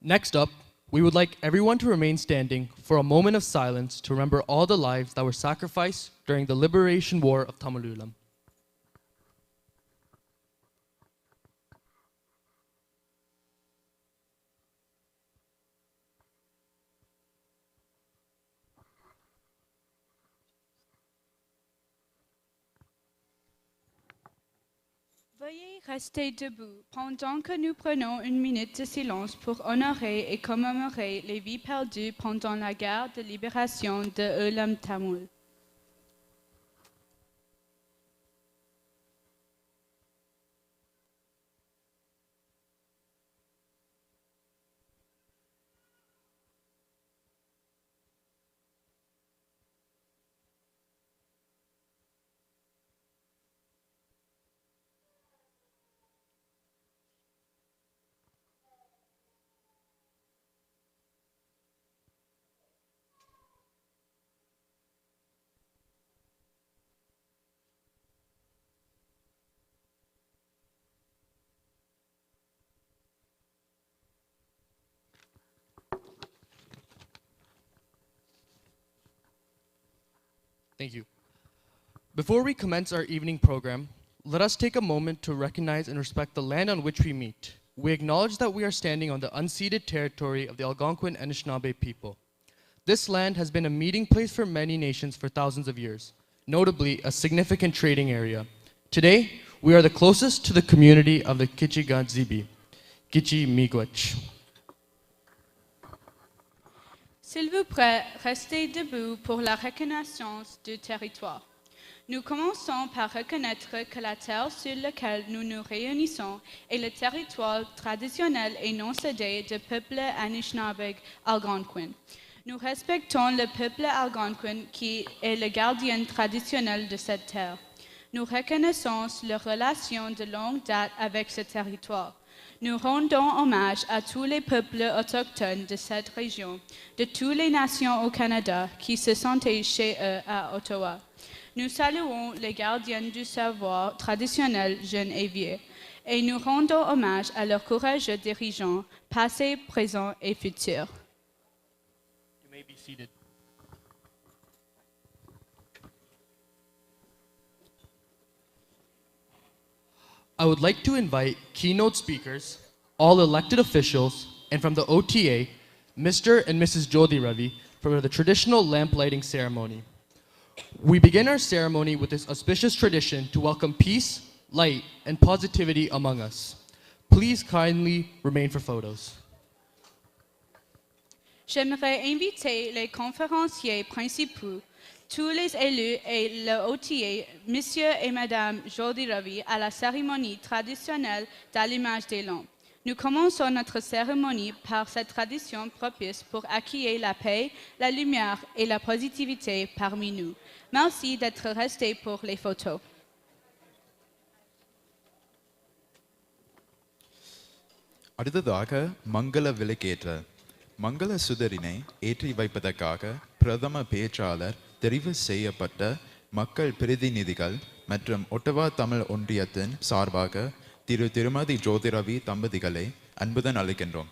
Next up, we would like everyone to remain standing for a moment of silence to remember all the lives that were sacrificed during the Liberation War of Tamalulam. Veuillez rester debout pendant que nous prenons une minute de silence pour honorer et commémorer les vies perdues pendant la guerre de libération de Ulam Tamil. Thank you. Before we commence our evening program, let us take a moment to recognize and respect the land on which we meet. We acknowledge that we are standing on the unceded territory of the Algonquin Anishinaabe people. This land has been a meeting place for many nations for thousands of years, notably a significant trading area. Today, we are the closest to the community of the Kichigadzibi, Kichi Miigwech. S'il vous plaît, restez debout pour la reconnaissance du territoire. Nous commençons par reconnaître que la terre sur laquelle nous nous réunissons est le territoire traditionnel et non cédé du peuple Anishinaabe algonquin. Nous respectons le peuple algonquin qui est le gardien traditionnel de cette terre. Nous reconnaissons leurs relations de longue date avec ce territoire. Nous rendons hommage à tous les peuples autochtones de cette région, de toutes les nations au Canada qui se sentaient chez eux à Ottawa. Nous saluons les gardiens du savoir traditionnel jeunes et vieux, et nous rendons hommage à leurs courageux dirigeants, passés, présents et futurs. You may be seated. I would like to invite keynote speakers, all elected officials, and from the OTA, Mr. and Mrs. Jodi Ravi, for the traditional lamp lighting ceremony. We begin our ceremony with this auspicious tradition to welcome peace, light, and positivity among us. Please kindly remain for photos. J'aimerais inviter les conférenciers principaux, tous les élus et le OTA, Monsieur et Madame Jodi Ravi, à la cérémonie traditionnelle d'allumage des lampes. Nous commençons notre cérémonie par cette tradition propice pour accueillir la paix, la lumière et la positivité parmi nous. Merci d'être restés pour les photos. அடுத்ததாக மங்கள விளக்கேற்ற மங்கள சுடரினை ஏற்றி வைப்பதற்காக பிரதம பேச்சாளர் தெரிவு செய்யப்பட்ட மக்கள் பிரதிநிதிகள் மற்றும் ஒட்டவா தமிழ் ஒன்றியத்தின் சார்பாக திருமதி ஜோதி ரவி தம்பதிகளை அன்புடன் அழைக்கின்றோம்.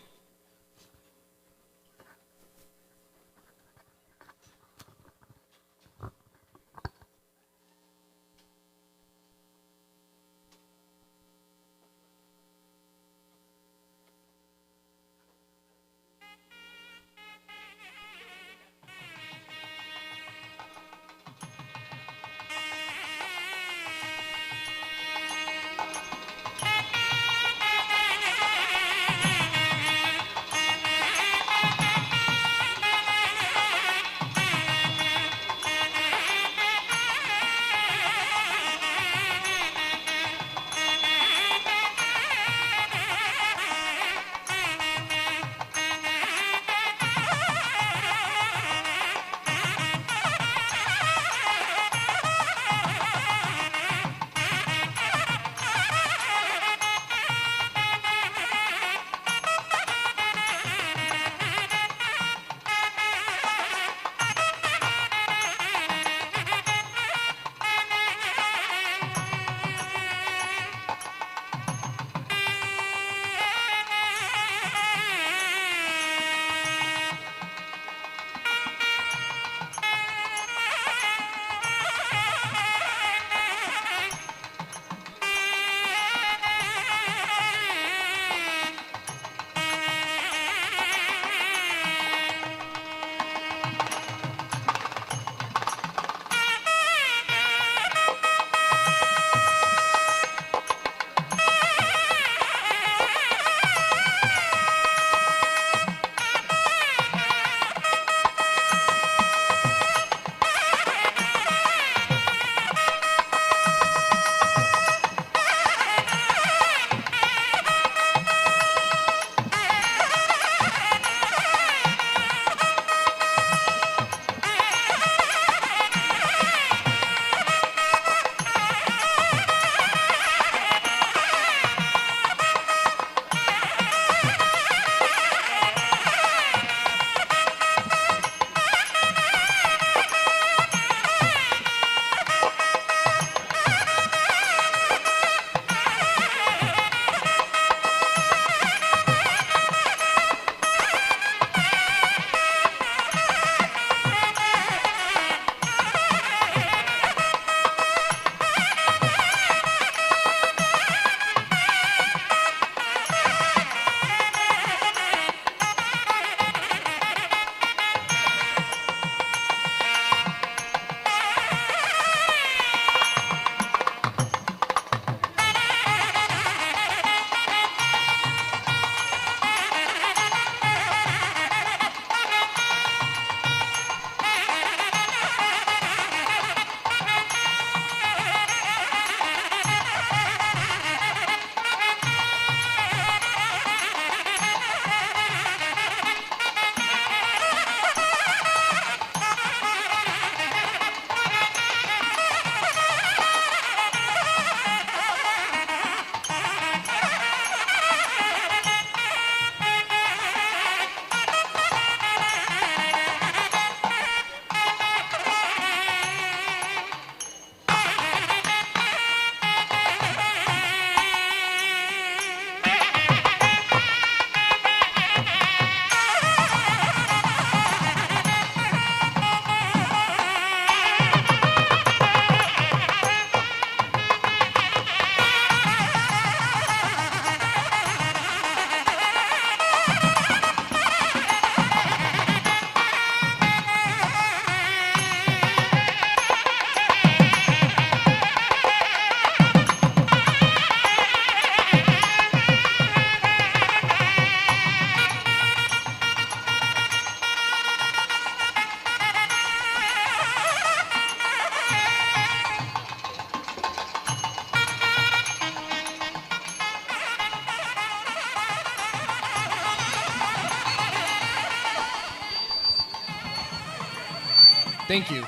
Thank you.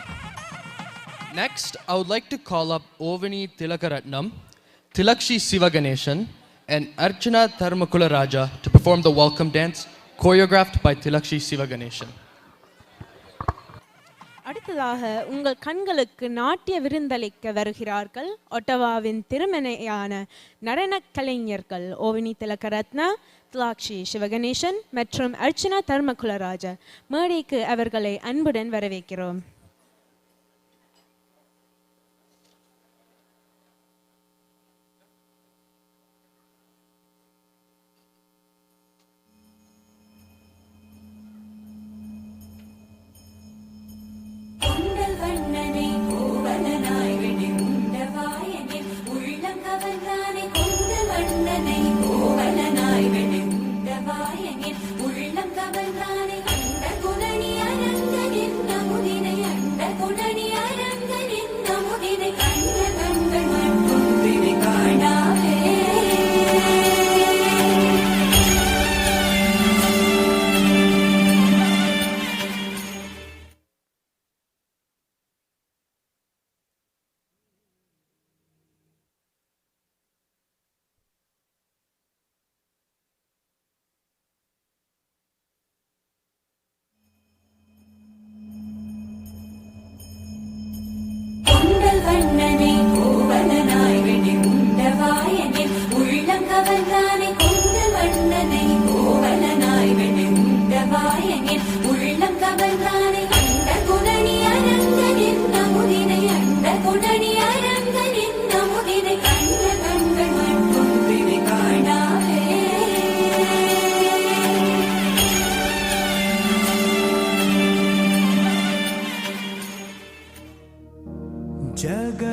Next, I would like to call up Ovani Tilakaratnam, Tilakshi Sivaganeshan, and Archana Tharmakula Raja to perform the welcome dance choreographed by Tilakshi Sivaganeshan. அடுத்ததாக உங்கள் கண்களுக்கு நாட்டிய விருந்தளிக்க வருகிறார்கள் ஒட்டவாவின் திருமணையான நடனக் கலைஞர்கள் ஓவினி திலகரத்னா, திலாக்ஷி சிவகணேசன் மற்றும் அர்ச்சனா தர்மகுலராஜா. மேடைக்கு அவர்களை அன்புடன் வரவேற்கிறோம்.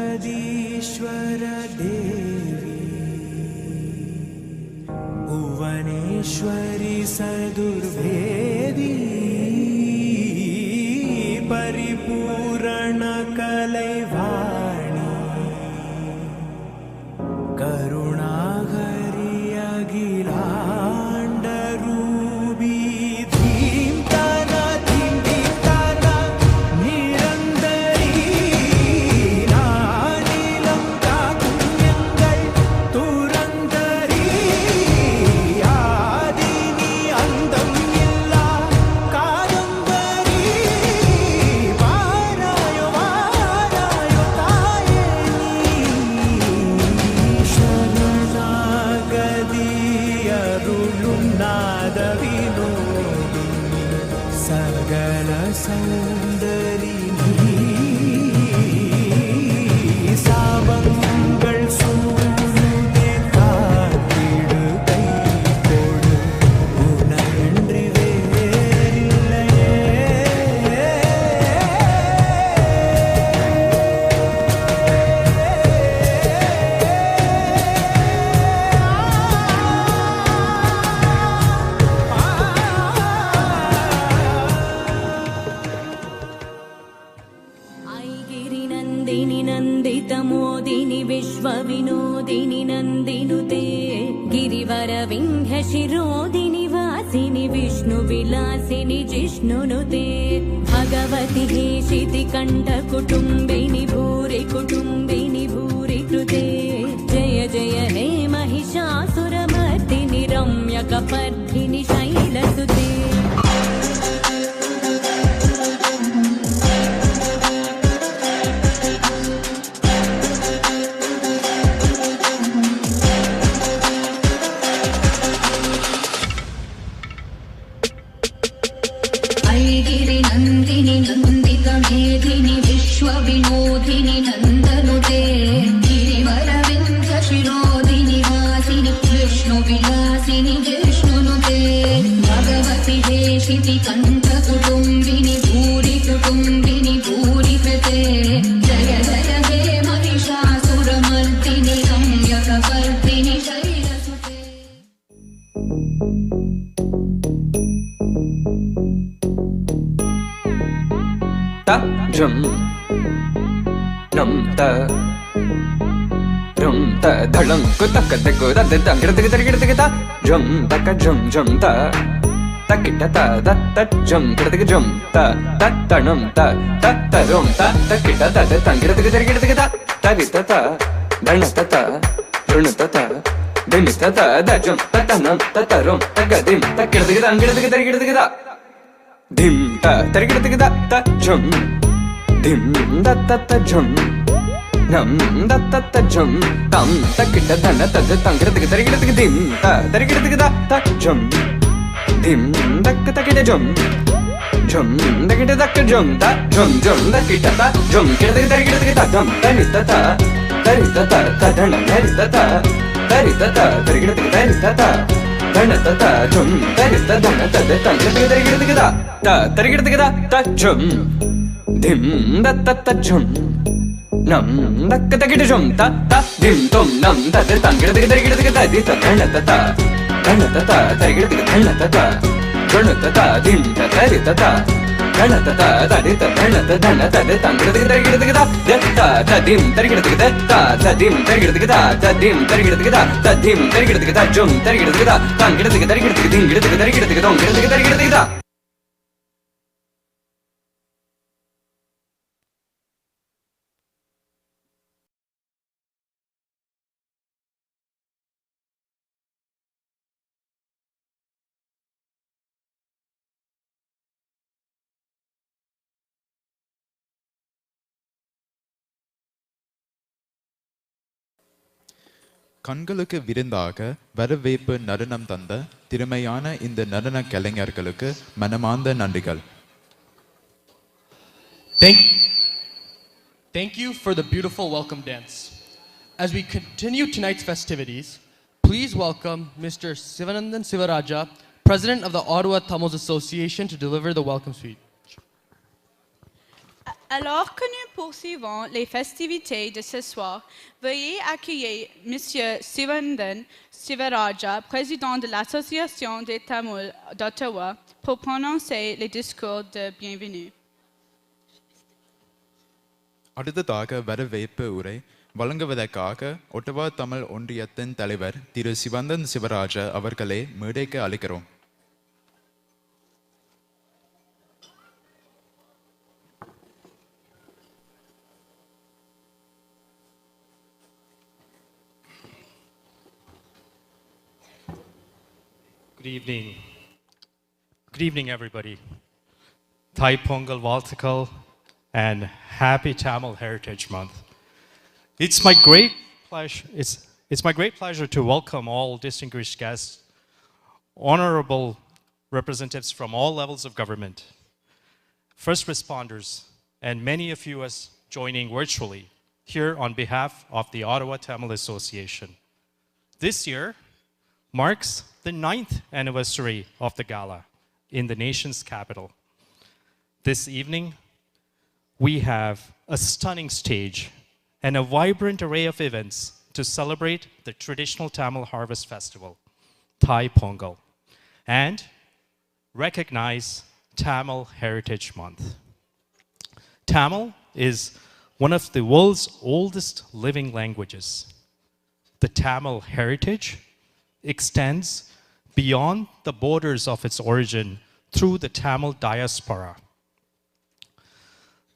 जगदीश्वर देवी भुवनेश्वरी सदुर्भेदी परिपूर्ण कलैवाणी करुणाहरि अखिलाण्डरूपी विश्वविनोदिनि नन्दिनुते गिरिवरविन्ध्यशिरोदिनि वासिनि विष्णुविलासिनि जिष्णुनुते भगवति हेशिति कण्ठकुटुम्बिनि भूरि कुटुम्बिनि भूरि कृते जय जय हे महिषासुरमर्दिनि रम्यकपर्दिनि शैलसुते नन्दिनि नन्दितमेधिनि विश्वविनोदिनि नन्दनुते गिरिवरविन्ध्यशिरोदिनि वासिनि विष्णुविलासिनि जिष्णुनुते भगवति हेशिति कण्ठकुटुम्बिनि भूरि कुटुम्बिनि भूरि कृते जय जय हे Mahishasuramardini रम्यकपर्दिनि शैलसुते Jum num ta rum ta dhalam kutak kutak kutak dang kutak kutak kutak jum ta kita ta da ta jum kita jum ta ta num ta rum ta kita ta ta kita ta ta ta dana ta run ta dim ta da jum ta num ta rum ta dim ta kita dim ta ta jum dim ta jum nam ta jum tam ta kita dana ta kita dim ta jum dim kita jum jum kita jum ta jum kita ta jum kita dum ta dana ta dana ta jum ta dana ta jum dim ta jum nam kita jum ta dim tom nam ta kita dana ta dana ta dim ta dana ta dim jum கண்களுக்கு விருந்தாக வரவேற்பு நடனம் தந்த திறமையான இந்த நடன கலைஞர்களுக்கு மனமார்ந்த நன்றிகள். Thank you for the beautiful welcome dance. As we continue tonight's festivities, please welcome Mr. Sivanandan Sivaraja, President of the Ottawa Tamils Association, to deliver the welcome speech. Alors que nous poursuivons les festivités de ce soir, veuillez accueillir Monsieur Sivanandan Sivaraja, Président de l'Association des Tamils d'Ottawa, pour prononcer les discours de bienvenue. அடுத்ததாக வரவேற்பு உரை வழங்குவதற்காக Ottawa Tamil ஒன்றியத்தின் தலைவர் திரு சிவந்தன் சிவராஜா அவர்களை மேடைக்கு அழைக்கிறோம். Good evening. Good evening, everybody. Thai Pongal Valtikal and Happy Tamil Heritage Month. It's my great pleasure to welcome all distinguished guests, honorable representatives from all levels of government, first responders, and many of you as joining virtually here on behalf of the Ottawa Tamil Association. This year marks the 9th anniversary of the Gala in the nation's capital. This evening, we have a stunning stage and a vibrant array of events to celebrate the traditional Tamil Harvest Festival, Thai Pongal, and recognize Tamil Heritage Month. Tamil is one of the world's oldest living languages. The Tamil heritage extends beyond the borders of its origin through the Tamil diaspora.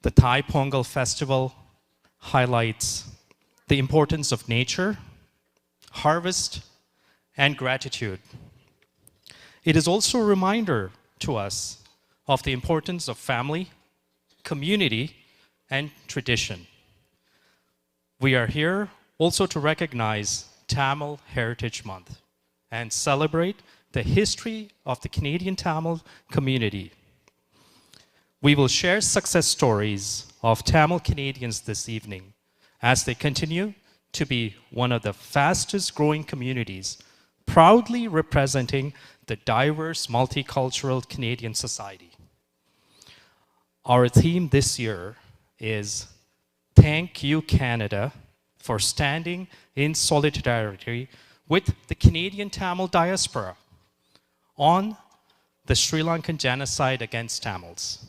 The Thai Pongal festival highlights the importance of nature, harvest, and gratitude. It is also a reminder to us of the importance of family, community, and tradition. We are here also to recognize Tamil Heritage Month and celebrate the history of the Canadian Tamil community. We will share success stories of Tamil Canadians this evening as they continue to be one of the fastest growing communities, proudly representing the diverse multicultural Canadian society. Our theme this year is Thank You Canada for standing in solidarity with the Canadian Tamil diaspora on the Sri Lankan genocide against Tamils.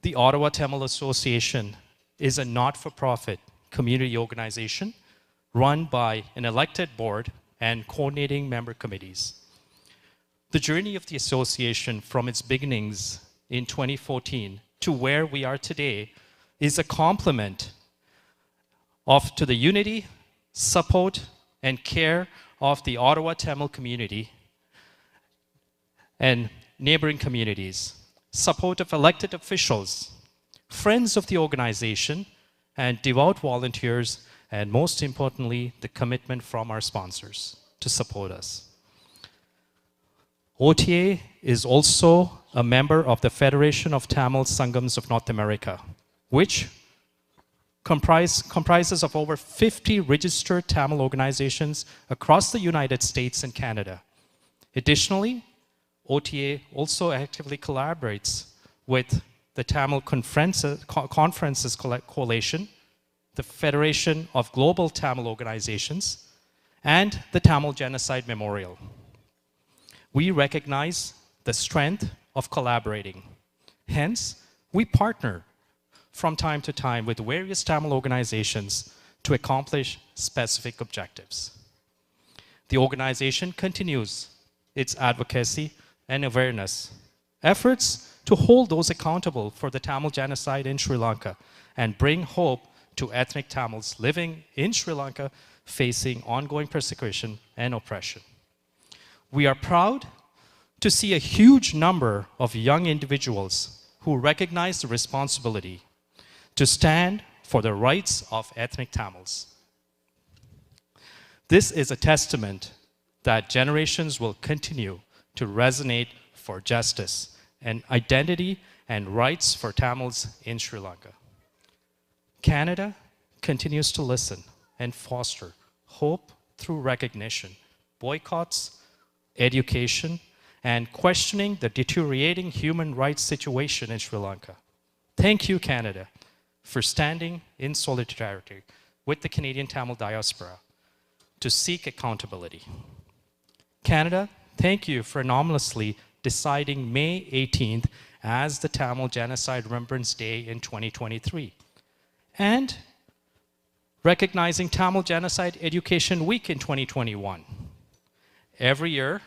The Ottawa Tamil Association is a not-for-profit community organization run by an elected board and coordinating member committees. The journey of the association from its beginnings in 2014 to where we are today is a complement to the unity, support, and care of the Ottawa Tamil community and neighboring communities, support of elected officials, friends of the organization, and devout volunteers, and most importantly, the commitment from our sponsors to support us. OTA is also a member of the Federation of Tamil Sangams of North America, which comprises of over 50 registered Tamil organizations across the United States and Canada. Additionally, OTA also actively collaborates with the Tamil Conferences Coalition, the Federation of Global Tamil Organizations, and the Tamil Genocide Memorial. We recognize the strength of collaborating. Hence, we partner from time to time with various Tamil organizations to accomplish specific objectives. The organization continues its advocacy and awareness efforts to hold those accountable for the Tamil genocide in Sri Lanka and bring hope to ethnic Tamils living in Sri Lanka facing ongoing persecution and oppression. We are proud to see a huge number of young individuals who recognize the responsibility to stand for the rights of ethnic Tamils. This is a testament that generations will continue to resonate for justice and identity and rights for Tamils in Sri Lanka. Canada continues to listen and foster hope through recognition, boycotts, education, and questioning the deteriorating human rights situation in Sri Lanka. Thank you, Canada, for standing in solidarity with the Canadian Tamil diaspora to seek accountability. Canada, thank you for anomalously deciding May 18th as the Tamil Genocide Remembrance Day in 2023, and recognizing Tamil Genocide Education Week in 2021. Every year,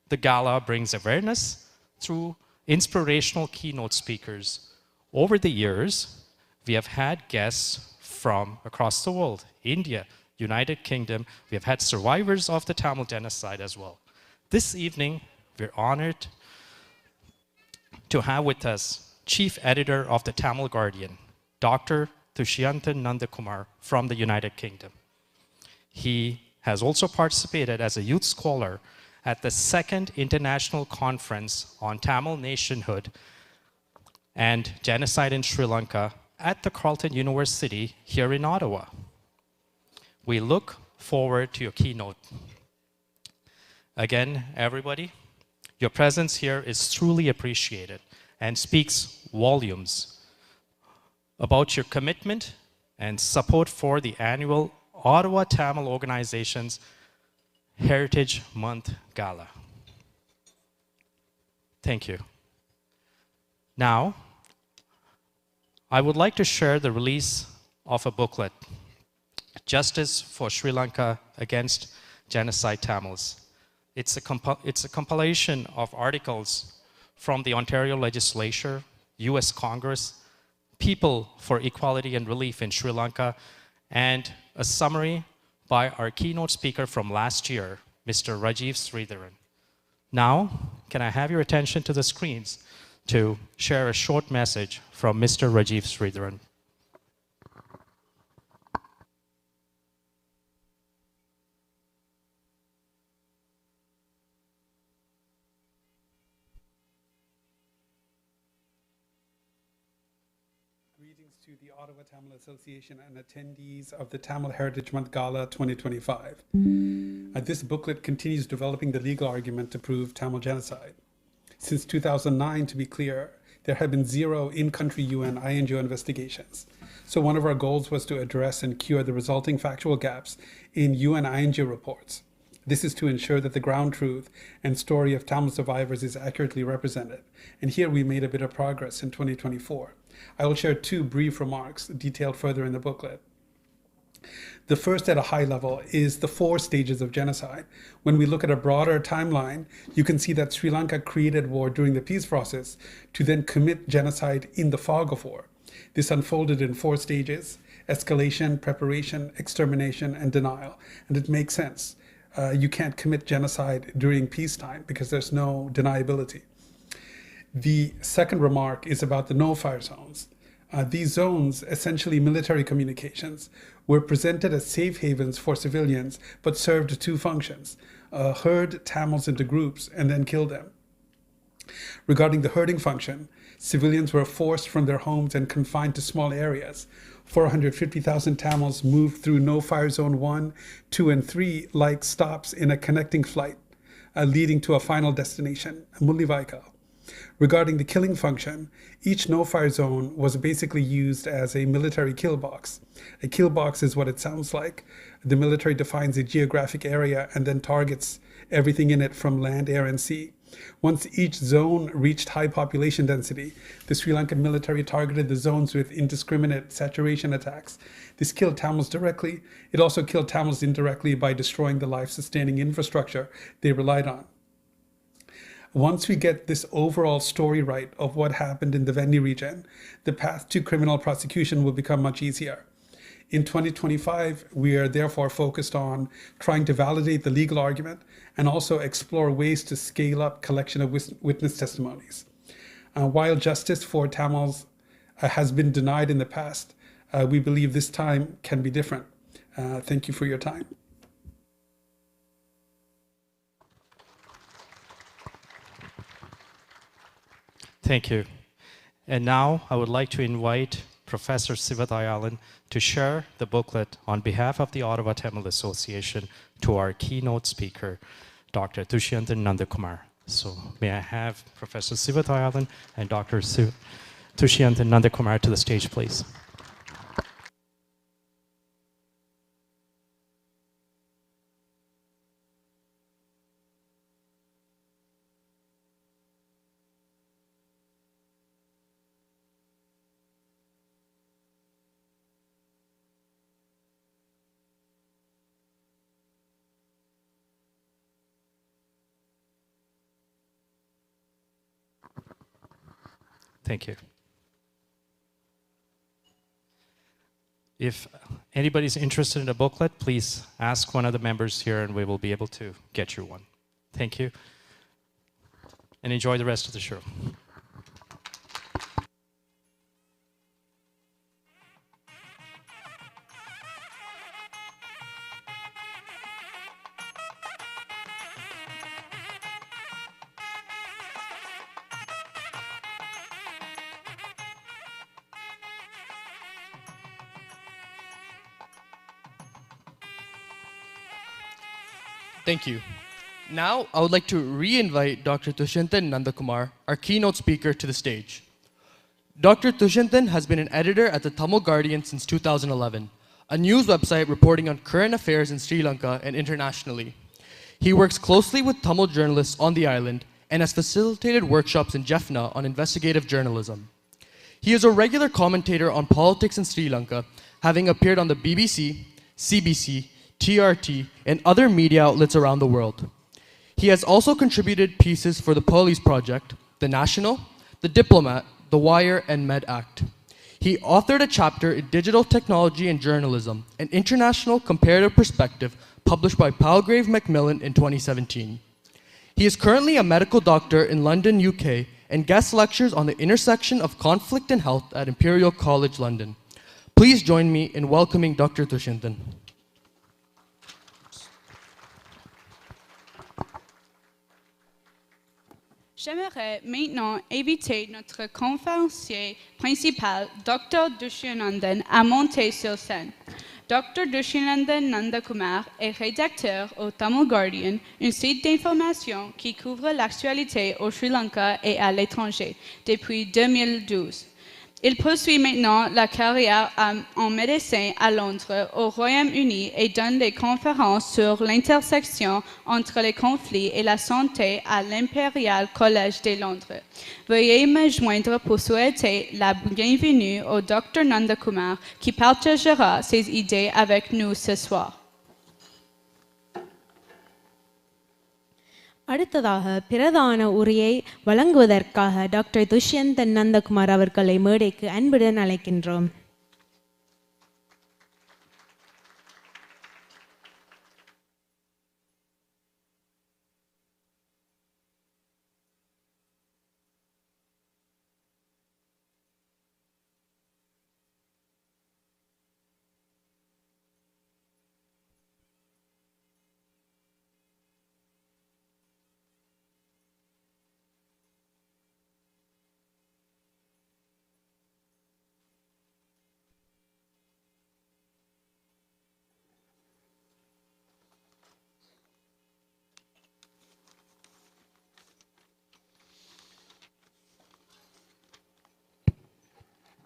the Gala brings awareness through inspirational keynote speakers. Over the years, we have had guests from across the world, India, United Kingdom. We have had survivors of the Tamil genocide as well. This evening, we're honored to have with us Chief Editor of the Tamil Guardian, Dr. Dushyanthan Nandakumar from the United Kingdom. He has also participated as a youth scholar at the second International Conference on Tamil Nationhood and Genocide in Sri Lanka at the Carleton University here in Ottawa. We look forward to your keynote. Again, everybody, your presence here is truly appreciated and speaks volumes about your commitment and support for the annual Ottawa Tamil Organization's Heritage Month Gala. Thank you. Now, I would like to share the release of a booklet, Justice for Sri Lanka Against Genocide Tamils. It's a compilation of articles from the Ontario Legislature, US Congress, People for Equality and Relief in Sri Lanka, and a summary by our keynote speaker from last year, Mr. Rajiv Sridharan. Now, can I have your attention to the screens to share a short message from Mr. Rajiv Sridharan. Greetings to the Ottawa Tamil Association and attendees of the Tamil Heritage Month Gala 2025. This booklet continues developing the legal argument to prove Tamil genocide. Since 2009, to be clear, there have been 0 in-country UN INGO investigations. So one of our goals was to address and cure the resulting factual gaps in UN INGO reports. This is to ensure that the ground truth and story of Tamil survivors is accurately represented. And here we made a bit of progress in 2024. I will share 2 brief remarks detailed further in the booklet. The first, at a high level, is the 4 stages of genocide. When we look at a broader timeline, you can see that Sri Lanka created war during the peace process to then commit genocide in the fog of war. This unfolded in 4 stages: escalation, preparation, extermination, and denial. And it makes sense. You can't commit genocide during peacetime because there's no deniability. The second remark is about the no-fire zones. These zones, essentially military communications, were presented as safe havens for civilians, but served 2 functions: herd Tamils into groups and then kill them. Regarding the herding function, civilians were forced from their homes and confined to small areas. 450,000 Tamils moved through no-fire zone 1, 2, and 3 like stops in a connecting flight, leading to a final destination, Mullivaikal. Regarding the killing function, each no-fire zone was basically used as a military kill box. A kill box is what it sounds like. The military defines a geographic area and then targets everything in it from land, air, and sea. Once each zone reached high population density, the Sri Lankan military targeted the zones with indiscriminate saturation attacks. This killed Tamils directly. It also killed Tamils indirectly by destroying the life-sustaining infrastructure they relied on. Once we get this overall story right of what happened in the Venni region, the path to criminal prosecution will become much easier. In 2025, we are therefore focused on trying to validate the legal argument and also explore ways to scale up collection of witness testimonies. While justice for Tamils has been denied in the past, we believe this time can be different. Thank you for your time. Thank you. And now I would like to invite Professor Sivadayalan to share the booklet on behalf of the Ottawa Tamil Association to our keynote speaker, Dr. Dushyantan Nandakumar. So may I have Professor Sivadayalan and Dr. Dushyantan Nandakumar to the stage, please. Thank you. If anybody's interested in a booklet, please ask one of the members here and we will be able to get you one. Thank you. And enjoy the rest of the show. Thank you. Now, I would like to re-invite Dr. Dushyantan Nandakumar, our keynote speaker, to the stage. Dr. Dushyantan has been an editor at the Tamil Guardian since 2011, a news website reporting on current affairs in Sri Lanka and internationally. He works closely with Tamil journalists on the island and has facilitated workshops in Jaffna on investigative journalism. He is a regular commentator on politics in Sri Lanka, having appeared on the BBC, CBC, TRT, and other media outlets around the world. He has also contributed pieces for the Police Project, The National, The Diplomat, The Wire, and Med Act. He authored a chapter in Digital Technology and Journalism, an international comparative perspective published by Palgrave Macmillan in 2017. He is currently a medical doctor in London, UK, and guest lectures on the intersection of conflict and health at Imperial College London. Please join me in welcoming Dr. Dushyantan. J'aimerais maintenant inviter notre conférencier principal, Dr. Dushyantan, à monter sur scène. Dr. Dushyantan Nandakumar est rédacteur au Tamil Guardian, un site d'information qui couvre l'actualité au Sri Lanka et à l'étranger depuis 2012. Il poursuit maintenant la carrière en médecin à Londres, au Royaume-Uni, et donne des conférences sur l'intersection entre les conflits et la santé à l'Imperial College de Londres. Veuillez me joindre pour souhaiter la bienvenue au Dr Nanda Kumar qui partagera ses idées avec nous ce soir. அடுத்ததாக பிரதான உரையை வழங்குவதற்காக doctor Dushyanthan Nandakumar அவர்களை மேடைக்கு அன்புடன் அழைக்கின்றோம்.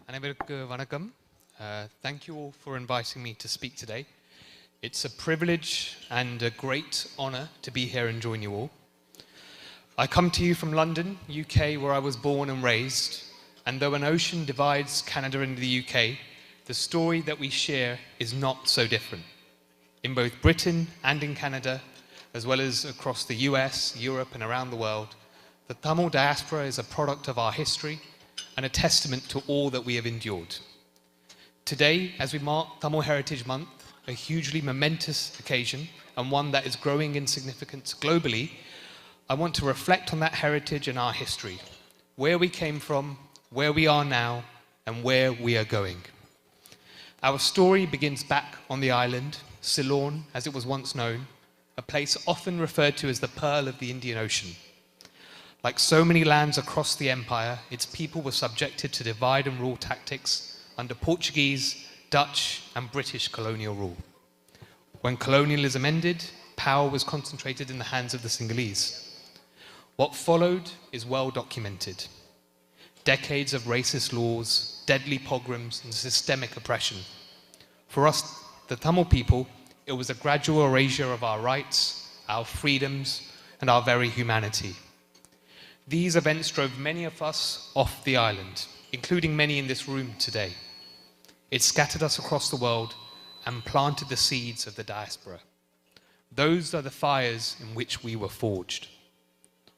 அனைவருக்கு வணக்கம். Thank you all for inviting me to speak today. It's a privilege and a great honor to be here and join you all. I come to you from London, UK, where I was born and raised, and though an ocean divides Canada and the UK, the story that we share is not so different. In both Britain and in Canada, as well as across the US, Europe, and around the world, the Tamil diaspora is a product of our history and a testament to all that we have endured. Today, as we mark Tamil Heritage Month, a hugely momentous occasion and one that is growing in significance globally, I want to reflect on that heritage and our history, where we came from, where we are now, and where we are going. Our story begins back on the island, Ceylon, as it was once known, a place often referred to as the Pearl of the Indian Ocean. Like so many lands across the empire, its people were subjected to divide and rule tactics under Portuguese, Dutch, and British colonial rule. When colonialism ended, power was concentrated in the hands of the Sinhalese. What followed is well documented. Decades of racist laws, deadly pogroms, and systemic oppression. For us, the Tamil people, it was a gradual erasure of our rights, our freedoms, and our very humanity. These events drove many of us off the island, including many in this room today. It scattered us across the world and planted the seeds of the diaspora. Those are the fires in which we were forged.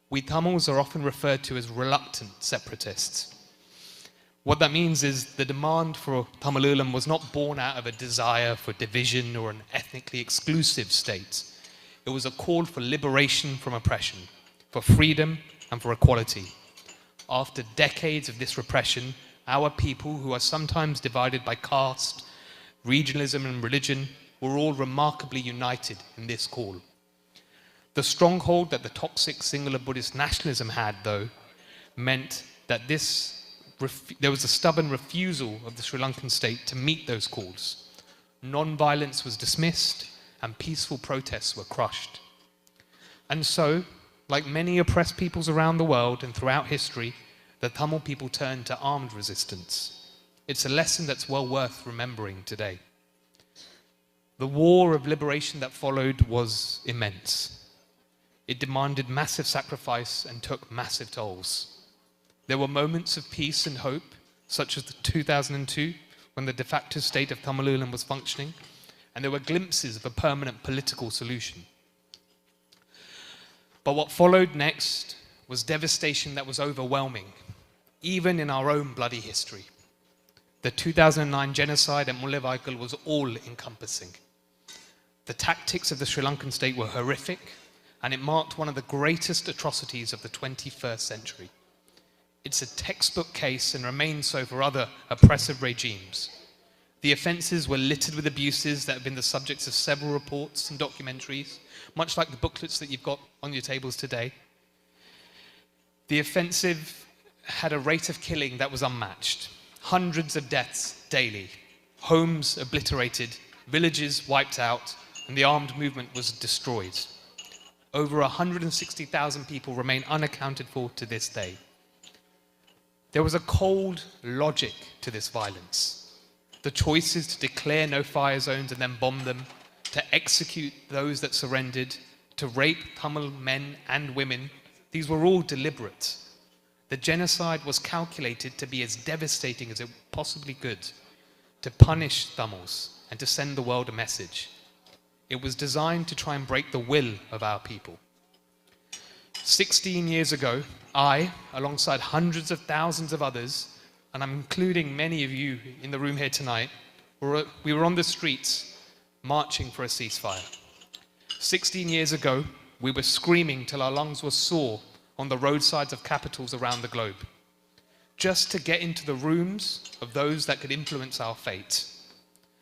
We Tamils are often referred to as reluctant separatists. What that means is the demand for Tamilulam was not born out of a desire for division or an ethnically exclusive state. It was a call for liberation from oppression, for freedom, and for equality. After decades of this repression, our people, who are sometimes divided by caste, regionalism, and religion, were all remarkably united in this call. The stronghold that the toxic Sinhala Buddhist nationalism had, though, meant that there was a stubborn refusal of the Sri Lankan state to meet those calls. Non-violence was dismissed, and peaceful protests were crushed. And so, like many oppressed peoples around the world and throughout history, the Tamil people turned to armed resistance. It's a lesson that's well worth remembering today. The war of liberation that followed was immense. It demanded massive sacrifice and took massive tolls. There were moments of peace and hope, such as 2002, when the de facto state of Tamilulam was functioning, and there were glimpses of a permanent political solution. But what followed next was devastation that was overwhelming, even in our own bloody history. The 2009 genocide at Mullawaikal was all-encompassing. The tactics of the Sri Lankan state were horrific, and it marked one of the greatest atrocities of the 21st century. It's a textbook case and remains so for other oppressive regimes. The offences were littered with abuses that have been the subjects of several reports and documentaries, much like the booklets that you've got on your tables today. The offensive had a rate of killing that was unmatched. Hundreds of deaths daily, homes obliterated, villages wiped out, and the armed movement was destroyed. Over 160,000 people remain unaccounted for to this day. There was a cold logic to this violence. The choices to declare no fire zones and then bomb them, to execute those that surrendered, to rape Tamil men and women, these were all deliberate. The genocide was calculated to be as devastating as it possibly could, to punish Tamils and to send the world a message. It was designed to try and break the will of our people. 16 years ago, I, alongside hundreds of thousands of others, and I'm including many of you in the room here tonight, we were on the streets marching for a ceasefire. 16 years ago, we were screaming till our lungs were sore on the roadsides of capitals around the globe, just to get into the rooms of those that could influence our fate.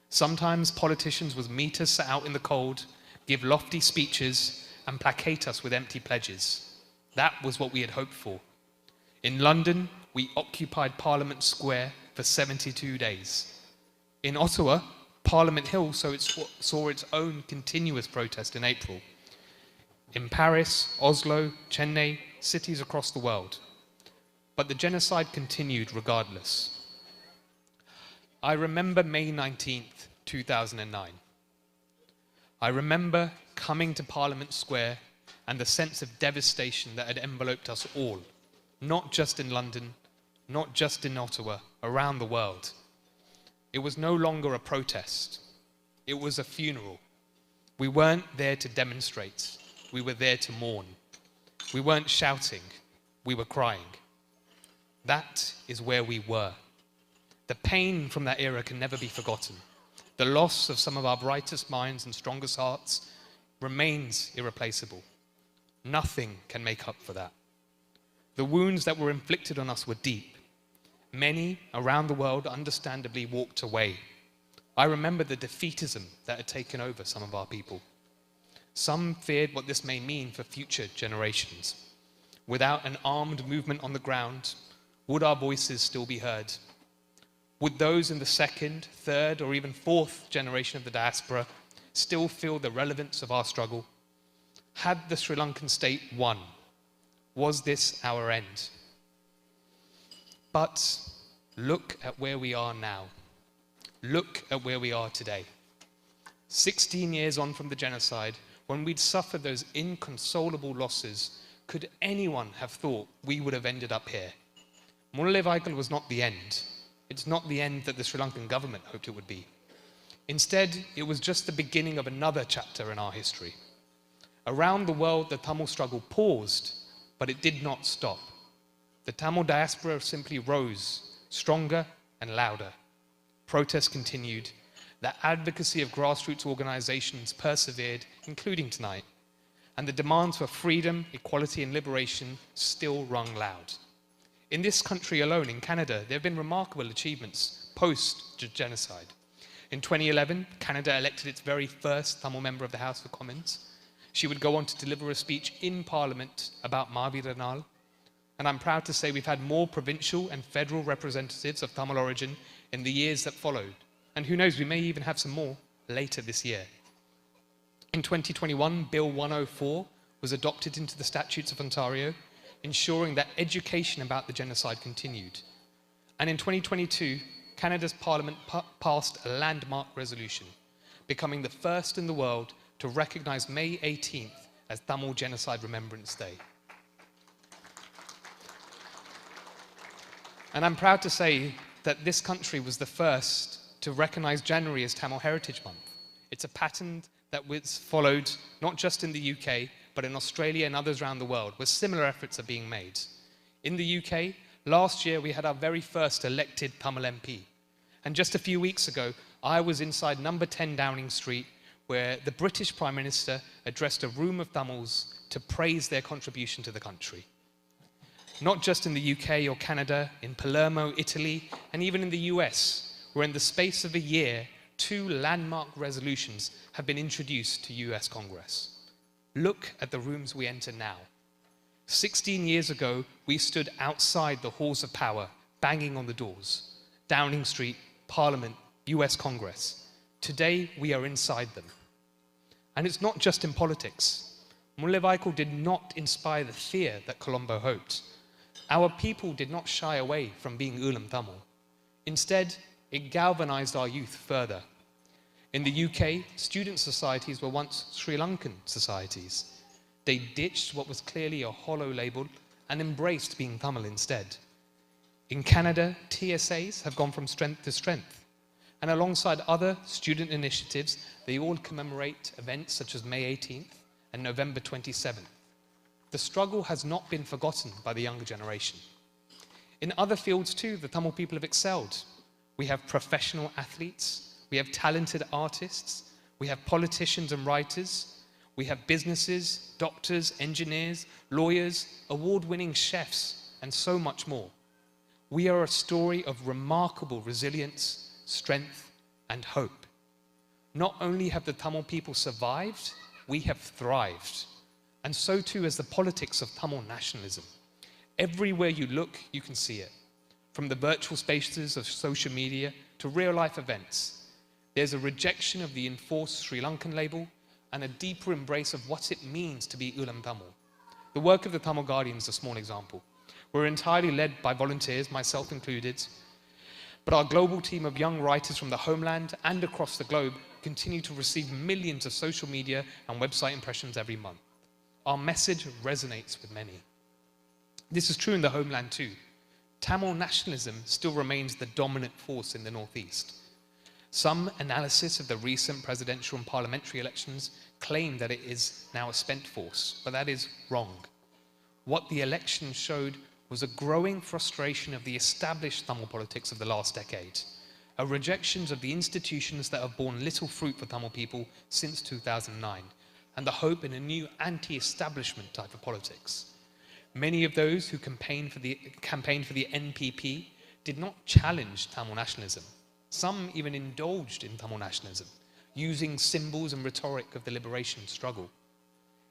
Sometimes politicians would meet us out in the cold, give lofty speeches, and placate us with empty pledges. That was what we had hoped for. In London, we occupied Parliament Square for 72 days. In Ottawa, Parliament Hill saw its own continuous protest in April. In Paris, Oslo, Chennai, cities across the world. But the genocide continued regardless. I remember May 19th, 2009. I remember coming to Parliament Square and the sense of devastation that had enveloped us all, not just in London, not just in Ottawa, around the world. It was no longer a protest. It was a funeral. We weren't there to demonstrate. We were there to mourn. We weren't shouting. We were crying. That is where we were. The pain from that era can never be forgotten. The loss of some of our brightest minds and strongest hearts remains irreplaceable. Nothing can make up for that. The wounds that were inflicted on us were deep. Many around the world understandably walked away. I remember the defeatism that had taken over some of our people. Some feared what this may mean for future generations. Without an armed movement on the ground, would our voices still be heard? Would those in the second, third, or even fourth generation of the diaspora still feel the relevance of our struggle? Had the Sri Lankan state won? Was this our end? But look at where we are now. Look at where we are today. 16 years on from the genocide, when we'd suffered those inconsolable losses, could anyone have thought we would have ended up here? Mullanevaikul was not the end. It's not the end that the Sri Lankan government hoped it would be. Instead, it was just the beginning of another chapter in our history. Around the world, the Tamil struggle paused, but it did not stop. The Tamil diaspora simply rose, stronger and louder. Protests continued. The advocacy of grassroots organizations persevered, including tonight. And the demands for freedom, equality, and liberation still rung loud. In this country alone, in Canada, there have been remarkable achievements post-genocide. In 2011, Canada elected its very first Tamil member of the House of Commons. She would go on to deliver a speech in Parliament about Mahavira Nal. And I'm proud to say we've had more provincial and federal representatives of Tamil origin in the years that followed. And who knows, we may even have some more later this year. In 2021, Bill 104 was adopted into the statutes of Ontario, ensuring that education about the genocide continued. And in 2022, Canada's Parliament passed a landmark resolution, becoming the first in the world to recognize May 18th as Tamil Genocide Remembrance Day. And I'm proud to say that this country was the first to recognize January as Tamil Heritage Month. It's a pattern that was followed not just in the UK, but in Australia and others around the world, where similar efforts are being made. In the UK, last year we had our very first elected Tamil MP. And just a few weeks ago, I was inside number 10 Downing Street, where the British Prime Minister addressed a room of Tamils to praise their contribution to the country. Not just in the UK or Canada, in Palermo, Italy, and even in the US, where in the space of a year, 2 landmark resolutions have been introduced to US Congress. Look at the rooms we enter now. 16 years ago, we stood outside the halls of power, banging on the doors. Downing Street, Parliament, US Congress. Today, we are inside them. And it's not just in politics. Mullanevaikul did not inspire the fear that Colombo hoped. Our people did not shy away from being Ulam Tamil. Instead, it galvanized our youth further. In the UK, student societies were once Sri Lankan societies. They ditched what was clearly a hollow label and embraced being Tamil instead. In Canada, TSAs have gone from strength to strength. And alongside other student initiatives, they all commemorate events such as May 18th and November 27th. The struggle has not been forgotten by the younger generation. In other fields too, the Tamil people have excelled. We have professional athletes, we have talented artists, we have politicians and writers, we have businesses, doctors, engineers, lawyers, award-winning chefs, and so much more. We are a story of remarkable resilience, strength, and hope. Not only have the Tamil people survived, we have thrived. And so too has the politics of Tamil nationalism. Everywhere you look, you can see it. From the virtual spaces of social media to real-life events, there's a rejection of the enforced Sri Lankan label and a deeper embrace of what it means to be Ulam Tamil. The work of the Tamil Guardians is a small example. We're entirely led by volunteers, myself included, but our global team of young writers from the homeland and across the globe continue to receive millions of social media and website impressions every month. Our message resonates with many. This is true in the homeland too. Tamil nationalism still remains the dominant force in the Northeast. Some analysis of the recent presidential and parliamentary elections claim that it is now a spent force, but that is wrong. What the election showed was a growing frustration of the established Tamil politics of the last decade, a rejection of the institutions that have borne little fruit for Tamil people since 2009, and the hope in a new anti-establishment type of politics. Many of those who campaigned for the NPP did not challenge Tamil nationalism. Some even indulged in Tamil nationalism, using symbols and rhetoric of the liberation struggle.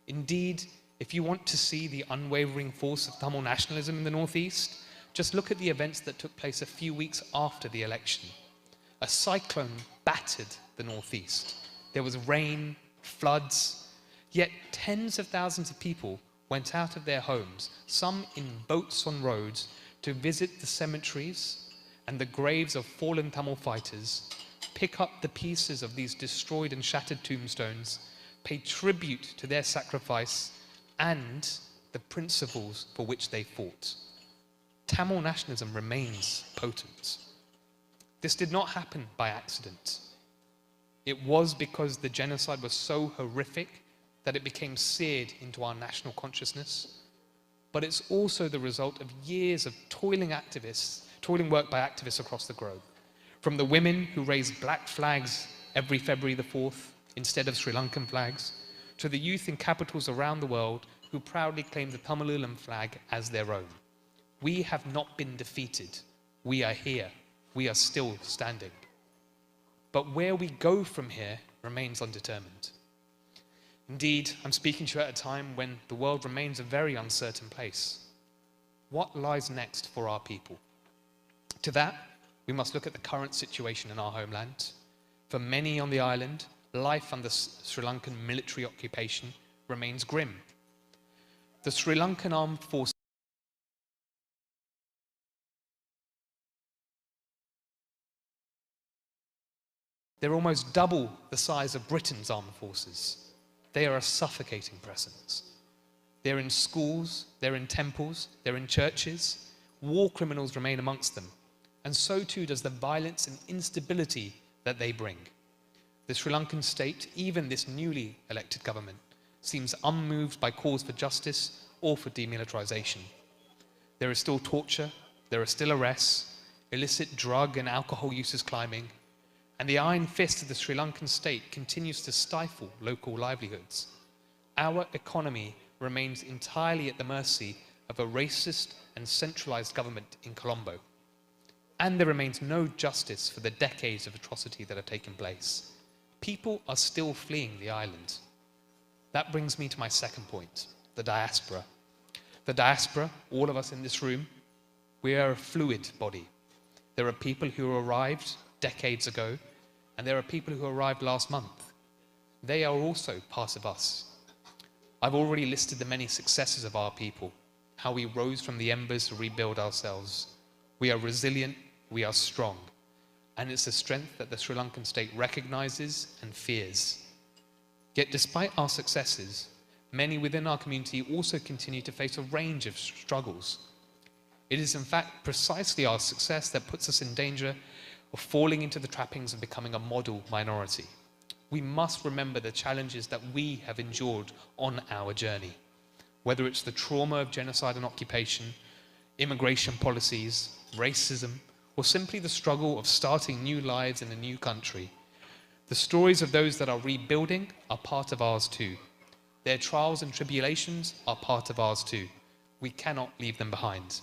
Indeed, if you want to see the unwavering force of Tamil nationalism in the Northeast, just look at the events that took place a few weeks after the election. A cyclone battered the Northeast. There was rain, floods, yet tens of thousands of people went out of their homes, some in boats on roads, to visit the cemeteries and the graves of fallen Tamil fighters, pick up the pieces of these destroyed and shattered tombstones, pay tribute to their sacrifice and the principles for which they fought. Tamil nationalism remains potent. This did not happen by accident. It was because the genocide was so horrific that it became seared into our national consciousness. But it's also the result of years of toiling work by activists across the globe. From the women who raised black flags every February the 4th instead of Sri Lankan flags, to the youth in capitals around the world who proudly claim the Tamil Ulam flag as their own. We have not been defeated. We are here. We are still standing. But where we go from here remains undetermined. Indeed, I'm speaking to you at a time when the world remains a very uncertain place. What lies next for our people? To that, we must look at the current situation in our homeland. For many on the island, life under Sri Lankan military occupation remains grim. The Sri Lankan armed forces they're almost double the size of Britain's armed forces. They are a suffocating presence. They're in schools, they're in temples, they're in churches. War criminals remain amongst them. And so too does the violence and instability that they bring. The Sri Lankan state, even this newly elected government, seems unmoved by calls for justice or for demilitarization. There is still torture, there are still arrests, illicit drug and alcohol use is climbing, and the iron fist of the Sri Lankan state continues to stifle local livelihoods. Our economy remains entirely at the mercy of a racist and centralized government in Colombo. And there remains no justice for the decades of atrocity that have taken place. People are still fleeing the island. That brings me to my second point, the diaspora. The diaspora, all of us in this room, we are a fluid body. There are people who arrived decades ago, and there are people who arrived last month. They are also part of us. I've already listed the many successes of our people. how we rose from the embers to rebuild ourselves. We are resilient, we are strong, and it's a strength that the Sri Lankan state recognizes and fears. Yet despite our successes, many within our community also continue to face a range of struggles. It is in fact precisely our success that puts us in danger of falling into the trappings of becoming a model minority. We must remember the challenges that we have endured on our journey, whether it's the trauma of genocide and occupation, immigration policies, racism, or simply the struggle of starting new lives in a new country. The stories of those that are rebuilding are part of ours too. Their trials and tribulations are part of ours too. We cannot leave them behind.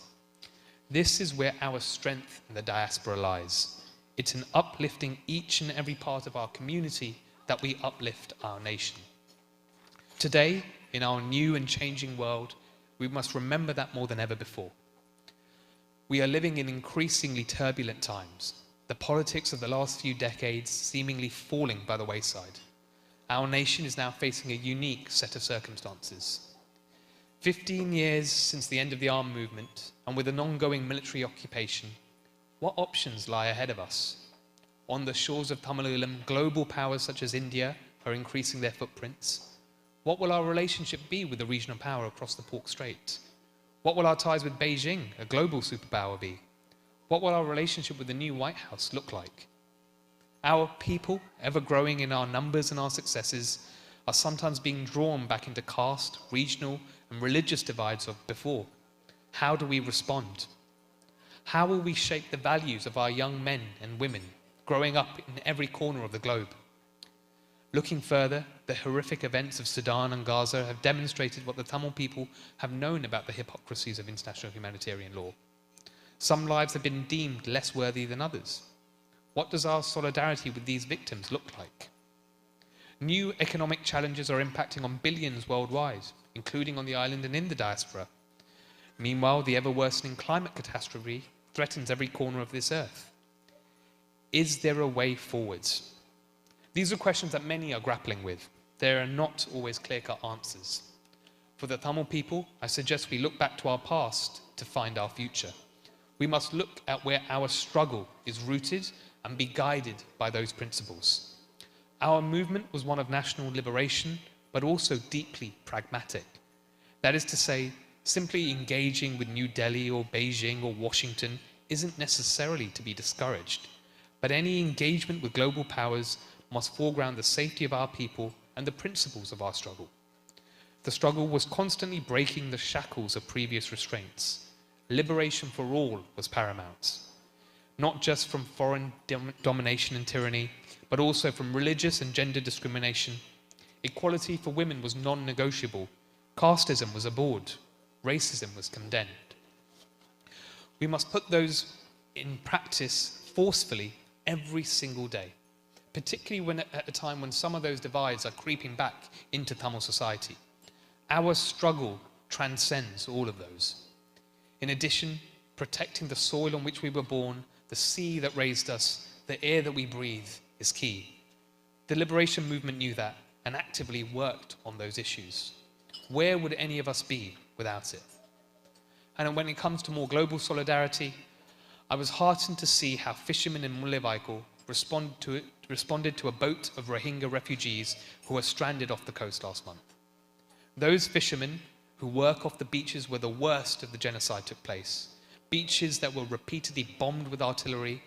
This is where our strength in the diaspora lies. It's in uplifting each and every part of our community that we uplift our nation. Today, in our new and changing world, we must remember that more than ever before. We are living in increasingly turbulent times, the politics of the last few decades seemingly falling by the wayside. Our nation is now facing a unique set of circumstances. 15 years since the end of the armed movement, and with an ongoing military occupation, what options lie ahead of us? On the shores of Tamilulam, global powers such as India are increasing their footprints. What will our relationship be with the regional power across the Pork Strait? What will our ties with Beijing, a global superpower, be? What will our relationship with the new White House look like? Our people, ever growing in our numbers and our successes, are sometimes being drawn back into caste, regional, and religious divides of before. How do we respond? How will we shape the values of our young men and women growing up in every corner of the globe? Looking further, the horrific events of Sudan and Gaza have demonstrated what the Tamil people have known about the hypocrisies of international humanitarian law. Some lives have been deemed less worthy than others. What does our solidarity with these victims look like? New economic challenges are impacting on billions worldwide, including on the island and in the diaspora. Meanwhile, the ever-worsening climate catastrophe threatens every corner of this earth. Is there a way forwards? These are questions that many are grappling with. There are not always clear-cut answers. For the Tamil people, I suggest we look back to our past to find our future. We must look at where our struggle is rooted and be guided by those principles. Our movement was one of national liberation, but also deeply pragmatic. That is to say, simply engaging with New Delhi or Beijing or Washington isn't necessarily to be discouraged, but any engagement with global powers must foreground the safety of our people and the principles of our struggle. The struggle was constantly breaking the shackles of previous restraints. Liberation for all was paramount, not just from foreign domination and tyranny, but also from religious and gender discrimination. Equality for women was non-negotiable. Casteism was abhorred. Racism was condemned. We must put those in practice forcefully every single day, particularly at a time when some of those divides are creeping back into Tamil society. Our struggle transcends all of those. In addition, protecting the soil on which we were born, the sea that raised us, the air that we breathe is key. The liberation movement knew that and actively worked on those issues. Where would any of us be without it? And when it comes to more global solidarity, I was heartened to see how fishermen in Mullaivaikal responded to a boat of Rohingya refugees who were stranded off the coast last month. Those fishermen who work off the beaches where the worst of the genocide took place, beaches that were repeatedly bombed with artillery,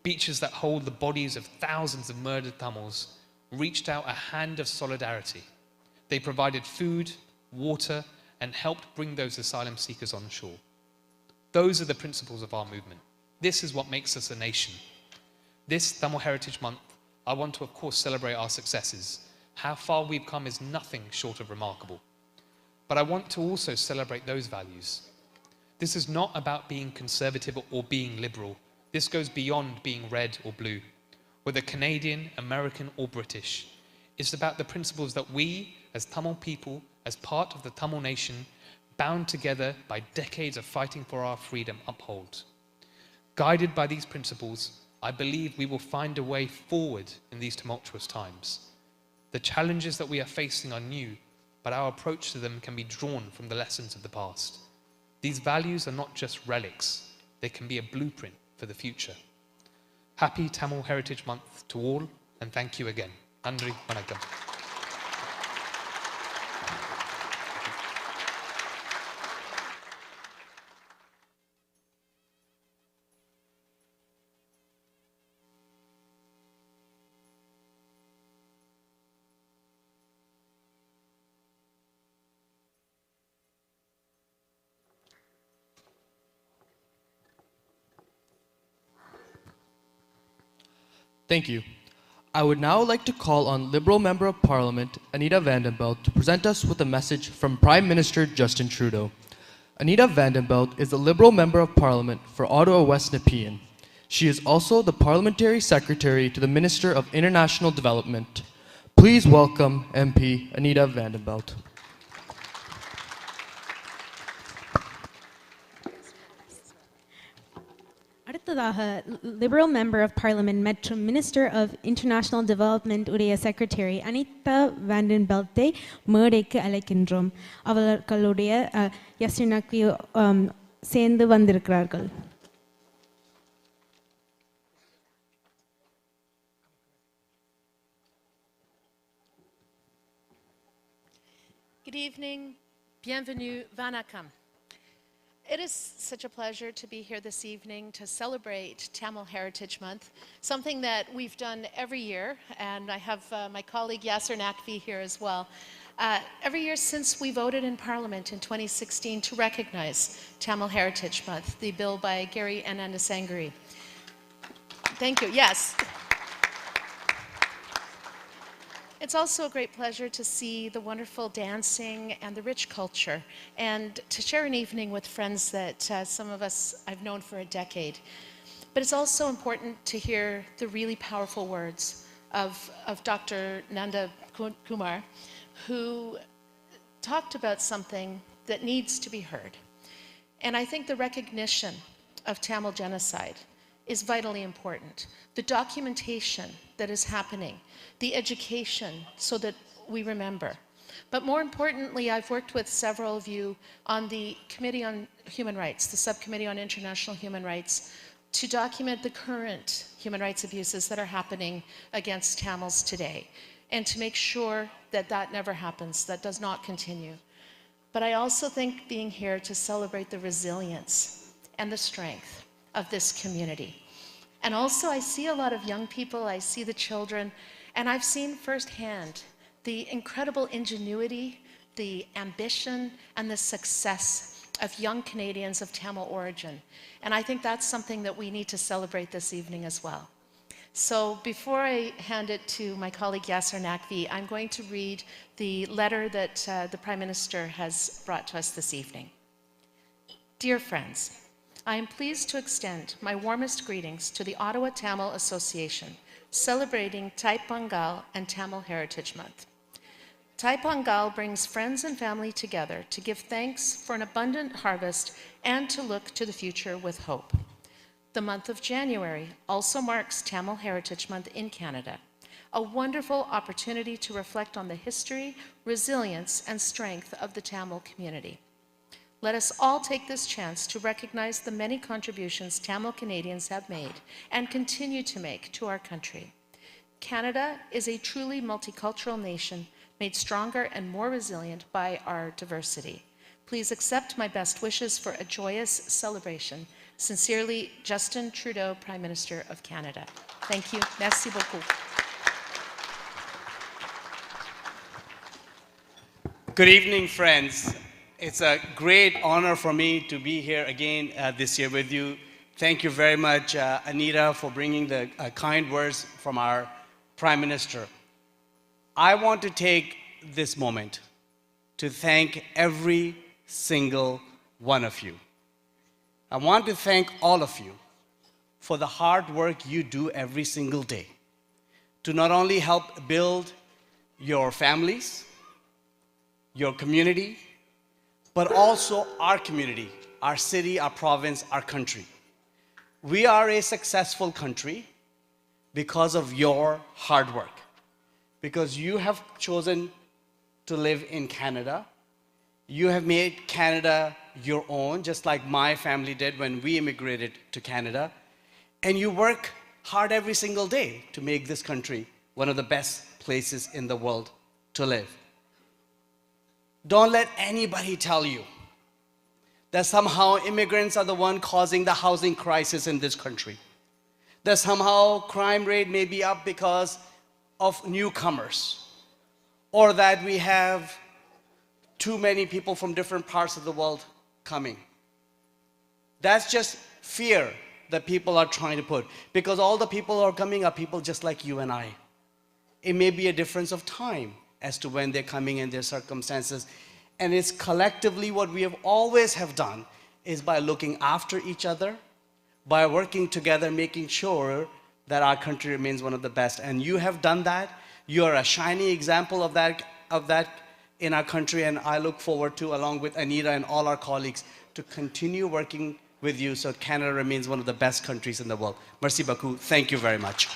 beaches that hold the bodies of thousands of murdered Tamils, reached out a hand of solidarity. They provided food, water, and helped bring those asylum seekers on shore. Those are the principles of our movement. This is what makes us a nation. This Tamil Heritage Month, I want to, of course, celebrate our successes. How far we've come is nothing short of remarkable. But I want to also celebrate those values. This is not about being conservative or being liberal. This goes beyond being red or blue, whether Canadian, American, or British. It's about the principles that we, as Tamil people, as part of the Tamil nation, bound together by decades of fighting for our freedom, uphold. Guided by these principles, I believe we will find a way forward in these tumultuous times. The challenges that we are facing are new, but our approach to them can be drawn from the lessons of the past. These values are not just relics, they can be a blueprint for the future. Happy Tamil Heritage Month to all, and thank you again. Nandri Vanakkam. Thank you. I would now like to call on Liberal Member of Parliament Anita Vandenbelt to present us with a message from Prime Minister Justin Trudeau. Anita Vandenbelt is the Liberal Member of Parliament for Ottawa West Nepean. She is also the Parliamentary Secretary to the Minister of International Development. Please welcome MP Anita Vandenbelt. அடுத்ததாக liberal member of parliament மற்றும் minister of international development உடைய secretary Anitha வாண்டன்பெல்ட்டை மேடைக்கு அழைக்கின்றோம். அவர்களுடைய யஸ்ரினாக்கி சேர்ந்து வந்திருக்கிறார்கள். Good evening, bienvenue, vanakkam. It is such a pleasure to be here this evening to celebrate Tamil Heritage Month, something that we've done every year, and I have my colleague Yasser Naqvi here as well. Every year since we voted in Parliament in 2016 to recognize Tamil Heritage Month, the bill by Gary Anandasangari. Thank you, yes. It's also a great pleasure to see the wonderful dancing and the rich culture, and to share an evening with friends that some of us I've known for a decade. But it's also important to hear the really powerful words of Dr. Nanda Kumar, who talked about something that needs to be heard. And I think the recognition of Tamil genocide is vitally important. The documentation that is happening, the education so that we remember. But more importantly, I've worked with several of you on the Committee on Human Rights, the Subcommittee on International Human Rights, to document the current human rights abuses that are happening against Tamils today, and to make sure that that never happens, that does not continue. But I also think being here to celebrate the resilience and the strength of this community. And also I see a lot of young people, I see the children, and I've seen firsthand the incredible ingenuity, the ambition, and the success of young Canadians of Tamil origin. And I think that's something that we need to celebrate this evening as well. So before I hand it to my colleague Yasser Naqvi, I'm going to read the letter that the Prime Minister has brought to us this evening. Dear friends, I am pleased to extend my warmest greetings to the Ottawa Tamil Association, celebrating Thai Pongal and Tamil Heritage Month. Thai Pongal brings friends and family together to give thanks for an abundant harvest and to look to the future with hope. The month of January also marks Tamil Heritage Month in Canada, a wonderful opportunity to reflect on the history, resilience, and strength of the Tamil community. Let us all take this chance to recognize the many contributions Tamil Canadians have made and continue to make to our country. Canada is a truly multicultural nation made stronger and more resilient by our diversity. Please accept my best wishes for a joyous celebration. Sincerely, Justin Trudeau, Prime Minister of Canada. Thank you. Merci beaucoup. Good evening, friends. It's a great honor for me to be here again this year with you. Thank you very much, Anita, for bringing the kind words from our Prime Minister. I want to take this moment to thank every single one of you. I want to thank all of you for the hard work you do every single day to not only help build your families, your community, but also our community, our city, our province, our country. We are a successful country because of your hard work, because you have chosen to live in Canada. You have made Canada your own, just like my family did when we immigrated to Canada. And you work hard every single day to make this country one of the best places in the world to live. Don't let anybody tell you that somehow immigrants are the one causing the housing crisis in this country. That somehow crime rate may be up because of newcomers, or that we have too many people from different parts of the world coming. That's just fear that people are trying to put, because all the people who are coming are people just like you and I. It may be a difference of time as to when they're coming and their circumstances. And it's collectively what we have always have done is by looking after each other, by working together, making sure that our country remains one of the best. And you have done that. You are a shining example of that in our country, and I look forward to, along with Anita and all our colleagues, to continue working with you so Canada remains one of the best countries in the world. Merci beaucoup. Thank you very much.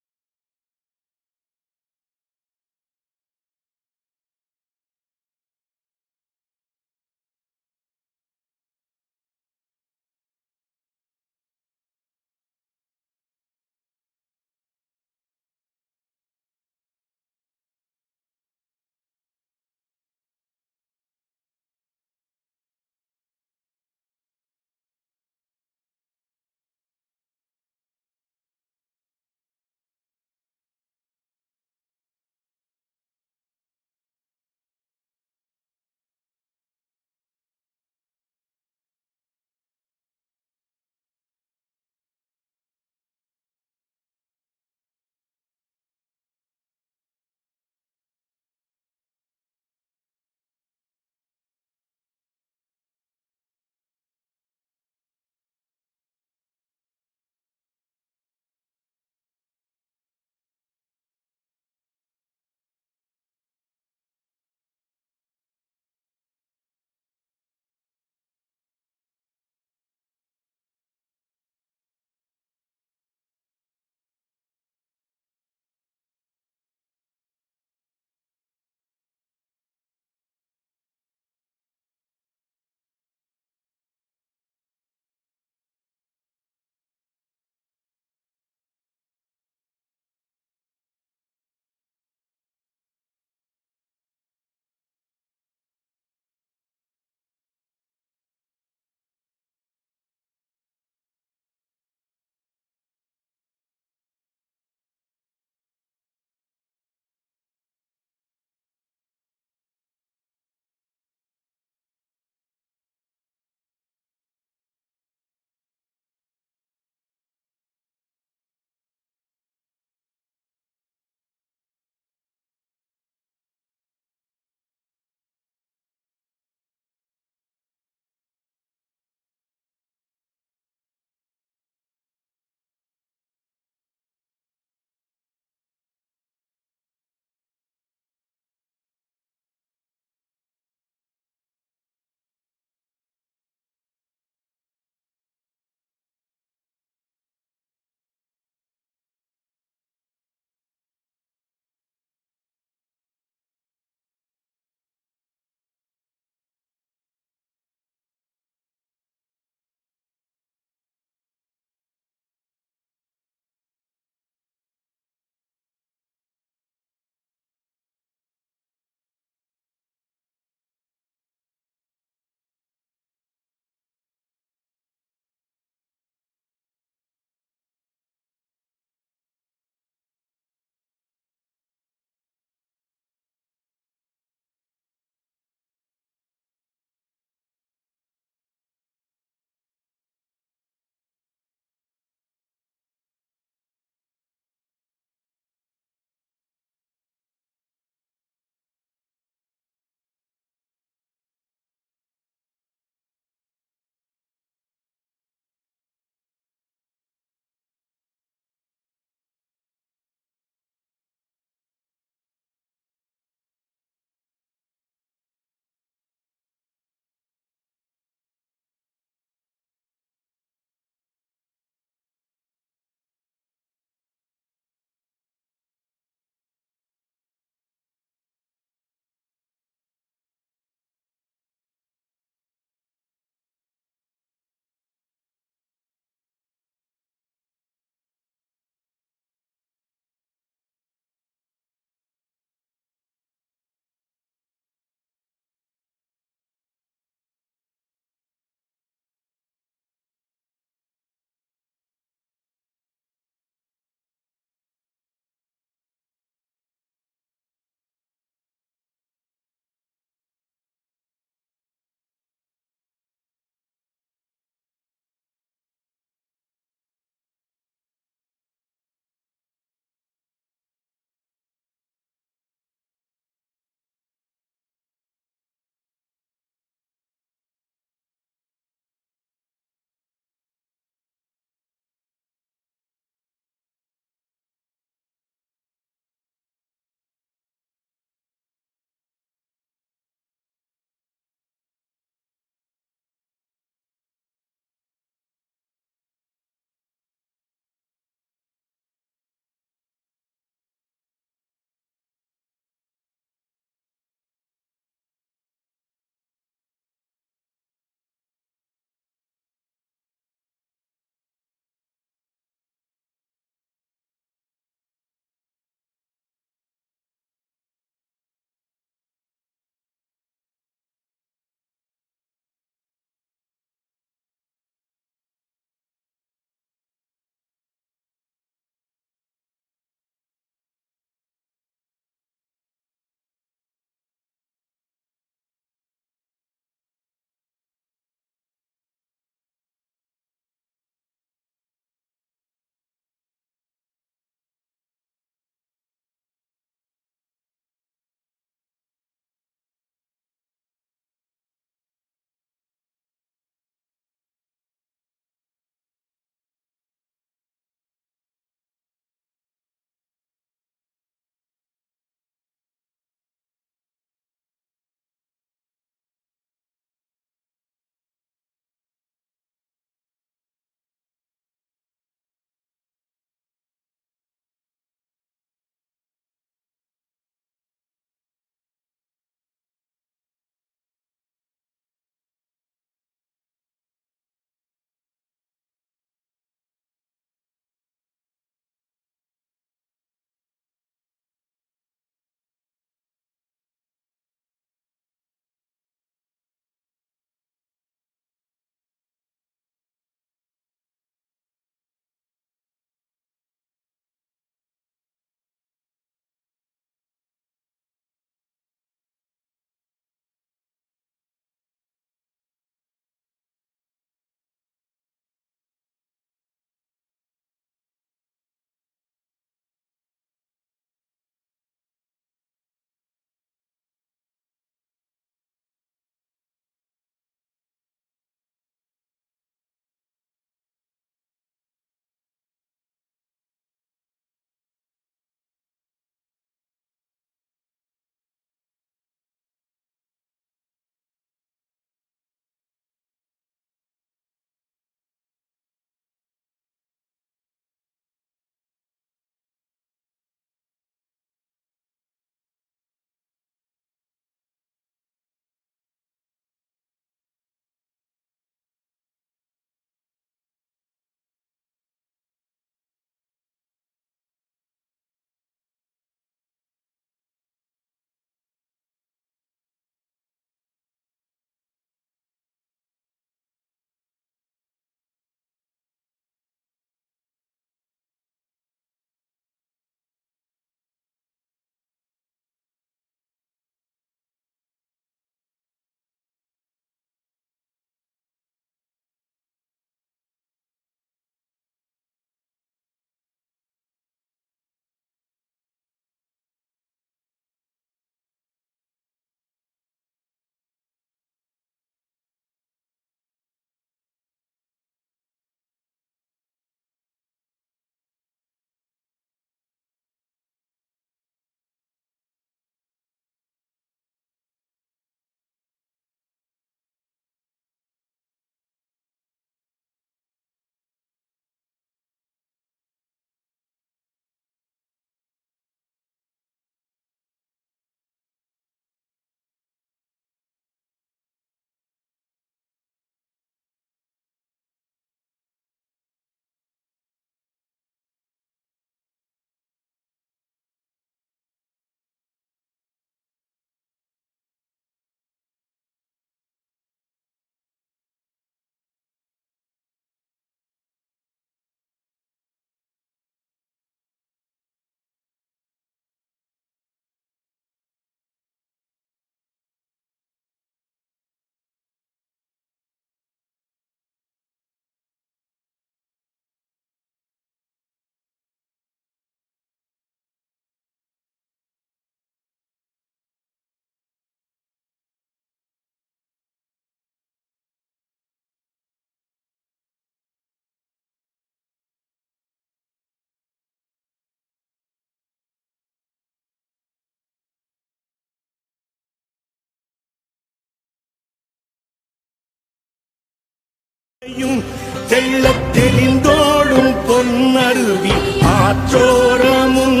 தெள்ளத்தெளிந்தோடும் பொன்னருவி ஆற்றோரமும்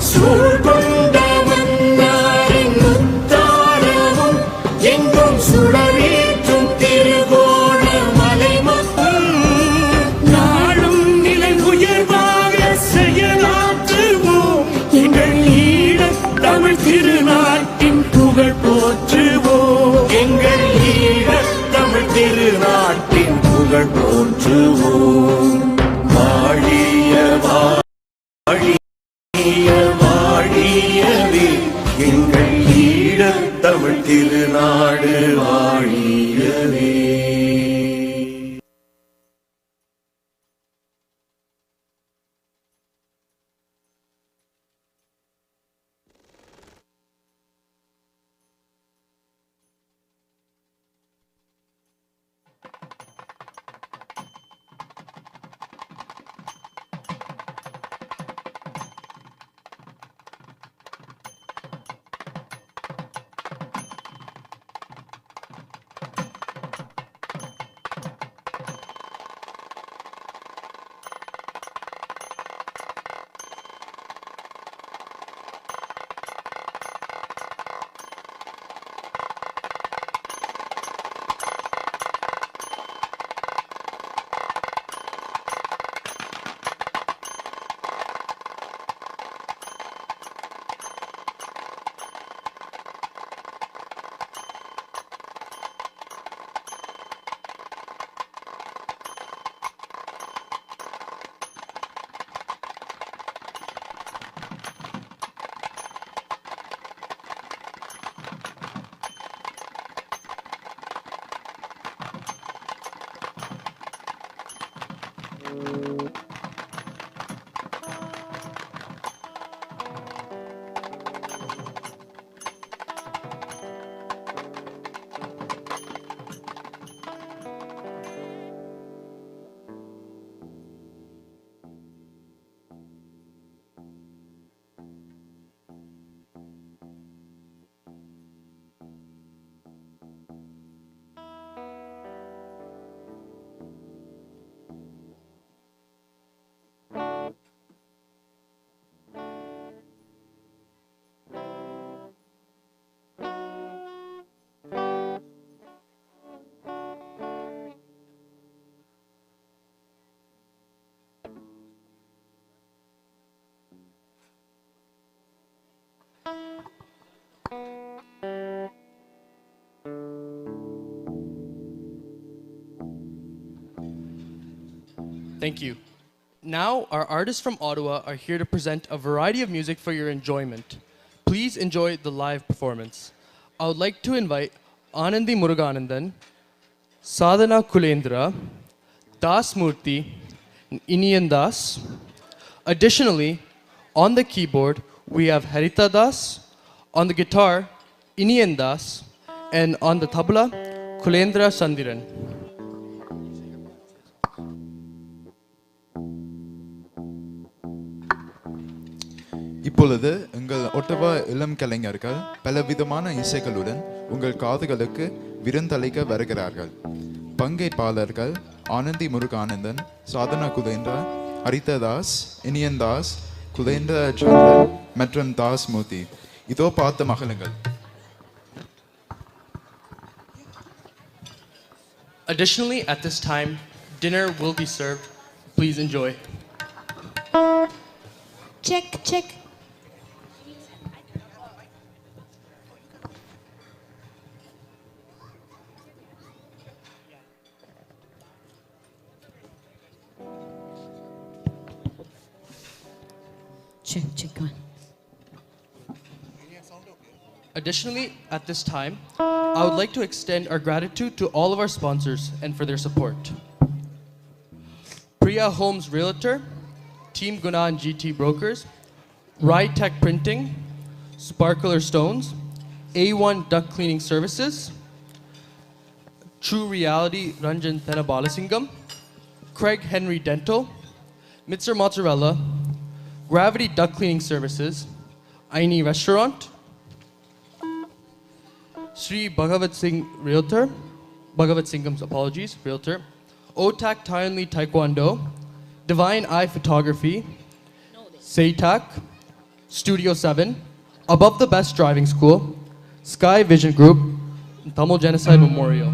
சூழ்கொண்ட மன்னாரின் முத்தாரமும் எங்கும் சுடரேற்றும் திருகோண மலைமக்கும் நாளும் நிலை உயர்வாக செயலாற்றுவோம் எங்கள் ஈழத் தமிழ் திருநாட்டின் புகழ் போற்றுவோம் எங்கள் ஈழத் தமிழ் திருநாட்டின் புகழ் போற்றுவோம் வாழிய வாழிய வாழியவே எங்கள் ஈழத் தமிழ் திருநாடு வாழியவே. Thank you. Now, our artists from Ottawa are here to present a variety of music for your enjoyment. Please enjoy the live performance. I would like to invite Anandi Muruganandan, Sadhana Kulendra, Das Murthy, and Inian Das. Additionally, on the keyboard, we have Harita Das, on the guitar, Inian Das, and on the tabla, Kulendra Sandiran. இப்பொழுது எங்கள் Ottawa இளம் கலைஞர்கள் பலவிதமான இசைகளுடன் உங்கள் காதுகளுக்கு விருந்தளிக்க வருகிறார்கள். பங்கேற்பாளர்கள் ஆனந்தி முருகானந்தன், சாதனா குலேந்திரா, ஹரிதா தாஸ், இனியன் தாஸ், குலேந்திர சந்திரன் மற்றும் தாஸ் மூர்த்தி. இதோ பார்த்து மகளுங்கள். Additionally, at this time, dinner will be served. Please enjoy. Check, check. Check, check one. Additionally, at this time, I would like to extend our gratitude to all of our sponsors and for their support. Priya Homes Realtor, Team Guna and GT Brokers, Ride Tech Printing, Sparkler Stones, A1 Duct Cleaning Services, True Reality Ranjan Thenabalasingham, Craig Henry Dental, Mr. Mozzarella, Gravity Duct Cleaning Services, Aini Restaurant, Sri Bhagavat Singh Realtor, Bhagavat Singham's apologies, Realtor, OTAC Thailand Taekwondo, Divine Eye Photography, SATAC, Studio 7, Above the Best Driving School, Sky Vision Group, and Tamil Genocide Memorial.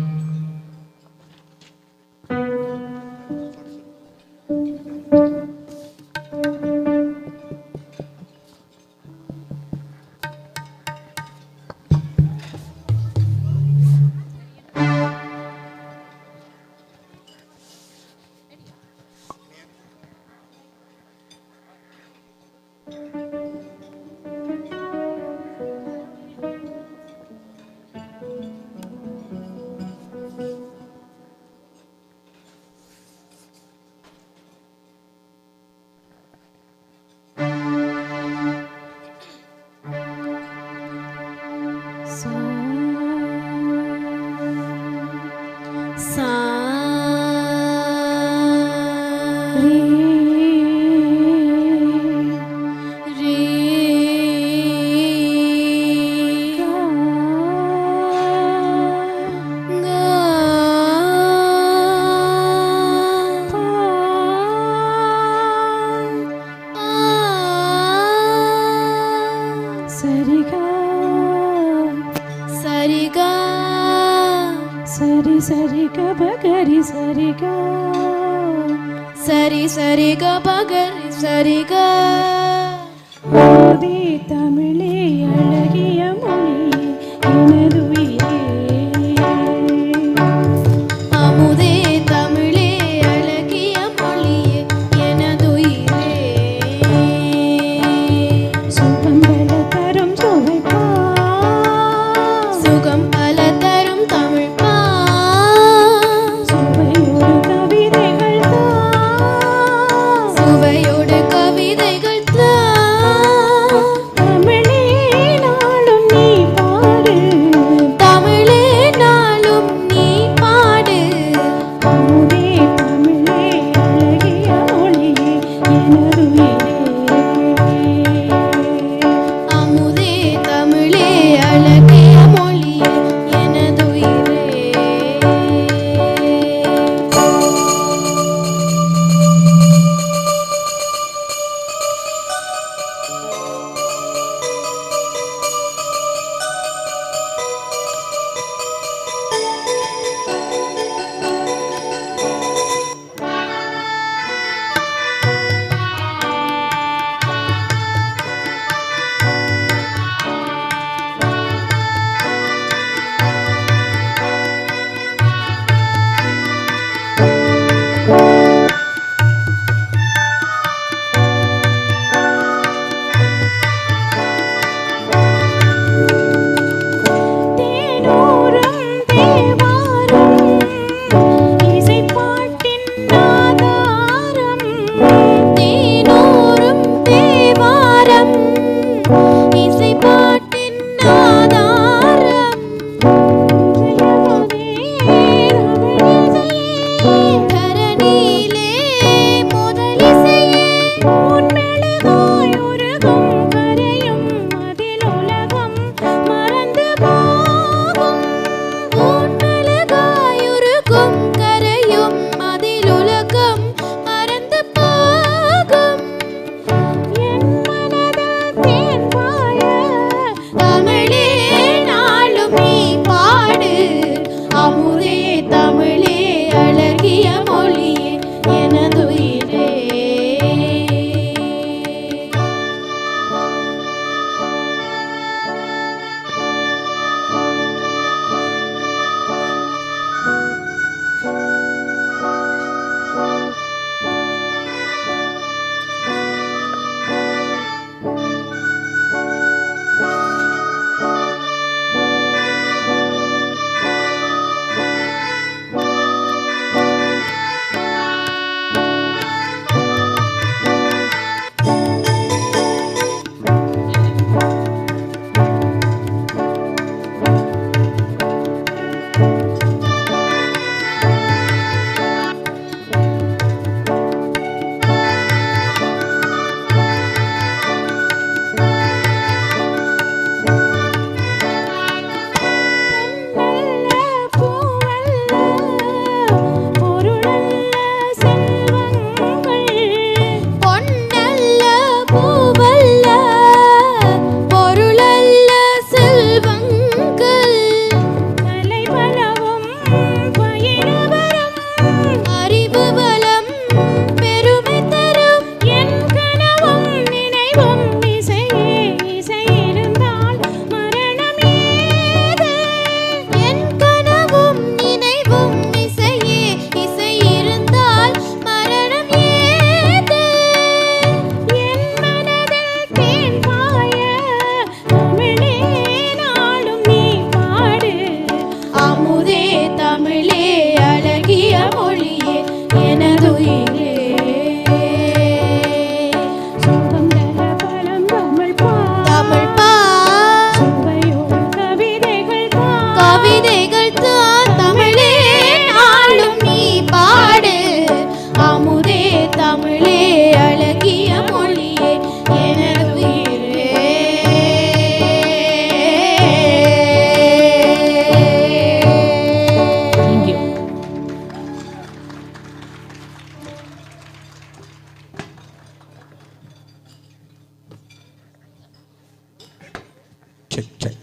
check.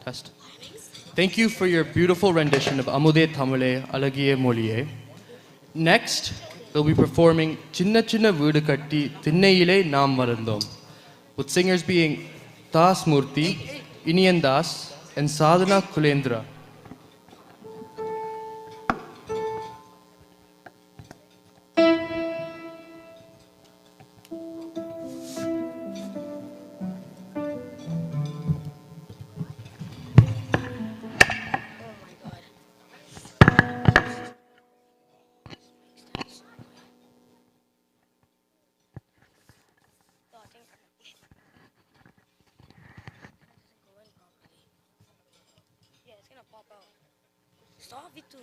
Test. Thank you for your beautiful rendition of Amude Tamale Alagiye Moliye. Next, they'll be performing Chinna Chinna Vudu Katti Thinnayile Naam Marandom, with singers being Das Murthy, Iniyan Das, and Sadhana Kulendra. Stop it too.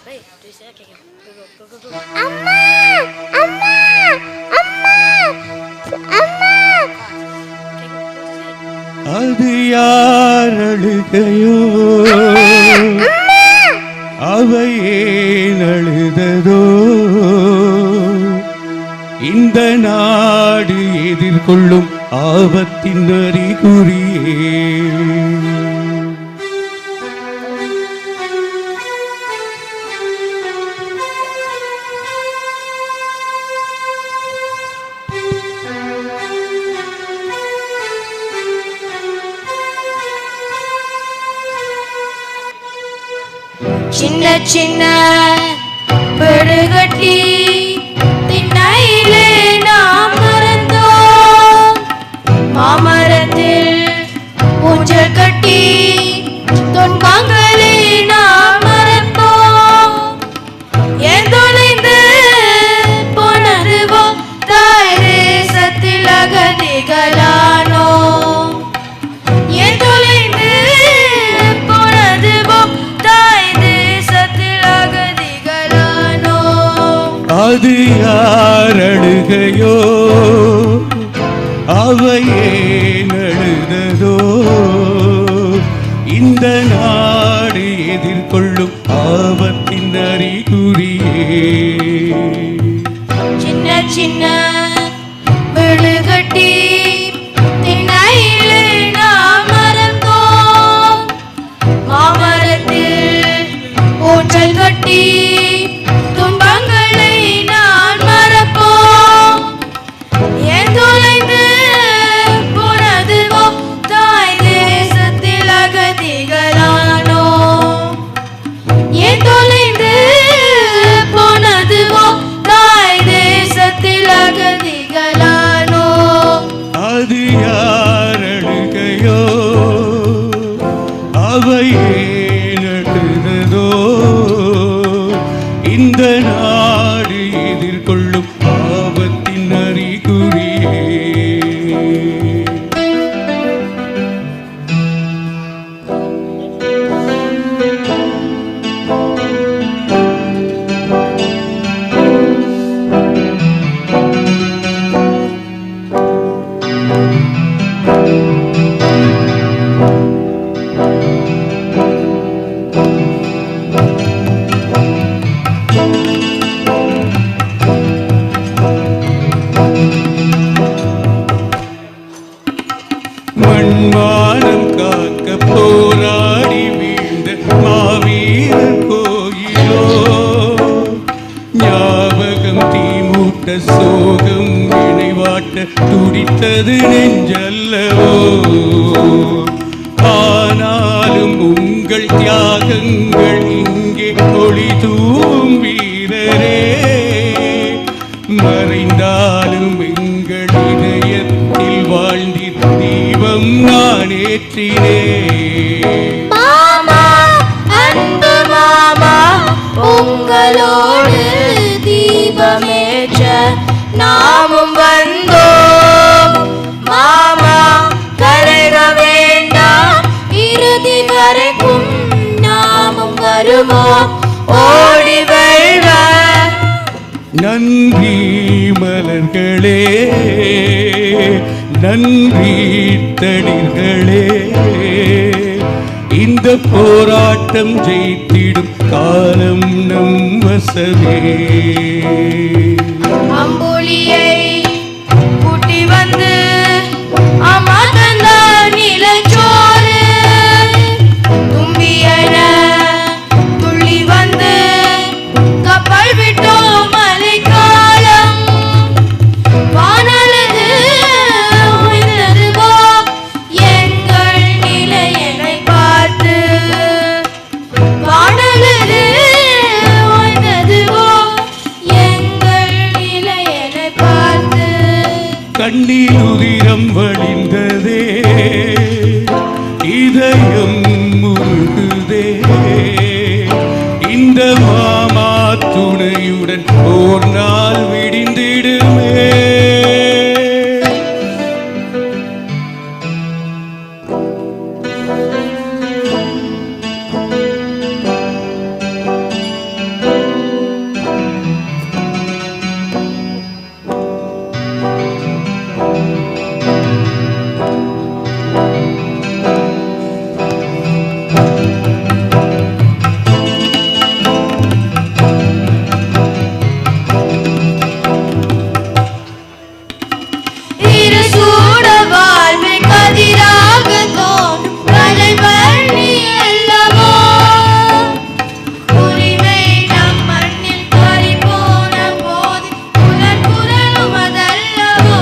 Wait, do you say okay? Go. Amma! அது யார் அழுகையோ அவை ஏன் அழுததோ இந்த நாடு எதிர்கொள்ளும் ஆபத்தின் அறிகுறியே சின்ன சின்ன பெருகட்டி திண்ணையிலே நாம் மறந்தோம் மாமரத்தில் ஊஞ்சல் கட்டி துன்பங்களை நாம் மறப்போம் ஏன் தொலைந்து போனதுவோ தாய் தேசத்தில் அகதிகளானோ ஏன் தொலைந்து போனதுவோ அது யார் அழுகையோ அவை ஏன் அழுததோ இந்த நாடு எதிர்கொள்ளும் ஆபத்தின் அறிகுறியே சின்ன சின்ன விழுகட்டி திணையிலே நாம் மறந்தோம் மாமரத்தில் ஊஞ்சல் கட்டி துன்பங்களை நான் மறப்போம் ஏன் தொலைந்து போனதுவோ தாய் தேசத்தில் அகதிகளானோ ஏன் தொலைந்து போனதுவோ தாய் தேசத்தில் அகதிகளானோ அது யார் அழுகையோ அவை ஏன் அழுததோ இந்த நாடு எதிர்கொள்ளும் ஆபத்தின் அறிகுறியே மண்வானம் காக்க போராடி வீழ்ந்த மாவீரர் கோயிலோ ஞாபகம் தீமூட்ட சோகம் நினைவாட்ட துடித்தது நெஞ்சல்லவோ ஆனாலும் உங்கள் தியாகங்கள் இங்கே ஒளி தூவும் வீரரே மறைந்தாலும் எங்கள் இதயத்தில் வாழ்ந்தீர் தீபம் நான் ஏற்றினேன் மாமா அன்பு மாமா உங்களோடு தீபமேற்ற நாமும் வந்தோம் மாமா கரைக வேண்டாம் இறுதி வரைக்கும் நாமும் வருவோம் ஓடி வெல்வார் நன்றி மலர்களே, நன்றி தளிர்களே, இந்த போராட்டம் ஜெயித்திடும் காலம் நம் வசமே. அம்புலியை கூட்டி வந்து அம்மா தந்த நிலச்சோறு, தும்பியன துள்ளி வந்து கப்பல் விட்டோம் மழைக்காலம். வானலது உயர்ந்ததுவோ எங்கள் நிலையனை பார்த்து, வானலது உயர்ந்ததுவோ எங்கள் நிலையனை பார்த்து. கண்ணீர் உதிரம் வழிந்ததே, இதயம் முருகுதே, இந்த மாமா துணையுடன் ஓர் நாள் விடிந்திடுமே. இருசூட வாழ்வு கதிராக தோன்றும் கலைவர் நீ அல்லவோ, உரிமை நம் மண்ணில் கறி போன போது உலர் குரலும் அதல்லவோ.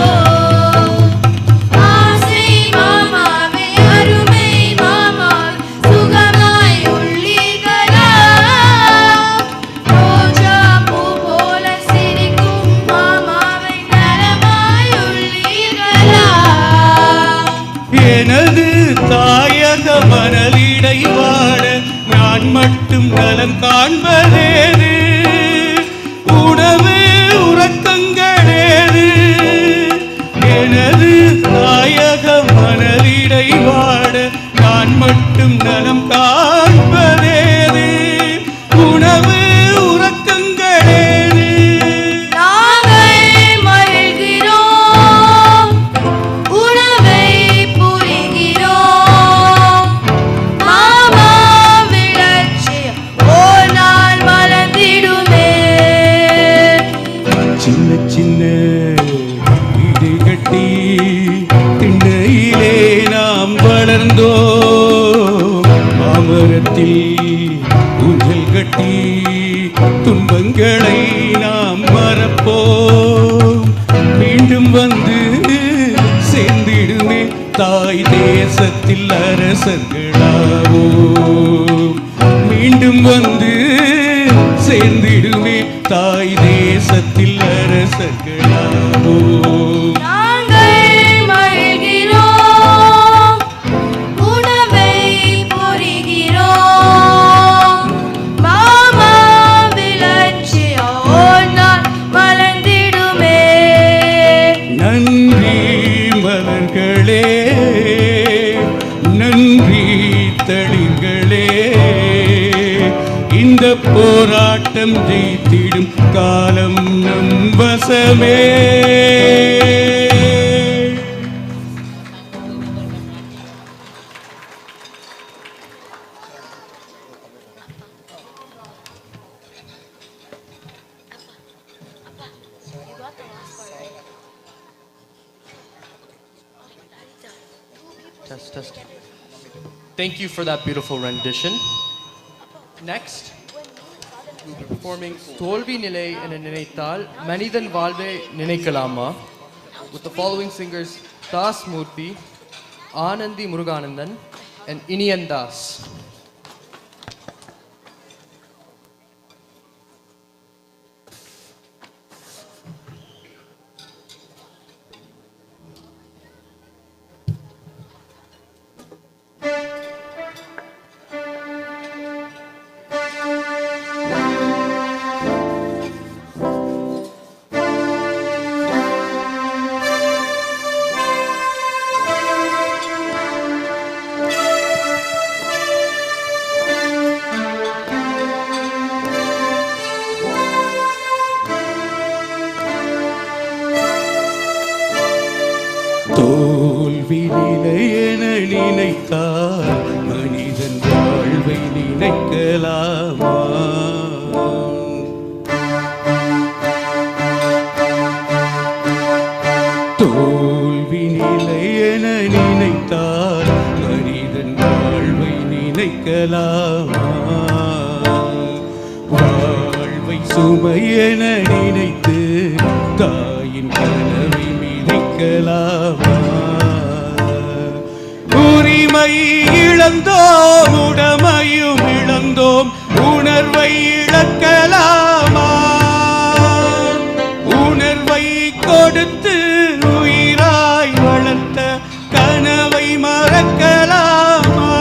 ஆசை மாமாவே அருமை மாமாவே சுகமாய் உள்ளீர்களா, ரோஜா பூ போல சிரிக்கும் மாமாவை நலமாய் உள்ளீர்களா. எனது தாயக மணலிடை வாழ நான் மட்டும் நலம் காண்பதேது, உணவு உறக்கங்களேது. எனது தாயக மணலிடை வாழ நான் மட்டும் நலம் காண்பதேது, உணவு உறக்கங்களேது. நாங்கள் மகிழ்கிறோம், உணவை புரிகிறோம், மாமா விளட்சியம் ஓர் நாள் மலர்ந்திடுமே. சின்ன சின்ன வீடு கட்டி திண்ணையிலே நாம் வளர்ந்தோம், மாமரத்தில் ஊஞ்சல் கட்டி துன்பங்களை நாம் மறப்போம். மீண்டும் வந்து சேர்ந்திடுமே தாய் தேசத்தில் அரசர்களாவோம். மீண்டும் வந்து சேர்ந்திடுமே தாய் தேசத்தில் அரசர்களாவோம். நாங்கள் மகிழ்கிறோம், உணவை பொரிகிறோம், மாமா விளட்சியம் ஓர் நாள் மலர்ந்திடுமே. நன்றி மலர்களே, நன்றி தளிர்களே, இந்த போராட்டம் ஜெயித்திடும் காலம் நம் வசமே. Test, test. Thank you for that beautiful rendition. Next, we'll be performing Tolvi Nilai and Ninaital Manidan Valve Ninaikalama with the following singers Das Murthy, Anandi Muruganandan, and Inian Das. தோல்வி நிலை என நினைத்தால் மனிதன் வாழ்வை நினைக்கலாமா? வாழ்வை சுமை என நினைத்து தாயின் கனவை மிதிக்கலாமா? உரிமை இழந்தோம், உடமையும் இழந்தோம், உணர்வை இழக்கலாமா? உணர்வை கொடுத்து உயிராய் வளர்த்த கனவை மறக்கலாமா?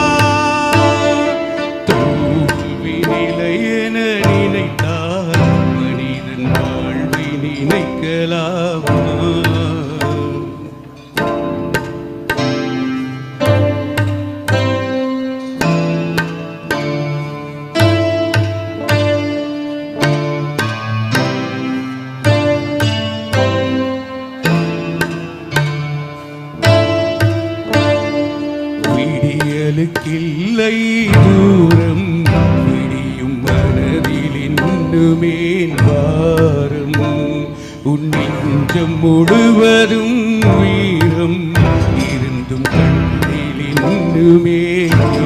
தோல்வி நிலை என நினைத்தால் மனிதன் வாழ்வை நினைக்கலாமா? விடியலுக்கில்லை தூரம், விடியும் மனதில் இன்னுமே வாரம். உன் நெஞ்சம் முழுவதும் உயிரம் இருந்தும் கண்ணில் இன்னுமே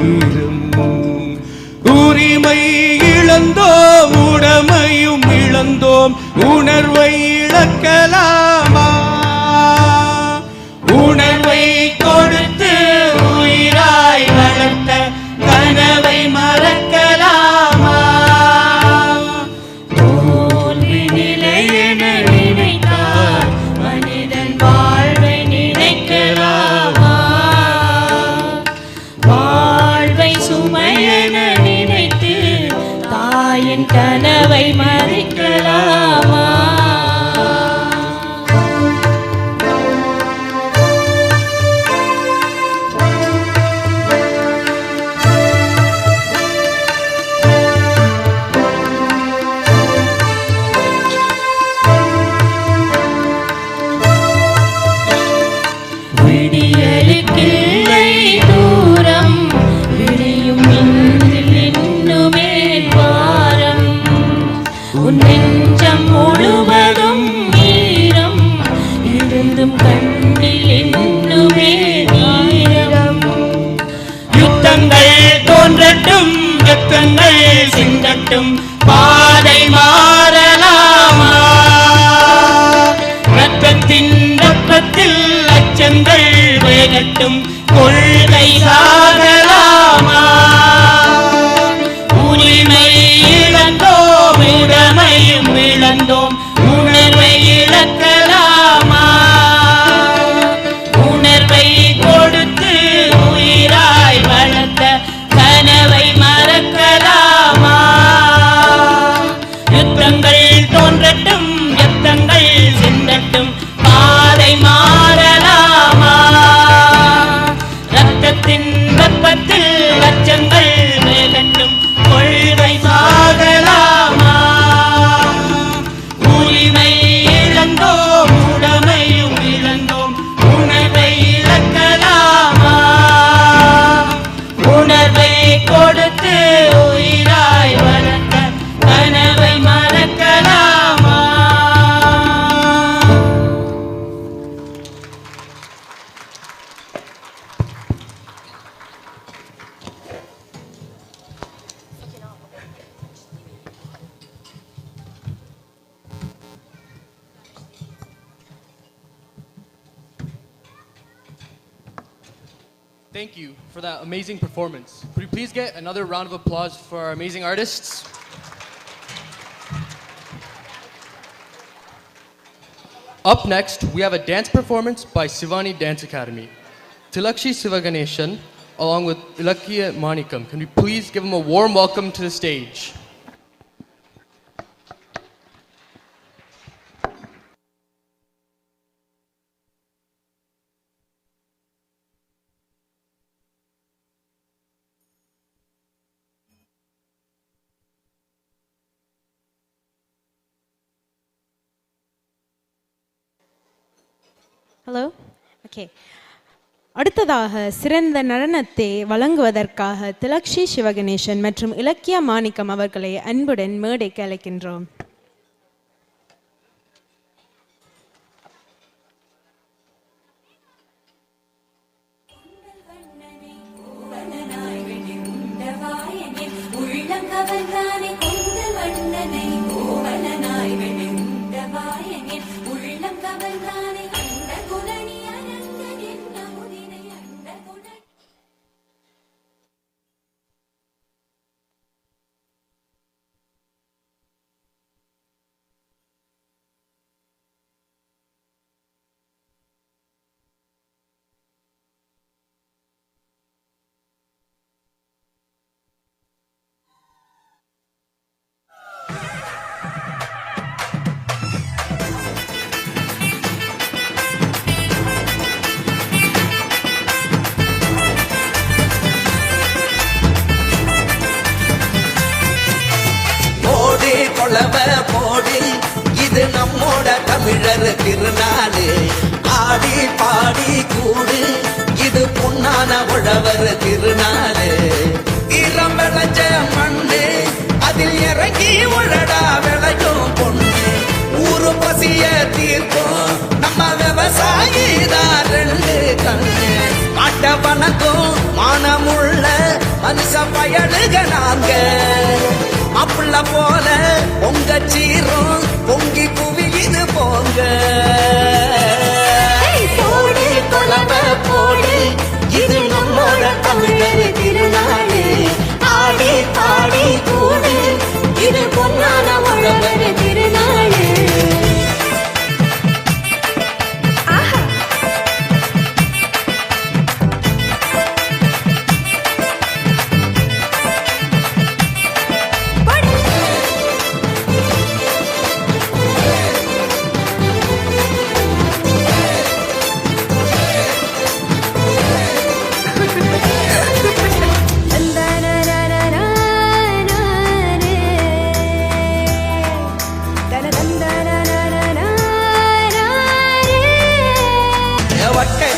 ஈரம். உரிமை இழந்தோம், உடமையும் இழந்தோம், உணர்வை இழக்கலாமா? உணர்வை கொடுத்து உயிராய் வளர்த்த கனவை மறக்கலாமா? தோல்வி நிலை என நினைத்தால் மனிதன் வாழ்வை நினைக்கலாமா? வாழ்வை சுமை என நினைத்து தாயின் கனவை மறிக்கலாமா? விடியலுக்கில்லை தூரம், விடியும் இன்றில் இன்னுமே வாரம். உன் நெஞ்சம் முழுவதும் ஈரம் இருந்தும் கண்ணில் இன்னுமே நீரம். யுத்தங்கள் தோன்றட்டும், யுத்தங்கள் சிந்தட்டும், பாதை மாறலாமா? ரத்தத்தின் ரத்தத்தில் அச்சங்கள் வேகட்டும், கொள்கை சாகலாமா? உரிமை இழந்தோம், உடமையும் இழந்தோம், உணர்வை இழக்கலாமா? உணர்வை கொடுத்து உயிராய் வளர்த்த கனவை மறக்கலாமா? யுத்தங்கள் தோன்றட்டும், யுத்தங்கள் சிந்தட்டும், பாதை மாறலாமா? ரத்தத்தின் வெப்பத்தில் அச்சங்கள் வேகட்டும், கொள்கை சாகலாமா? உரிமை இழந்தோம், உடமையும் இழந்தோம், உணர்வை இழக்கலாமா? உணர்வை கொடுத்து உயிராய் வளர்த்த கனவை மறக்கலாமா? Thank you for that amazing performance. Could you please get another round of applause for our amazing artists? Up next, we have a dance performance by Sivani Dance Academy. Tilakshi Sivaganeshan, along with Ilakya Manikam. Can we please give them a warm welcome to the stage? Hello okay. அடுத்ததாக சிறந்த நடனத்தை வழங்குவதற்காக திலக்ஷி சிவகணேசன் மற்றும் இலக்கிய மாணிக்கம் அவர்களை அன்புடன் மேடைக்கு அழைக்கின்றோம். கொலவ போடு இது நம்மோட தமிழர் திருநாடு ஆடி பாடி கூடு இது பொன்னான உழவர் திருநாடு ஈரம் விளைஞ்ச மண்ணு அதில் இறங்கி உழடா விளையும் பொண்ணு ஊரு பசிய தீர்க்கும் நம்ம விவசாயி தான் ரெண்டு கண்ணு மாட்ட வணக்கம் மானமுள்ள மனுஷ பயலுக நாங்க மாப்பிள்ள போல உங்க சீரும் பொங்கி குவியுது போங்க போடு கொலவ போடு இது நம்மோட தமிழர் திருநாடு ஆடி பாடி கூடு இது பொன்னான உழவர் திருநாடு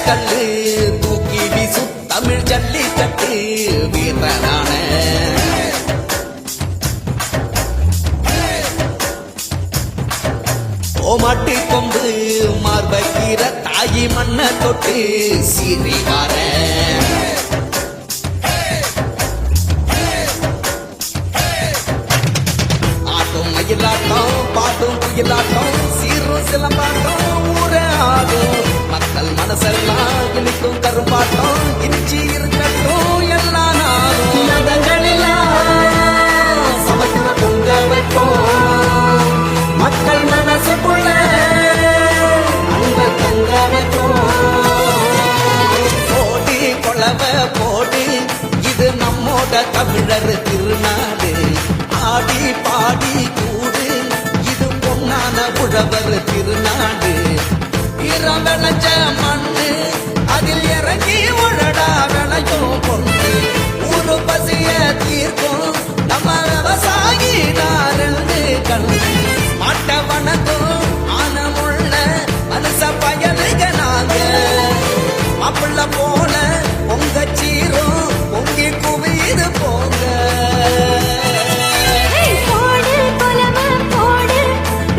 கல்லு தூக்கி வீசு தமிழ் ஜல்லிக்கட்டு வீரரான ஓமாட்டி கொம்பு மார்பக்கீர தாயி மண்ண தொட்டு சீறி வார ஆட்டும் மயிலாட்டம் பாட்டும் குயிலாட்டம் சீரும் சிலம்பாட்டம் ஊர ஆடும் மக்கள் மனசெல்லாம் இனிக்கும் கருப்பாட்டம் இனிச்சி இருக்கட்டும் எல்லா நாளும் மதங்களெல்லாம் சமத்துவ பொங்க வைப்போம் மக்கள் மனசுக்குள்ள அன்ப தங்க வைப்போம் போடி கொலவ போடி இது நம்மோட தமிழர் திருநாடு ஆடி பாடி கூடு இது பொன்னான உழவர் திருநாடு ஈரம் விளைஞ்ச மண்ணு அதில் இறங்கி உழடா விளையும் பொண்ணு ஊரு பசிய தீர்க்கும் நம்ம விவசாயி ரெண்டு கண்ணு மாட்ட வணக்கம் ஆனமுள்ள மனுஷ பயலுக நாங்க மாப்பிள்ள போல உங்க சீரும் பொங்கி குவியுது போங்க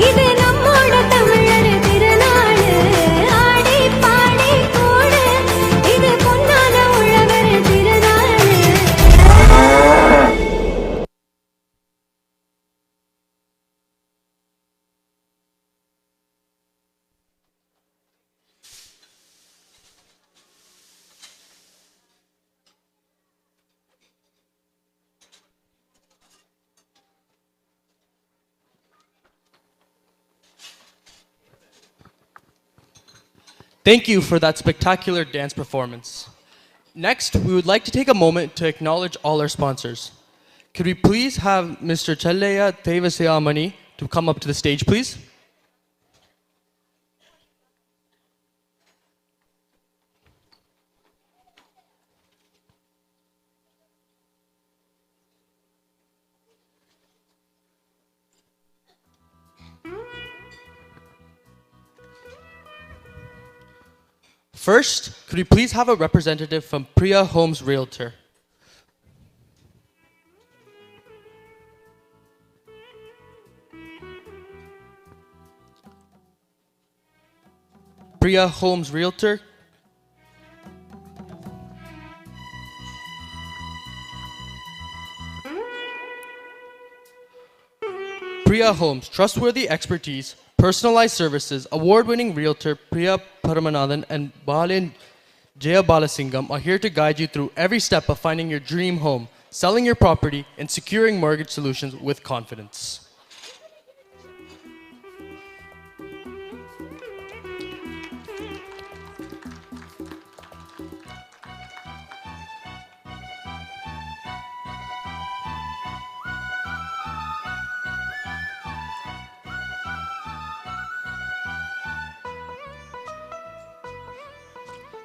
இது நம்மோட தமிழர் திருநாடு ஆடி பாடி கூடு இது பொன்னான உழவர் திருநாடு Thank you for that spectacular dance performance. Next, we would like to take a moment to acknowledge all our sponsors. Could we please have Mr. Challeya Thevasayamani to come up to the stage, please? First, could we please have a representative from Priya Homes Realtor? Priya Homes Realtor. Priya Homes, trustworthy expertise, personalized services, award-winning realtor Priya Paramanathan and Balin Jaya Balasingam are here to guide you through every step of finding your dream home, selling your property, and securing mortgage solutions with confidence.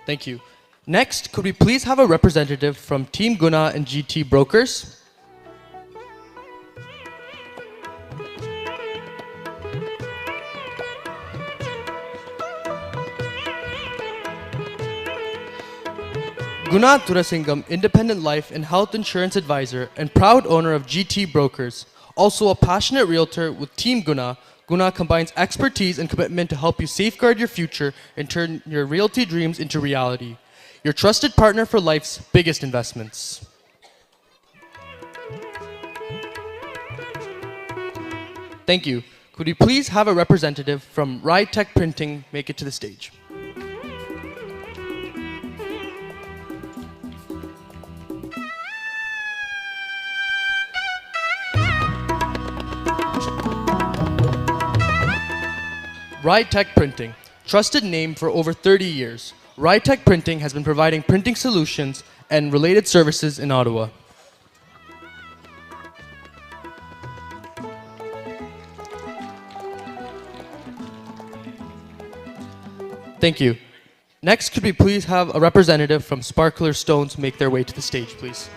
Thank you. Next, could we please have a representative from Team Guna and GT Brokers? Guna Thurasingam, independent life and health insurance advisor and proud owner of GT Brokers. Also a passionate realtor with Team Guna, Guna combines expertise and commitment to help you safeguard your future and turn your realty dreams into reality. Your trusted partner for life's biggest investments. Thank you. Could we please have a representative from Ride Tech Printing make it to the stage? Ride Tech Printing, trusted name for over 30 years. Ride Tech Printing has been providing printing solutions and related services in Ottawa. Thank you. Next, could we please have a representative from Sparkler Stones make their way to the stage, please?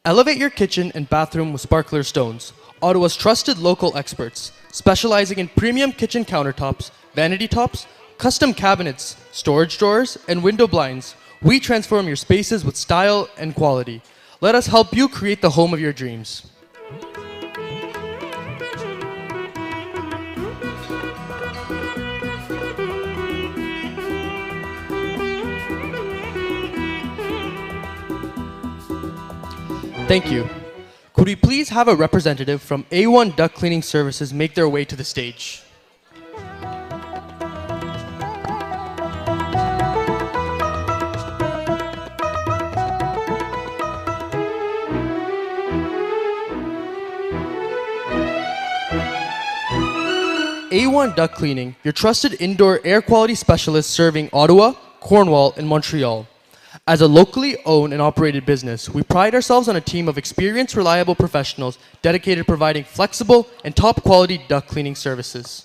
Elevate your kitchen and bathroom with Sparkler Stones, Ottawa's trusted local experts, specializing in premium kitchen countertops, vanity tops, custom cabinets, storage drawers, and window blinds. We transform your spaces with style and quality. Let us help you create the home of your dreams. Thank you. Could we please have a representative from A1 Duct Cleaning Services make their way to the stage? A1 Duct Cleaning, your trusted indoor air quality specialist serving Ottawa, Cornwall, and Montreal. As a locally owned and operated business, we pride ourselves on a team of experienced, reliable professionals dedicated to providing flexible and top quality duct cleaning services.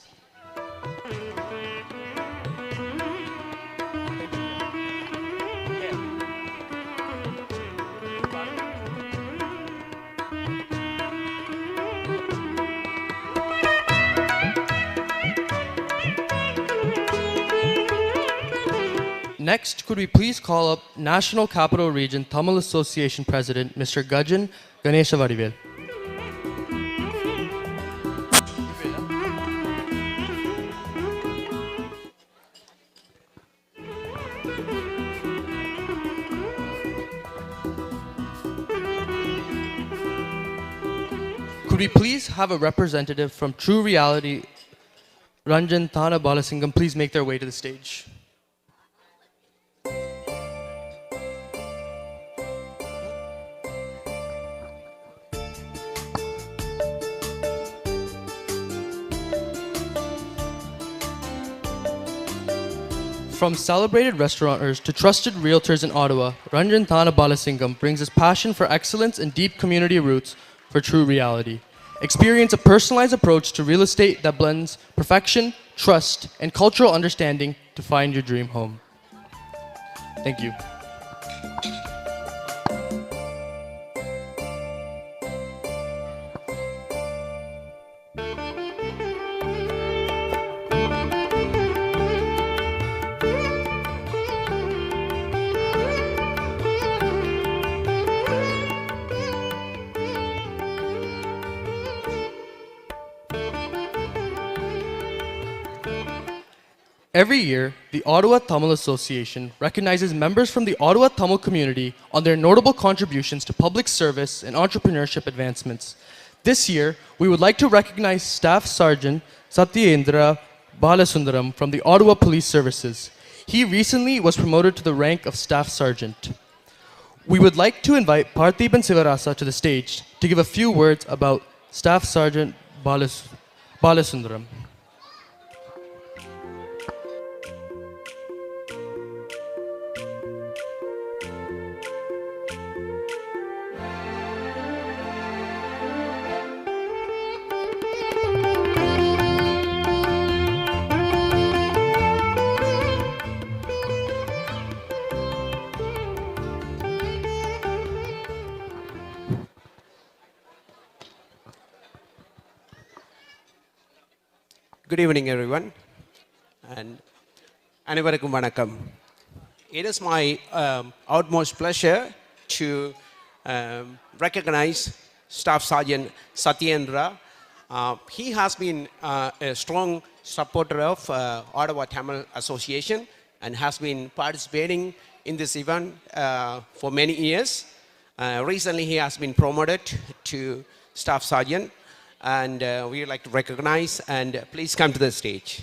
Next, could we please call up National Capital Region Tamil Association President, Mr. Gajan Ganeshavadivel. Could we please have a representative from True Reality, Ranjan Thana Balasingam, please make their way to the stage. From celebrated restaurateurs to trusted realtors in Ottawa, Ranjan Thana Balasingam brings his passion for excellence and deep community roots for True Reality. Experience a personalized approach to real estate that blends perfection, trust, and cultural understanding to find your dream home. Thank you. Every year, the Ottawa Tamil Association recognizes members from the Ottawa Tamil community on their notable contributions to public service and entrepreneurship advancements. This year, we would like to recognize Staff Sergeant Satyendra Balasundaram from the Ottawa Police Services. He recently was promoted to the rank of Staff Sergeant. We would like to invite Parthiban Sivarasa to the stage to give a few words about Staff Sergeant Balasundaram. Good evening, everyone, and அனைவருக்கும் வணக்கம். It is my utmost pleasure to recognize Staff Sergeant Satyendra. He has been a strong supporter of Ottawa Tamil Association and has been participating in this event for many years. Recently, he has been promoted to Staff Sergeant, and we would like to recognize and please come to the stage.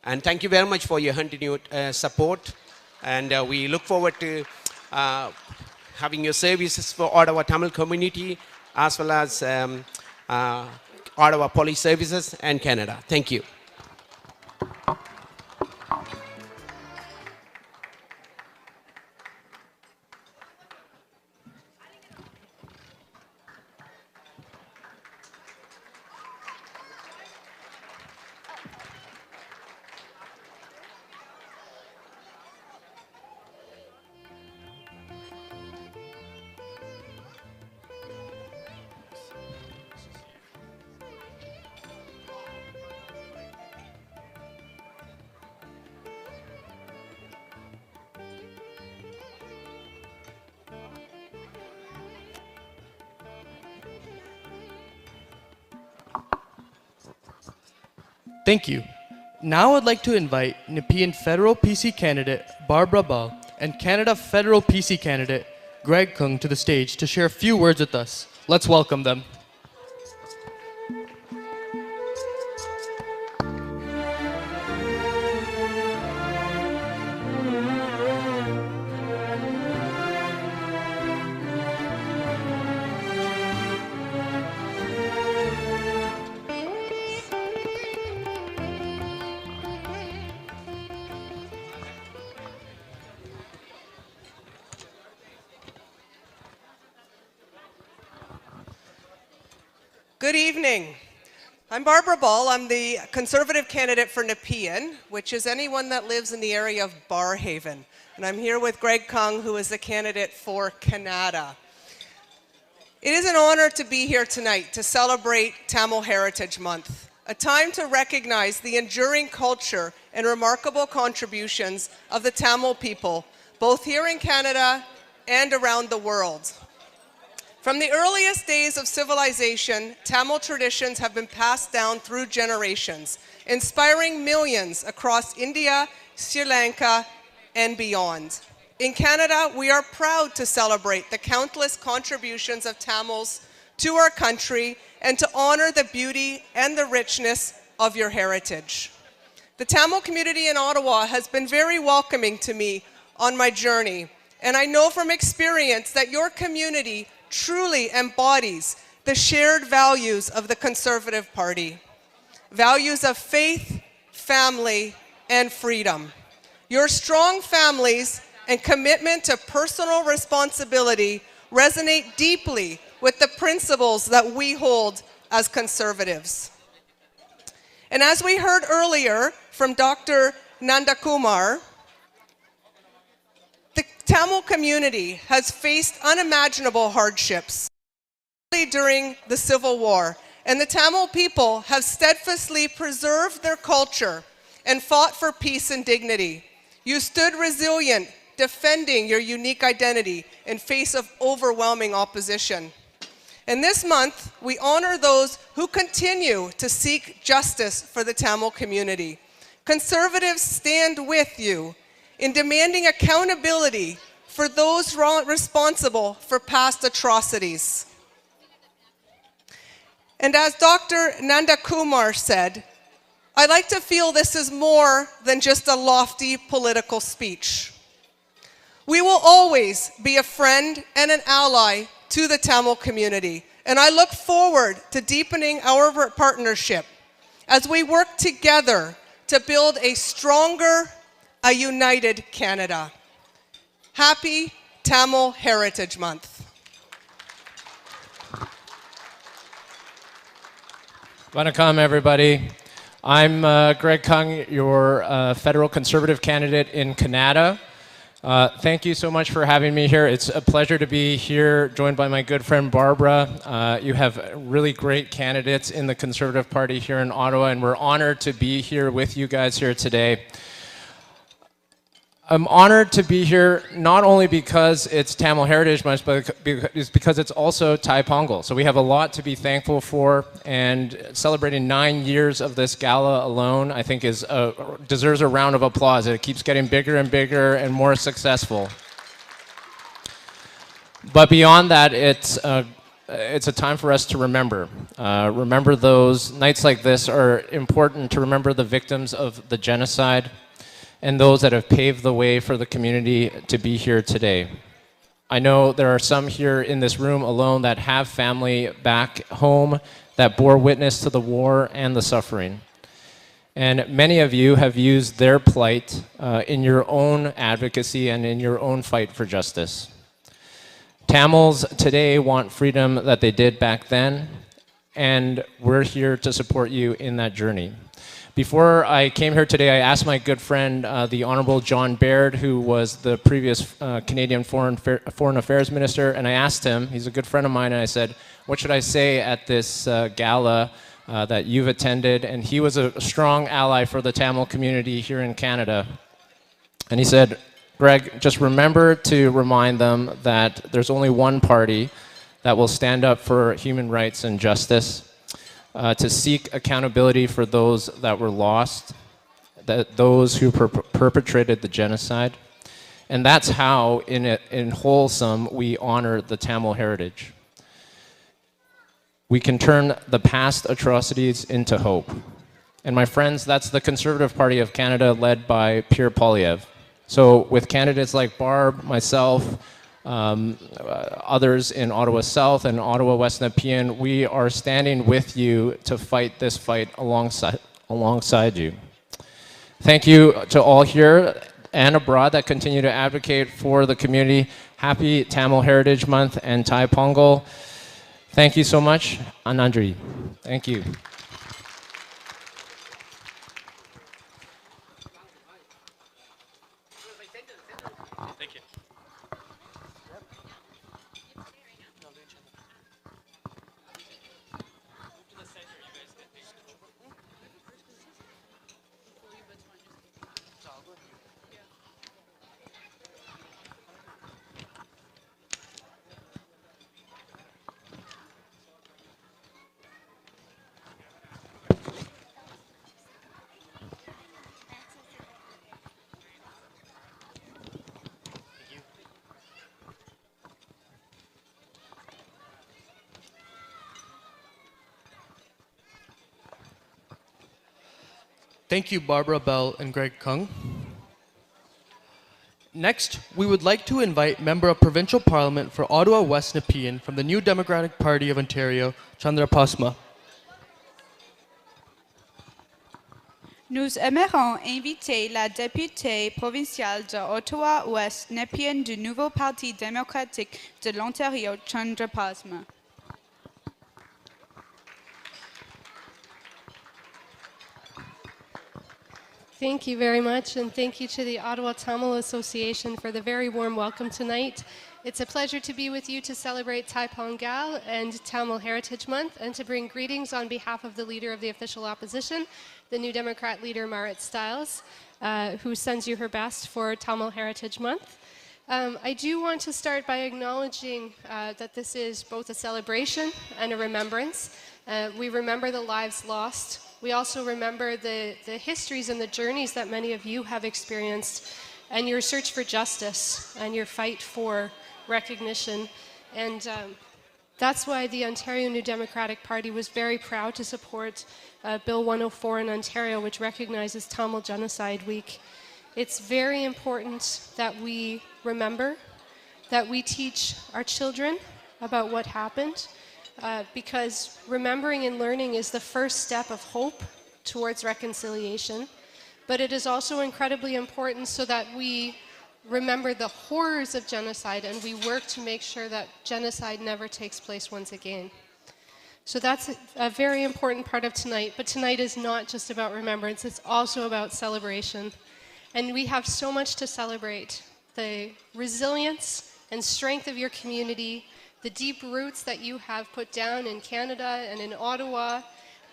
And thank you very much for your continued support, and we look forward to having your services for Ottawa Tamil community as well as Ottawa Police Services and Canada. Thank you. Thank you. Now I'd like to invite Nepean Federal PC candidate Barbara Ball and Canada Federal PC candidate Greg Kung to the stage to share a few words with us. Let's welcome them. Good evening. I'm Barbara Ball. I'm the Conservative candidate for Nepean, which is anyone that lives in the area of Barrhaven. And I'm here with Greg Kung, who is the candidate for Canada. It is an honor to be here tonight to celebrate Tamil Heritage Month, a time to recognize the enduring culture and remarkable contributions of the Tamil people, both here in Canada and around the world. From the earliest days of civilization, Tamil traditions have been passed down through generations, inspiring millions across India, Sri Lanka, and beyond. In Canada, we are proud to celebrate the countless contributions of Tamils to our country and to honor the beauty and the richness of your heritage. The Tamil community in Ottawa has been very welcoming to me on my journey, and I know from experience that your community truly embodies the shared values of the Conservative Party. Values of faith, family, and freedom. Your strong families and commitment to personal responsibility resonate deeply with the principles that we hold as Conservatives. And as we heard earlier from Dr. Nandakumar, the Tamil community has faced unimaginable hardships during the Civil War, and the Tamil people have steadfastly preserved their culture and fought for peace and dignity. You stood resilient, defending your unique identity in face of overwhelming opposition. And this month, we honor those who continue to seek justice for the Tamil community. Conservatives stand with you in demanding accountability for those responsible for past atrocities. And as Dr. Nandakumar said, I like to feel this is more than just a lofty political speech. We will always be a friend and an ally to the Tamil community, and I look forward to deepening our partnership as we work together to build a stronger, a united Canada. Happy Tamil Heritage Month. Vanakkam, everybody. I'm Greg Kung, your federal Conservative candidate in Canada. Thank you so much for having me here. It's a pleasure to be here, joined by my good friend Barbara. You have really great candidates in the Conservative Party here in Ottawa, and we're honored to be here with you guys here today. I'm honored to be here not only because it's Tamil Heritage Month, but because it's also Thai Pongal. So we have a lot to be thankful for, and celebrating 9 years of this gala alone, I think deserves a round of applause. It keeps getting bigger and bigger and more successful. But beyond that, it's a time for us to remember. Remember those. Nights like this are important to remember the victims of the genocide and those that have paved the way for the community to be here today. I know there are some here in this room alone that have family back home that bore witness to the war and the suffering. And many of you have used their plight in your own advocacy and in your own fight for justice. Tamils today want freedom that they did back then, and we're here to support you in that journey. Before I came here today, I asked my good friend, the Honorable John Baird, who was the previous Canadian Foreign Affairs Minister, and I asked him, he's a good friend of mine, and I said, what should I say at this gala that you've attended? And he was a strong ally for the Tamil community here in Canada. And he said, Greg, just remember to remind them that there's only one party that will stand up for human rights and justice, to seek accountability for those that were lost, those who perpetrated the genocide. And that's how, in wholesome, we honor the Tamil heritage. We can turn the past atrocities into hope. And my friends, that's the Conservative Party of Canada led by Pierre Poilievre. So with candidates like Barb, myself, others in Ottawa South and Ottawa West Nepean, we are standing with you to fight this fight alongside you. Thank you to all here and abroad that continue to advocate for the community. Happy Tamil Heritage Month and Thai Pongal. Thank you so much. Anandri. Thank you. Thank you, Barbara Bell and Greg Kung. Next, we would like to invite Member of Provincial Parliament for Ottawa West Nepean from the New Democratic Party of Ontario, Chandra Pasma. Nous aimerions inviter la députée provinciale de Ottawa-Ouest Nepean du nouveau Parti démocratique de l'Ontario, Chandra Pasma. Thank you very much, and thank you to the Ottawa Tamil Association for the very warm welcome tonight. It's a pleasure to be with you to celebrate Thai Pongal and Tamil Heritage Month, and to bring greetings on behalf of the leader of the official opposition, the New Democrat leader Marit Stiles, who sends you her best for Tamil Heritage Month. I do want to start by acknowledging that this is both a celebration and a remembrance. We remember the lives lost. We also remember the histories and the journeys that many of you have experienced, and your search for justice and your fight for recognition. And that's why the Ontario New Democratic Party was very proud to support Bill 104 in Ontario, which recognizes Tamil Genocide Week. It's very important that we remember, that we teach our children about what happened, because remembering and learning is the first step of hope towards reconciliation. But it is also incredibly important so that we remember the horrors of genocide and we work to make sure that genocide never takes place once again. So that's a very important part of tonight, but tonight is not just about remembrance, it's also about celebration. And we have so much to celebrate. the resilience and strength of your community, the deep roots that you have put down in Canada and in Ottawa,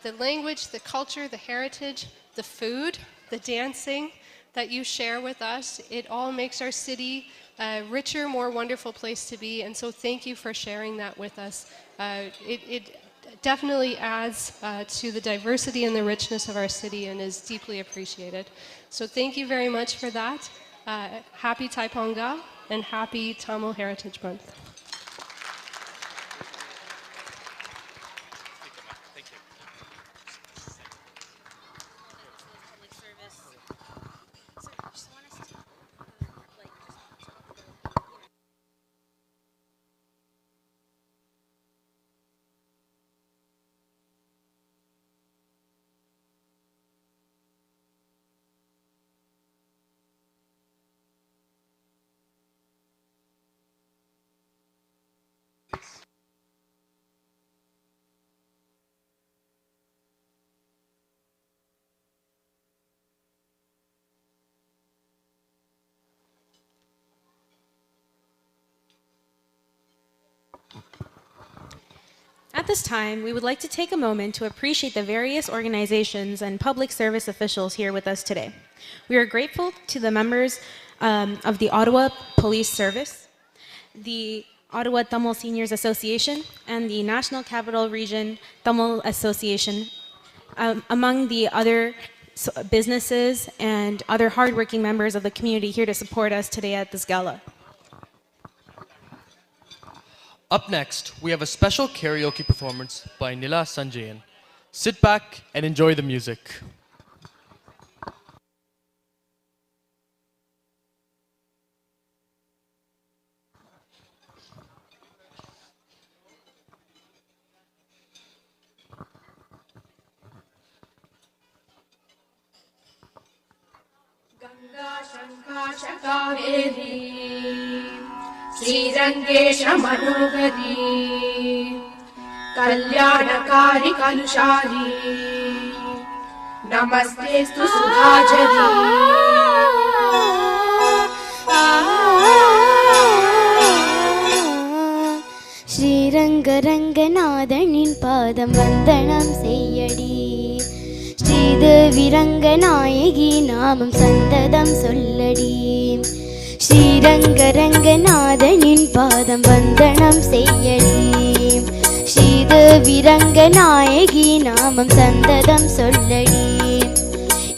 the language, the culture, the heritage, the food, the dancing that you share with us. It all makes our city a richer, more wonderful place to be. And so thank you for sharing that with us. It definitely adds to the diversity and the richness of our city and is deeply appreciated. So thank you very much for that. Happy Taiponga and happy Tamil Heritage Month. At this time, we would like to take a moment to appreciate the various organizations and public service officials here with us today. We are grateful to the members of the Ottawa Police Service, the Ottawa Tamil Seniors Association, and the National Capital Region Tamil Association, among the other businesses and other hardworking members of the community here to support us today at this gala. Up next, we have a special karaoke performance by Nila Sanjayan. Sit back and enjoy the music. श्रीरङ्गेश मनोहरी कल्याणकारी कलुषारी नमस्तेस्तु सुधाजरी ஸ்ரீரங்கரங்கநாதனின் பாதம் வந்தனம் செய்யடி ஸ்ரீதேவி ரங்கநாயகி நாமம் சந்ததம் சொல்லடி ஸ்ரீரங்கரங்கநாதனின் பாதம் வந்தனம் செய்யடி ஸ்ரீதேவி ரங்கநாயகி நாமம் சந்ததம் சொல்லடி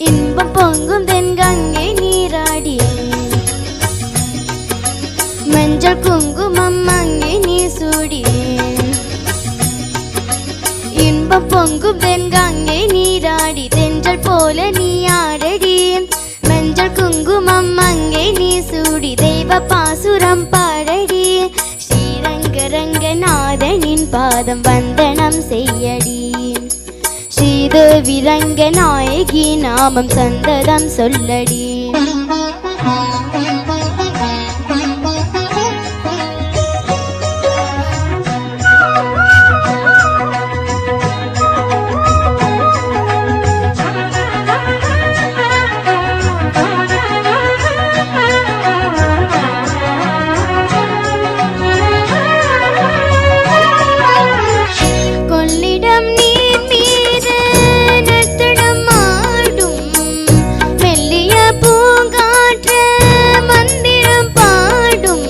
இன்பம் பொங்கும் தென்கங்கை நீராடி மஞ்சள் குங்குமம் அங்கே நீ சூடி இன்பம் பொங்கும் தென்கங்கை நீராடி தென்றல் போல நீ ஆடடி மஞ்சள் குங்குமம் அங்கே நீ சூடி தெய்வ பாசுரம் பாடடி ஸ்ரீரங்கரங்கநாதனின் பாதம் வந்தனம் செய்யடி ஸ்ரீதேவி ரங்கநாயகி நாமம் சந்ததம் சொல்லடி கொள்ளிடம் நீர் மீது நர்த்தனம் ஆடும் மெல்லிய பூங்காற்று மந்திரம் பாடும்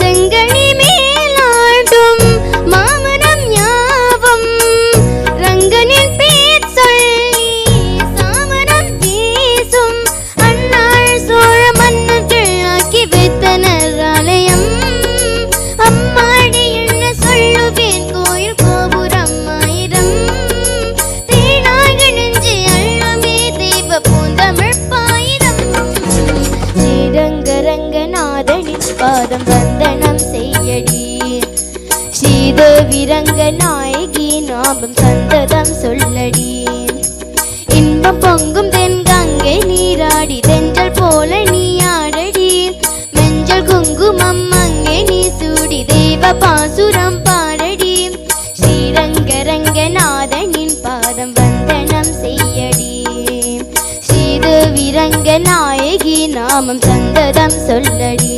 செங்கனி மேலாடும் மாமனம் யாவும் ரங்கனின் பேர் சொல்லி சாமரம் வீசும் அன்னாள் சோழ மன்னர்கள் ஆக்கி வைத்தனர் ஆலயம் அம்மாடி என்ன சொல்லுவேன் கோயில் கோபுரம் ஆயிரம் தேனாக நெஞ்சு அள்ளுமே தெய்வ பூந்தமிழ் பாயிரம் ஸ்ரீரங்கரங்கநாதனின் பாதம் வந்தனம் செய்யடி ஸ்ரீதேவி ரங்கநாயகி நாமம் சந்ததம் சொல்லடி இன்பம் பொங்கும் தென்கங்கை நீராடி தென்றல் போல நீ ஆடடி மஞ்சள் குங்குமம் அங்கே நீ சூடி தெய்வ பாசுரம் பாடடி ஸ்ரீரங்கரங்கநாதனின் பாதம் வந்தனம் செய்யடி ஸ்ரீதேவி ரங்கநாயகி நாமம் சந்ததம் சொல்லடி.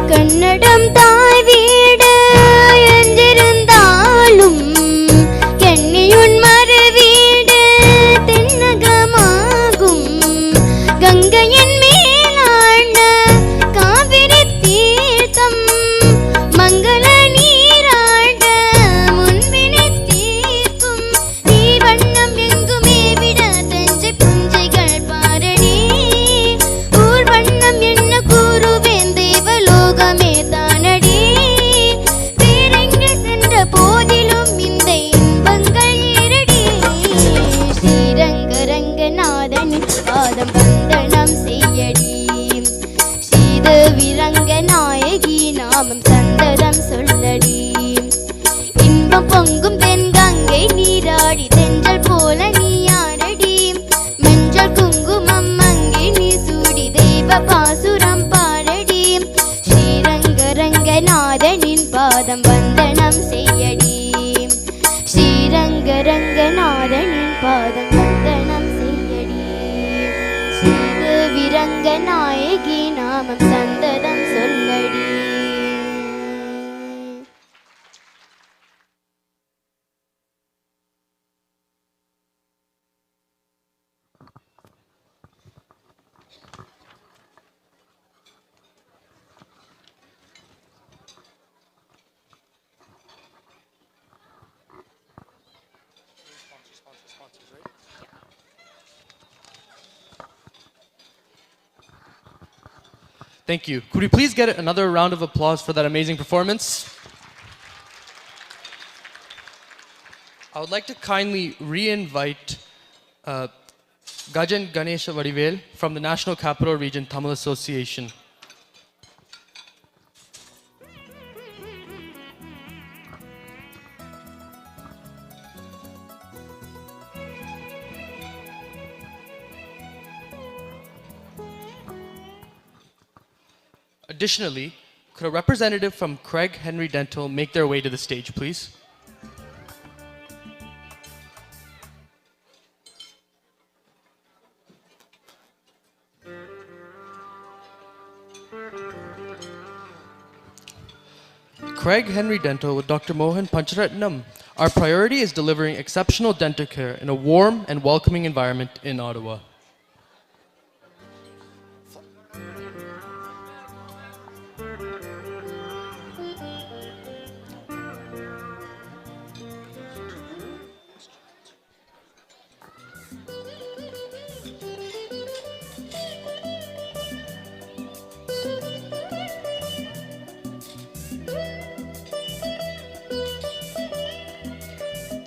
கன்னடம் தாய் வீடு என்றிருந்தாலும் கன்னியுன் மறு வீடு தென்னகமாகும். கங்கையின் மேலான காவிரி தீர்த்தம் மங்கள நீராட முன்பினை தீர்க்கும். நீ வண்ணம் எங்குமே விட தஞ்சை புஞ்சைகள் பாரடி. ஊர் வண்ணம் என்ன கூறுவேன் தேவலோகமே தானடி. வேறெங்கே சென்ற போதிலும் இந்த இன்பங்கள் இரடி. ஸ்ரீரங்கரங்கநாதனின் பாதம் வந்தனம் செய்யடி. ஸ்ரீத விரங்க நாயகி நாமம் சந்ததம் சொல்லடி. இன்பம் பொங்கும் தென்கங்கை நீராடி தென்றல் போல நீ ஆடடி. மஞ்சள் குங்குமம் அங்கே நீ சூடி தெய்வ பாசுரம் பாடடி. ஸ்ரீரங்கரங்கநாதனின் பாதம் வந்தனம் செய்யடி. ஸ்ரீரங்கரங்கநாதனின் பாதம் வந்தனம் செய்யடி. ஸ்ரீத விரங்க நாயகி நாமம் சந்ததம் சொல்லடி. Thank you. Could we please get another round of applause for that amazing performance? I would like to kindly re-invite Gajan Ganesha Vadivel from the National Capital Region Tamil Association. Additionally, could a representative from Craig Henry Dental make their way to the stage, please? Craig Henry Dental with Dr. Mohan Pancharatnam. Our priority is delivering exceptional dental care in a warm and welcoming environment in Ottawa.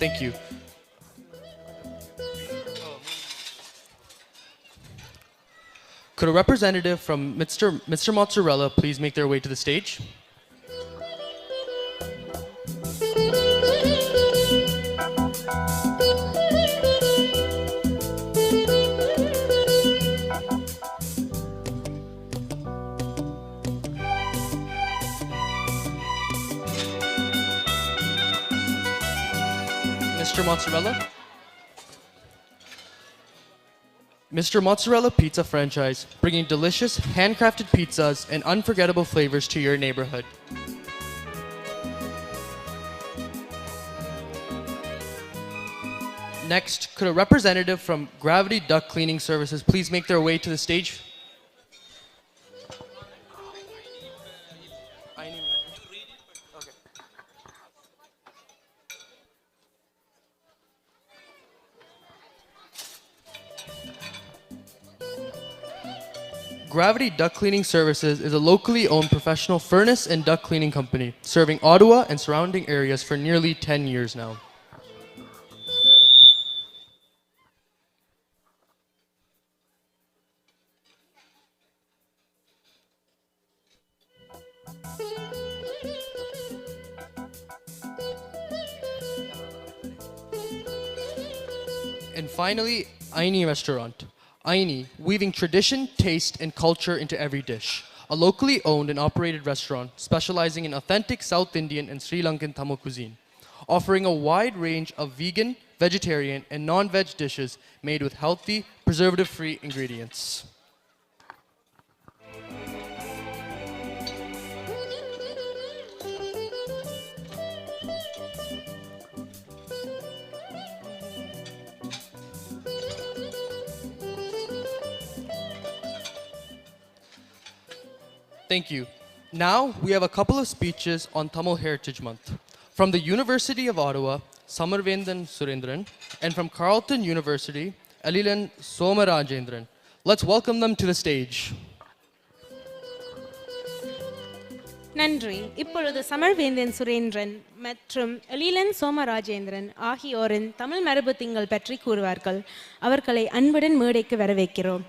Thank you. Could a representative from Mr. Mozzarella please make their way to the stage? Mr. Mozzarella? Mr. Mozzarella Pizza franchise, bringing delicious, handcrafted pizzas and unforgettable flavors to your neighborhood. Next, could a representative from Gravity Duct Cleaning Services please make their way to the stage? Gravity Duct Cleaning Services is a locally owned professional furnace and duct cleaning company serving Ottawa and surrounding areas for nearly 10 years now. And finally, Aini Restaurant. Aini, weaving tradition, taste, and culture into every dish. A locally owned and operated restaurant specializing in authentic South Indian and Sri Lankan Tamil cuisine, offering a wide range of vegan, vegetarian, and non-veg dishes made with healthy, preservative-free ingredients. Thank you. Now we have a couple of speeches on Tamil Heritage Month. From the University of Ottawa, Samarvendan Surendran, and from Carleton University, Elilan Somarajendran. Let's welcome them to the stage. நன்றி. இப்பொழுது சமர்வேந்தன் சுரேந்திரன் மற்றும் எலிலன் சோமராஜேந்திரன் ஆகியோரின் தமிழ் மரபு திங்கள் பற்றி கூறுவார்கள். அவர்களை அன்புடன் மேடைக்கு வரவேற்கிறோம்.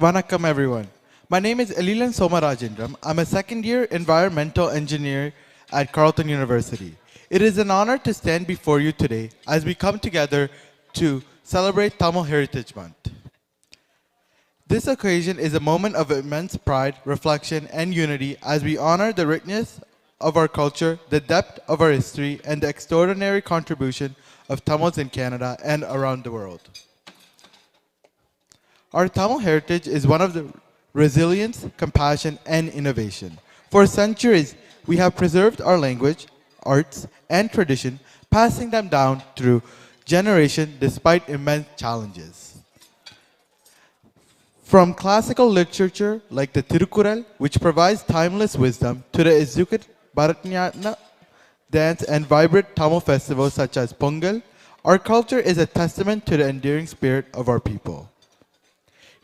Vanakkam everyone. My name is Elilan Somarajendram. I'm a second-year environmental engineer at Carleton University. It is an honor to stand before you today as we come together to celebrate Tamil Heritage Month. This occasion is a moment of immense pride, reflection, and unity as we honor the richness of our culture, the depth of our history, and the extraordinary contribution of Tamils in Canada and around the world. Our Tamil heritage is one of the resilience, compassion, and innovation. For centuries, we have preserved our language, arts, and tradition, passing them down through generations despite immense challenges. From classical literature like the Tirukural, which provides timeless wisdom, to the exquisite Bharatanatyam dance and vibrant Tamil festivals such as Pongal, our culture is a testament to the enduring spirit of our people.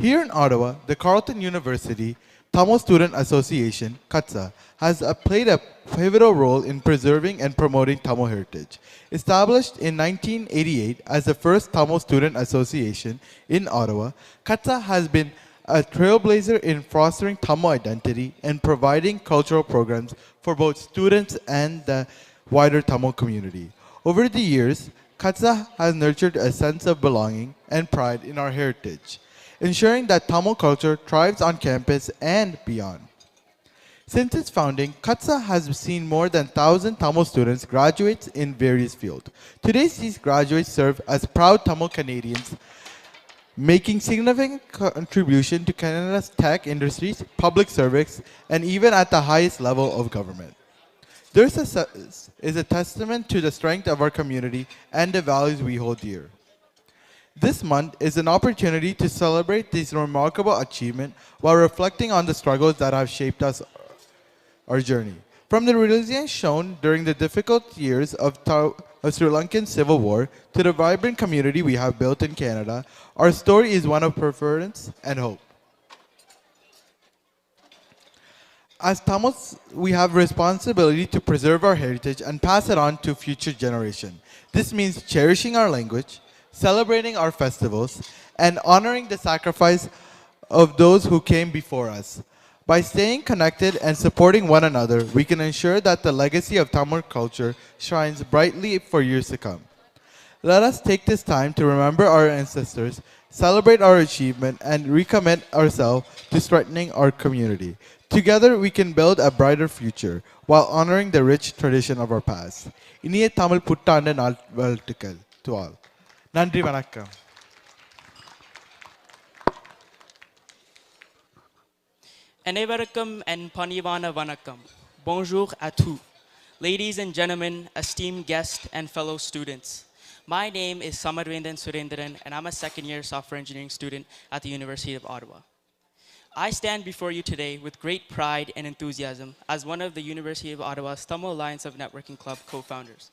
Here in Ottawa, the Carleton University Tamil Student Association, KATSA, has played a pivotal role in preserving and promoting Tamil heritage. Established in 1988 as the first Tamil Student Association in Ottawa, KATSA has been a trailblazer in fostering Tamil identity and providing cultural programs for both students and the wider Tamil community. Over the years, KATSA has nurtured a sense of belonging and pride in our heritage, ensuring that Tamil culture thrives on campus and beyond. Since its founding, KATSA has seen more than 1,000 Tamil students graduate in various fields. Today, these graduates serve as proud Tamil Canadians, making significant contribution to Canada's tech industries, public service, and even at the highest level of government. This is a testament to the strength of our community and the values we hold dear. This month is an opportunity to celebrate this remarkable achievement while reflecting on the struggles that have shaped our journey. From the resilience shown during the difficult years of Sri Lankan Civil War to the vibrant community we have built in Canada, our story is one of perseverance and hope. As Tamils, we have responsibility to preserve our heritage and pass it on to future generations. This means cherishing our language, celebrating our festivals, and honoring the sacrifice of those who came before us. By staying connected and supporting one another, we can ensure that the legacy of Tamil culture shines brightly for years to come. Let us take this time to remember our ancestors, celebrate our achievement, and recommit ourselves to strengthening our community. Together, we can build a brighter future while honoring the rich tradition of our past. Iniye Tamil Puttanda Nalvaltukal to all. Nandri Vanakkam. Anevarukam and Panivana Vanakkam. Bonjour à tous. Ladies and gentlemen, esteemed guests and fellow students. My name is Samarvendan Surendran and I'm a second year software engineering student at the University of Ottawa. I stand before you today with great pride and enthusiasm as one of the University of Ottawa's Tamil Alliance of Networking Club co-founders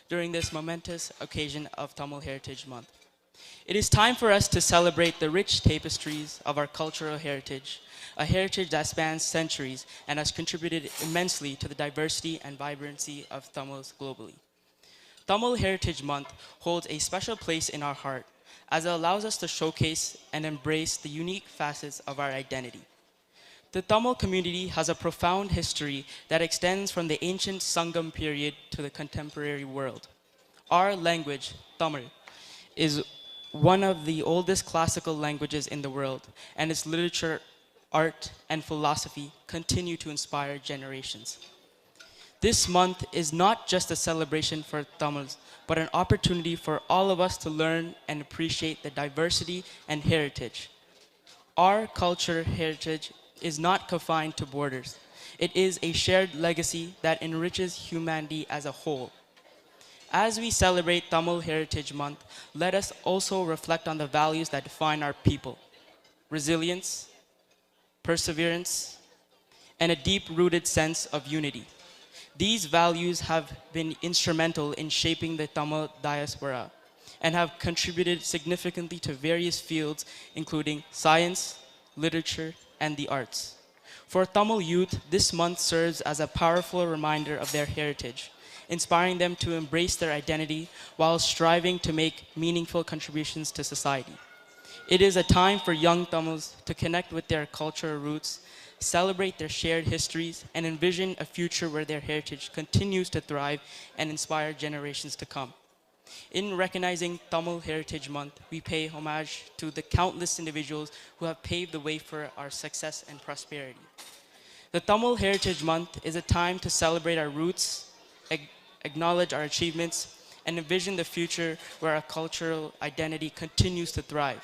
during this momentous occasion of Tamil Heritage Month. It is time for us to celebrate the rich tapestries of our cultural heritage, a heritage that spans centuries and has contributed immensely to the diversity and vibrancy of Tamils globally. Tamil Heritage Month holds a special place in our heart as it allows us to showcase and embrace the unique facets of our identity. The Tamil community has a profound history that extends from the ancient Sangam period to the contemporary world. Our language, Tamil, is one of the oldest classical languages in the world, and its literature, art, and philosophy continue to inspire generations. This month is not just a celebration for Tamils, but an opportunity for all of us to learn and appreciate the diversity and heritage. Our culture heritage is not confined to borders. It is a shared legacy that enriches humanity as a whole. As we celebrate Tamil Heritage Month, let us also reflect on the values that define our people: resilience, perseverance, and a deep-rooted sense of unity. These values have been instrumental in shaping the Tamil diaspora and have contributed significantly to various fields, including science, literature, and the arts. For Tamil youth, this month serves as a powerful reminder of their heritage, inspiring them to embrace their identity while striving to make meaningful contributions to society. It is a time for young Tamils to connect with their cultural roots, celebrate their shared histories, and envision a future where their heritage continues to thrive and inspire generations to come. In recognizing Tamil Heritage Month, we pay homage to the countless individuals who have paved the way for our success and prosperity. The Tamil Heritage Month is a time to celebrate our roots, acknowledge our achievements, and envision the future where our cultural identity continues to thrive.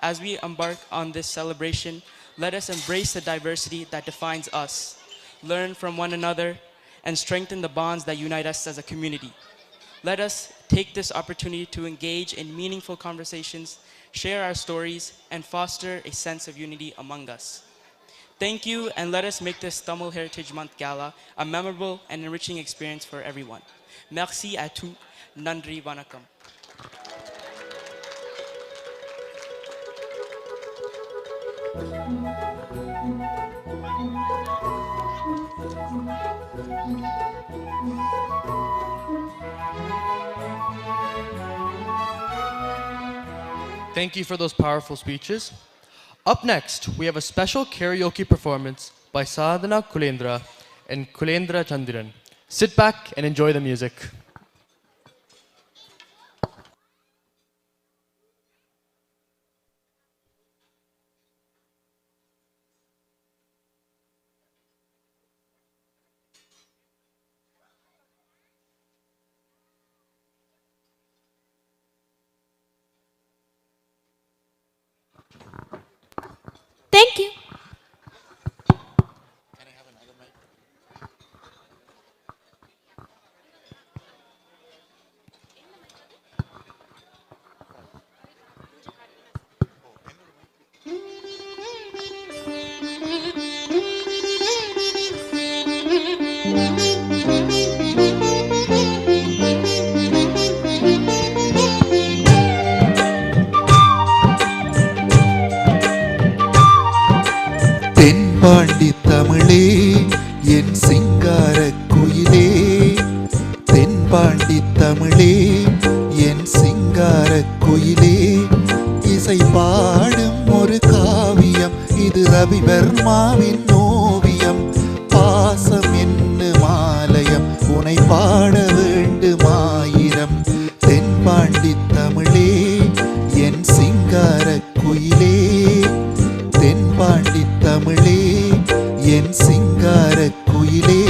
As we embark on this celebration, let us embrace the diversity that defines us, learn from one another, and strengthen the bonds that unite us as a community. Let us take this opportunity to engage in meaningful conversations, share our stories, and foster a sense of unity among us. Thank you, and let us make this Tamil Heritage Month Gala a memorable and enriching experience for everyone. Merci à tous. Nandri Vanakkam. Thank you for those powerful speeches. Up next, we have a special karaoke performance by Sadhana Kulendra and Kulendra Chandran. Sit back and enjoy the music. Thank you. தென்பாண்டி தமிழே என் சிங்கார குயிலே, தென்பாண்டி தமிழே என் சிங்கார குயிலே, இசை பாடும் ஒரு காவியம் இது ரவிவர்மாவின் ஓவியம். பாசம் என்னும் ஆலயம் உனை பாட வேண்டுமாயிரம். தென்பாண்டி தமிழே என் சிங்கார குயிலே, தென்பாண்டி தமிழே என் சிங்கார குயிலே.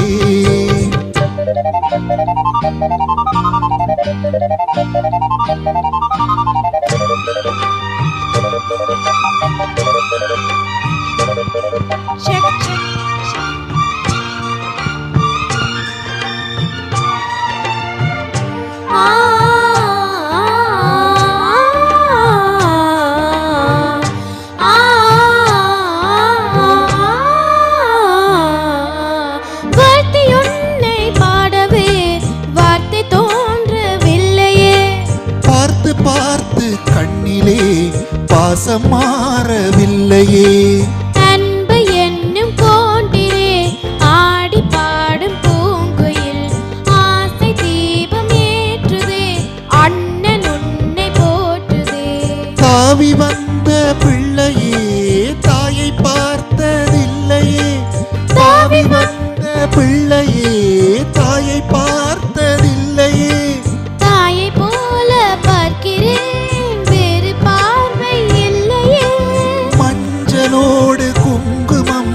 கண்ணிலே பாசம் மாறவில்லையே. அன்பு என்னும் கோண்டிலே ஆடி பாடும் பூங்குயில் ஆசை தீபம் ஏற்றுதே அண்ணன் உன்னை போற்றுதே. தாவி வந்த பிள்ளையே தாயை பார்த்ததில்லையே. தாவி வந்த பிள்ளையே தாயை பார்த்ததில்லையே. தாயை போல பார்க்கிறேன் வேறு பார்வை இல்லையே. மஞ்சளோடு குங்குமம்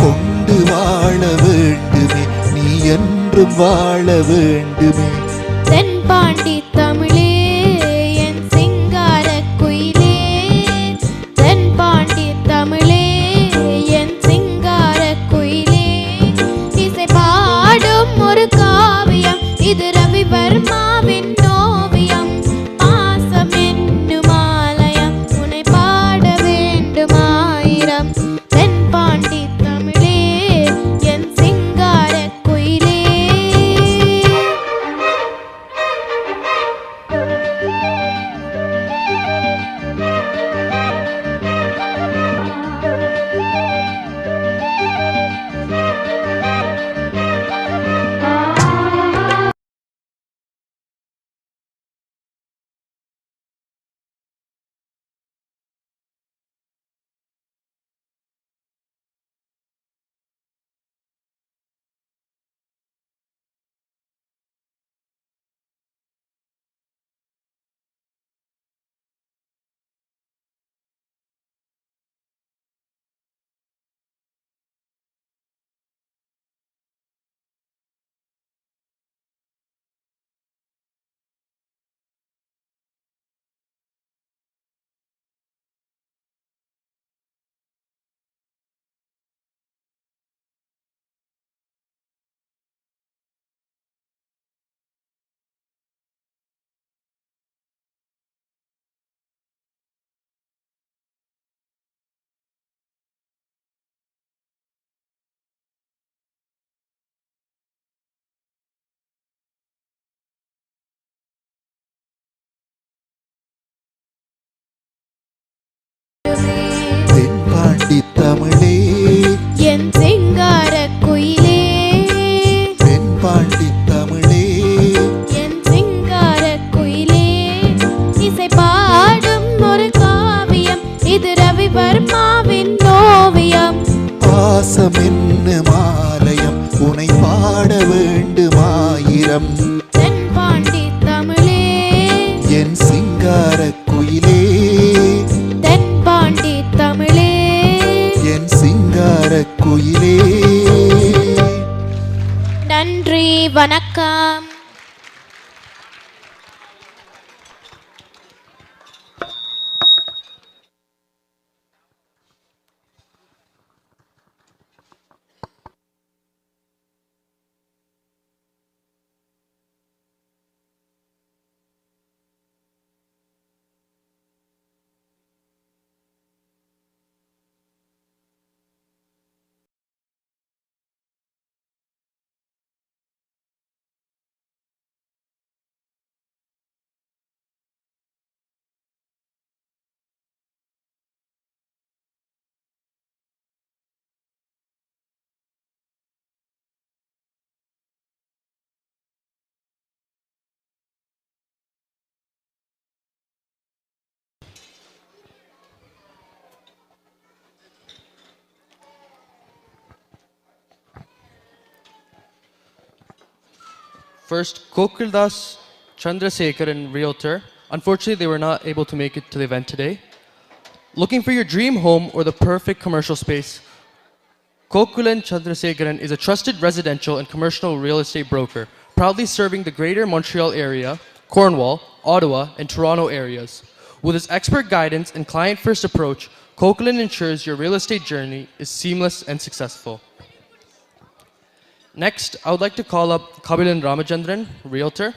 கொண்டு வாழ வேண்டுமே, நீ என்றும் வாழ வேண்டுமே. தென்பாண்டி தமிழே என் சிங்கார குயிலே. தென்பாண்டி தமிழே என் சிங்கார குயிலே. இசை பாடும் ஒரு காவியம் இது ரவிவர்மாவின் ஓவியம். பாசம் என்னும் ஆலயம் உன்னை பாட வேண்டுமாயிரம். தென்பாண்டி தமிழே என் சிங்கார குயிலே. தென்பாண்டி தமிழே என் சிங்கார குயிலே. தென்பாண்டி தமிழே என் சிங்கார குயிலே. இசை பாடும் ஒரு காவியம் இது ரவிவர்மாவின் ஓவியம். பாசம் என்னும் ஆலயம் உன்னை பாட வேண்டுமாயிரம். தென்பாண்டி தமிழே என் சிங்கார குயிலே. தென்பாண்டி தமிழே என் சிங்கார குயிலே. நன்றி வணக்கம். First, Kokildas Chandrasekharan, Realtor. Unfortunately, they were not able to make it to the event today. Looking for your dream home or the perfect commercial space? Kokulan Chandrasekharan is a trusted residential and commercial real estate broker, proudly serving the greater Montreal area, Cornwall, Ottawa, and Toronto areas. With his expert guidance and client-first approach, Kokulan ensures your real estate journey is seamless and successful. Next, I would like to call up Kabilan Ramachandran, Realtor.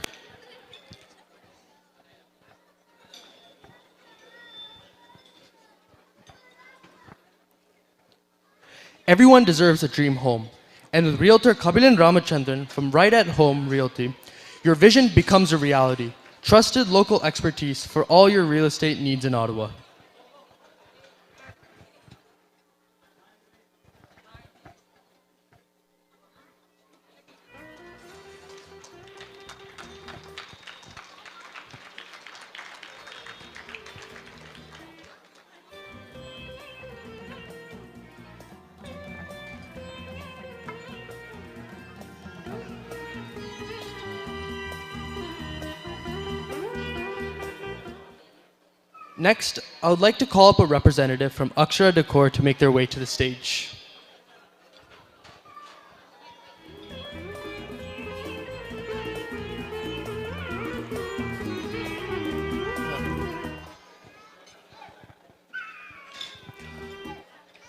Everyone deserves a dream home. And with Realtor Kabilan Ramachandran from Right at Home Realty, your vision becomes a reality. trusted local expertise for all your real estate needs in Ottawa. Next, I would like to call up a representative from Akshara Decor to make their way to the stage.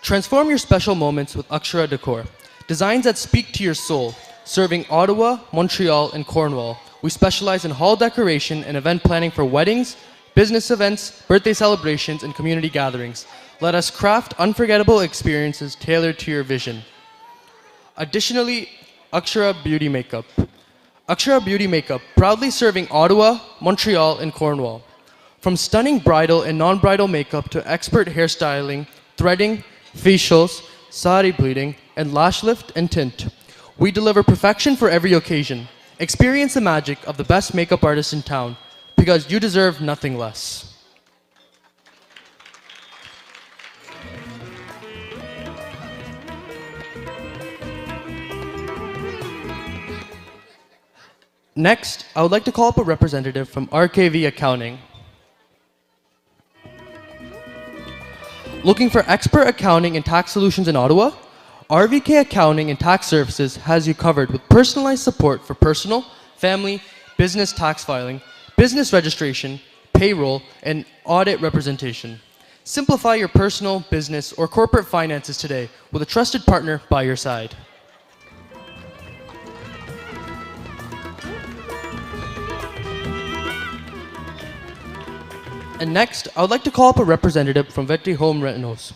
Transform your special moments with Akshara Decor. Designs that speak to your soul. Serving Ottawa, Montreal, and Cornwall. We specialize in hall decoration and event planning for weddings, business events, birthday celebrations, and community gatherings. Let us craft unforgettable experiences tailored to your vision. Additionally, Akshara Beauty Makeup. Akshara Beauty Makeup, proudly serving Ottawa, Montreal, and Cornwall. From stunning bridal and non-bridal makeup to expert hairstyling, threading, facials, sari bleeding, and lash lift and tint. We deliver perfection for every occasion. Experience the magic of the best makeup artist in town, because you deserve nothing less. Next, I would like to call up a representative from RKV Accounting. Looking for expert accounting and tax solutions in Ottawa? RVK Accounting and Tax Services has you covered with personalized support for personal, family, business tax filing, business registration, payroll, and audit representation. Simplify your personal, business, or corporate finances today with a trusted partner by your side. And next, I would like to call up a representative from Vetri Home Rentals.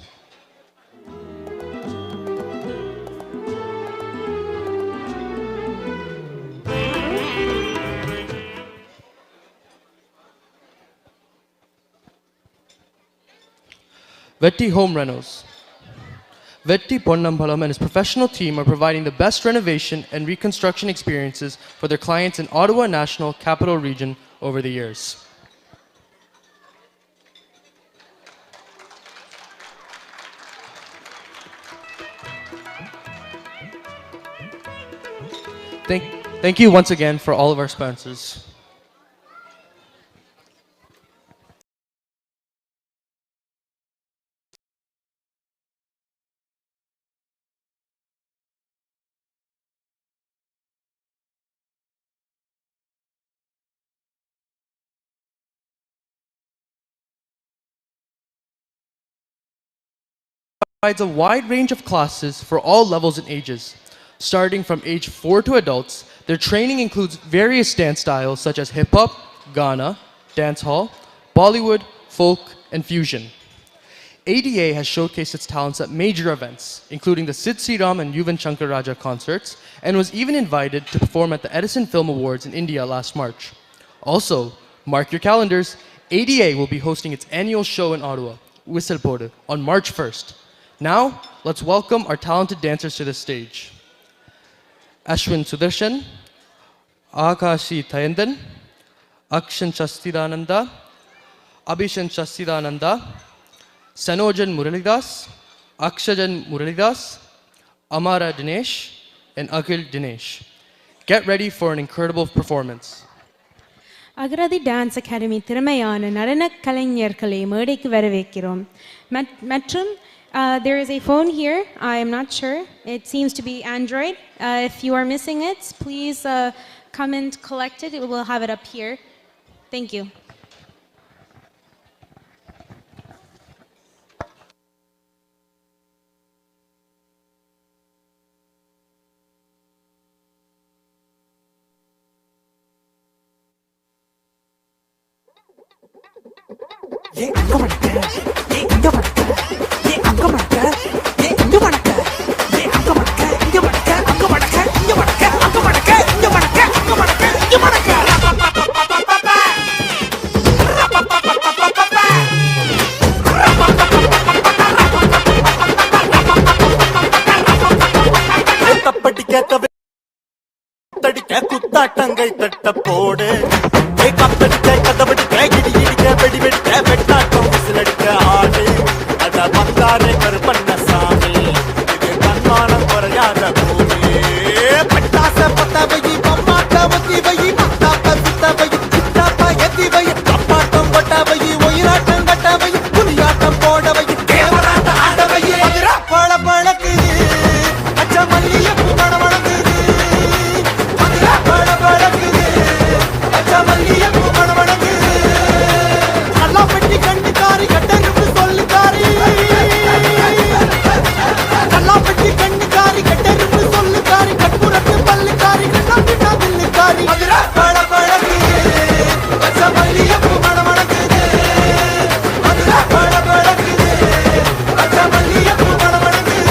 Vetri Home Rentals. Vetri Ponnambalam and his professional team are providing the best renovation and reconstruction experiences for their clients in Ottawa National Capital Region over the years. Thank you once again for all of our sponsors. Provides a wide range of classes for all levels and ages. Starting from age 4 to adults, their training includes various dance styles such as hip-hop, Ghana, dancehall, Bollywood, folk, and fusion. ADA has showcased its talents at major events, including the Sid Sriram and Yuvan Shankar Raja concerts, and was even invited to perform at the Edison Film Awards in India last March. Also, mark your calendars, ADA will be hosting its annual show in Ottawa, Whistlepode, on March 1st. Now, let's welcome our talented dancers to the stage. Ashwin Sudarshan, Akashi Thayandan, Akshan Chastidananda, Abhishan Chastidananda, Sanojan Muralidas, Akshajan Muralidas, Amara Dinesh, and Akhil Dinesh. Get ready for an incredible performance. அகராதி dance academy திறமையான நடனக் கலைஞர்களை மேடைக்கு வரவேற்கிறோம் மற்றும் there is a phone here. I am not sure. It seems to be Android. If you are missing it, please come and collect it. We will have it up here. Thank you. தங்கை தட்ட போடு கப்படிக்க கதபடிக்க இடி இடிக்க வெடி வெடிக்க வெட்டாட்டம் விசிலடிக்க ஆடு அட பந்தாரை கருப்பண்ண சாமி இது தன்மானம் குறையாத பூமி பட்டாச பத்த வை பம்மாட்ட ஒத்தி வை பத்தாப்ப சுத்த வை சித்தாப்பா எத்தி வை அப்பாட்டம் கொட்ட வை ஒயிராட்டம் கட்ட வை புலியாட்டம் போட வை தேவராட்ட ஆட வை மதுரா பழ பழக்குது அச்ச மல்லியப்பூ மண மணக்குது மதுரா பழ பழக்குது அச்ச மல்லியப்பூ மண மணக்குது நல்லா பெட்டி கண்ணுக்காரி கட்டருப்பு சொல்லுக்காரி நல்லா பெட்டி கண்ணுக்காரி கட்டருப்பு சொல்லுக்காரி கட்புரத்து பல்லுக்காரி கண்ணா பின்னா பில்லுக்காரி மதுரா பழ பழக்குது அச்ச மல்லியப்பூ மண மணக்குது மதுரா பழ பழக்குது அச்ச மல்லியப்பூ மண மணக்குது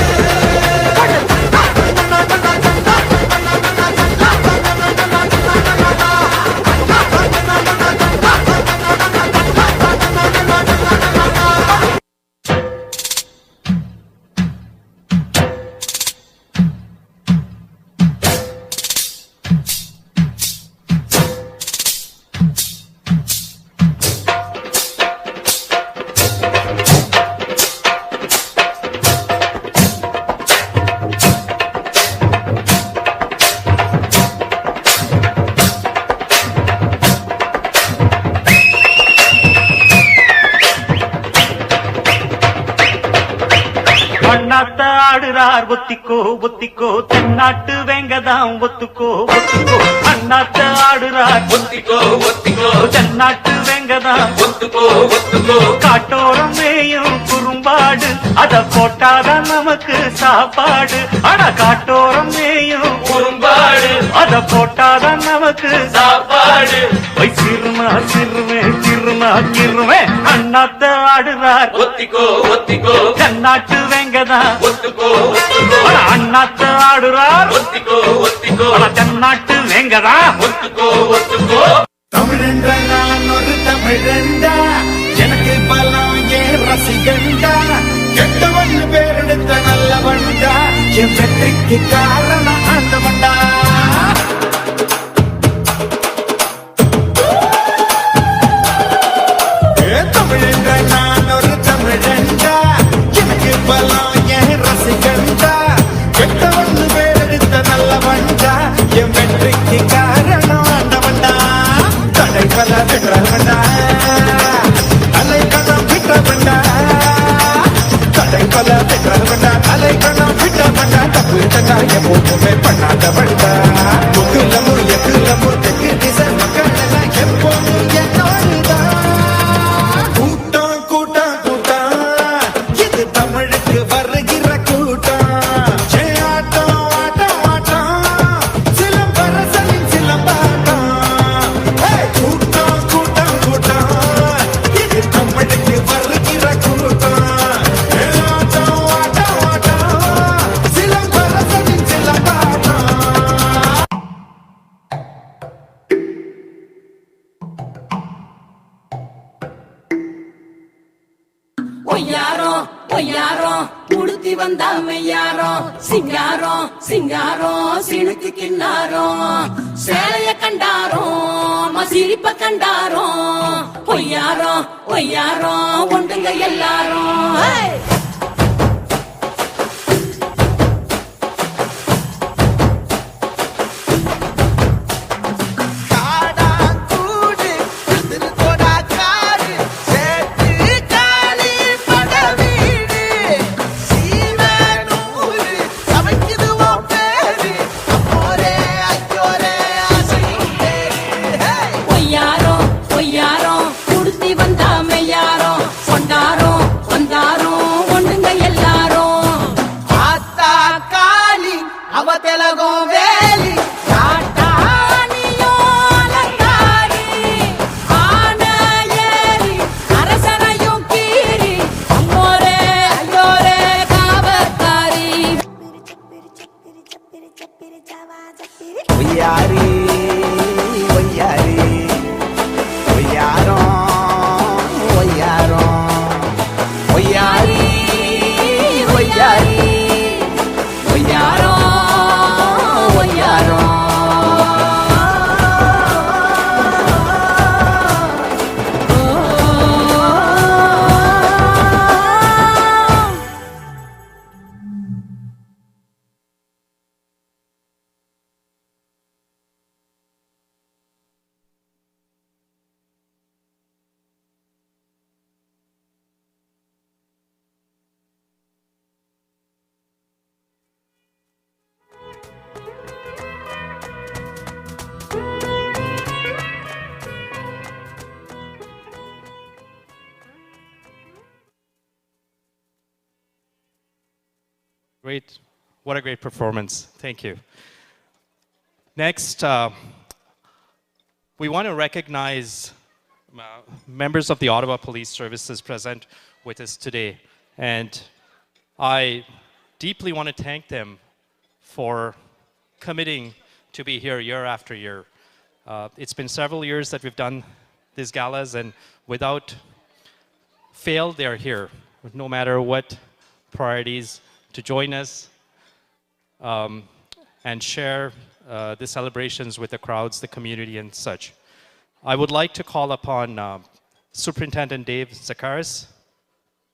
அண்ணாத்த ஆடுறார் ஒத்திக்கோ ஒத்திக்கோ தென்னாட்டு வேங்கதான் ஒத்துக்கோ ஒத்துக்கோ அண்ணாத்த ஆடுறார் ஒத்திக்கோ ஒத்திக்கோ தென்னாட்டு வேங்கதான் ஒத்துக்கோ ஒத்துக்கோ காட்டோரம் மேயும் குறும்பாடு அத போட்டாதான் நமக்கு சாப்பாடு ஆனா காட்டோரம் மேயும் குறும்பாடு அத போட்டாதான் நமக்கு சாப்பாடு சிறுமா சிறுமே சிறுமா சிறுமே அண்ணாத்த ஆடுறார் ஒத்திக்கோ ஒத்திக்கோ தென்னாட்டு வேங்கதான் ஒத்துக்கோ ஒத்துக்கோ அண்ணாத்த ஆடுறார் ஒத்திக்கோ ஒத்திக்கோ தென்னாட்டு வேங்கதா ஒத்துக்கோ ஒத்துக்கோ தமிழென்ற நான் ஒரு தமிழண்டா எனக்கு பலம் ஏன் ரசிகண்டா கெட்டவன் பேரெடுத்த நல்லவன்டா என் வெற்றிக்கு காரணம் ஆண்டவன்டா தமிழென்ற நான் ஒரு தமிழண்டா எனக்கு பலம் ஏன் ரசிகண்டா கெட்டவன் பேரெடுத்த நல்லவன்டா என் வெற்றிக்கு காரணம் ஆண்டவன்டா தடை பல வென்றவன்டா அலைக்கணம் விட்டவன்டா தடை பல வென்றவன்டா அலைக்கணம் விட்டவன்டா தப்பு தண்டா எப்போதுமே பண்ணாதவன்டா முக்குலமு எக்குலமு தெற்கு திசை மக்கள் எல்லாம் எப்போதும் என்னோடுதான் கூட்டம் கூட்டம் கூட்டம் இது தமிழுக்கு வருகிற கூட்டம் ஆட்டம் ஆட்டம் ஆட்டம் சிலம்பரசனின் சிலம்பாட்டம் கூட்டம் கூட்டம் கூட்டம் இது தமிழுக்கு வருகிற கூட்டம் ஆட்டம் ஆட்டம் ஆட்டம் சிலம்பரசனின் சிலம்பாட்டம் ஒய்யாரம் ஒய்யாரம் உடுத்தி வந்தா மெய்யாரம் சிங்காரம் சிங்காரம் சினுக்கு கிண்ணாரம் சேலைய கண்டாரம் மசிரிப்ப கண்டாரம் ஒய்யாரம் ஒய்யாரம் ஒண்டுங்க எல்லாரும் ஒய்யாரம் உடுத்தி வந்தா மெய்யாரம் கொண்டாரம் வந்தாரம் Great. What a great performance. Thank you. Next, we want to recognize members of the Ottawa Police Services present with us today. And I deeply want to thank them for committing to be here year after year. It's been several years that we've done these galas, and without fail, they're here, no matter what priorities, to join us and share the celebrations with the crowds, the community, and such. I would like to call upon Superintendent Dave Zakaris,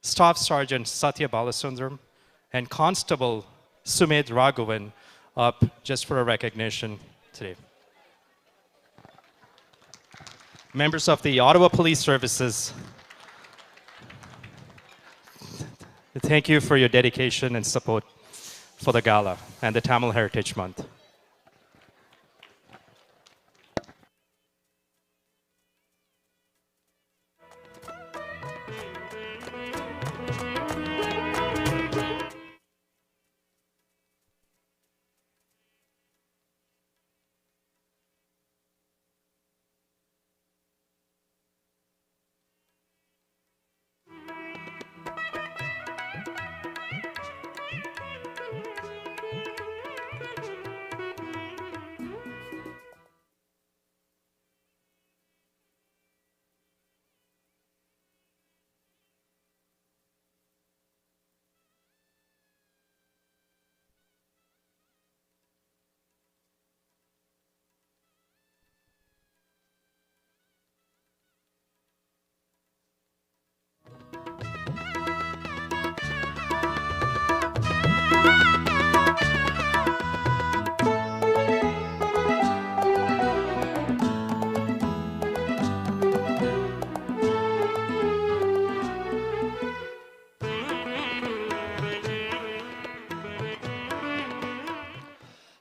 Staff Sergeant Satya Balasundaram, and Constable Sumedh Raghavan up just for a recognition today. Members of the Ottawa Police Services, thank you for your dedication and support for the Gala and the Tamil Heritage Month.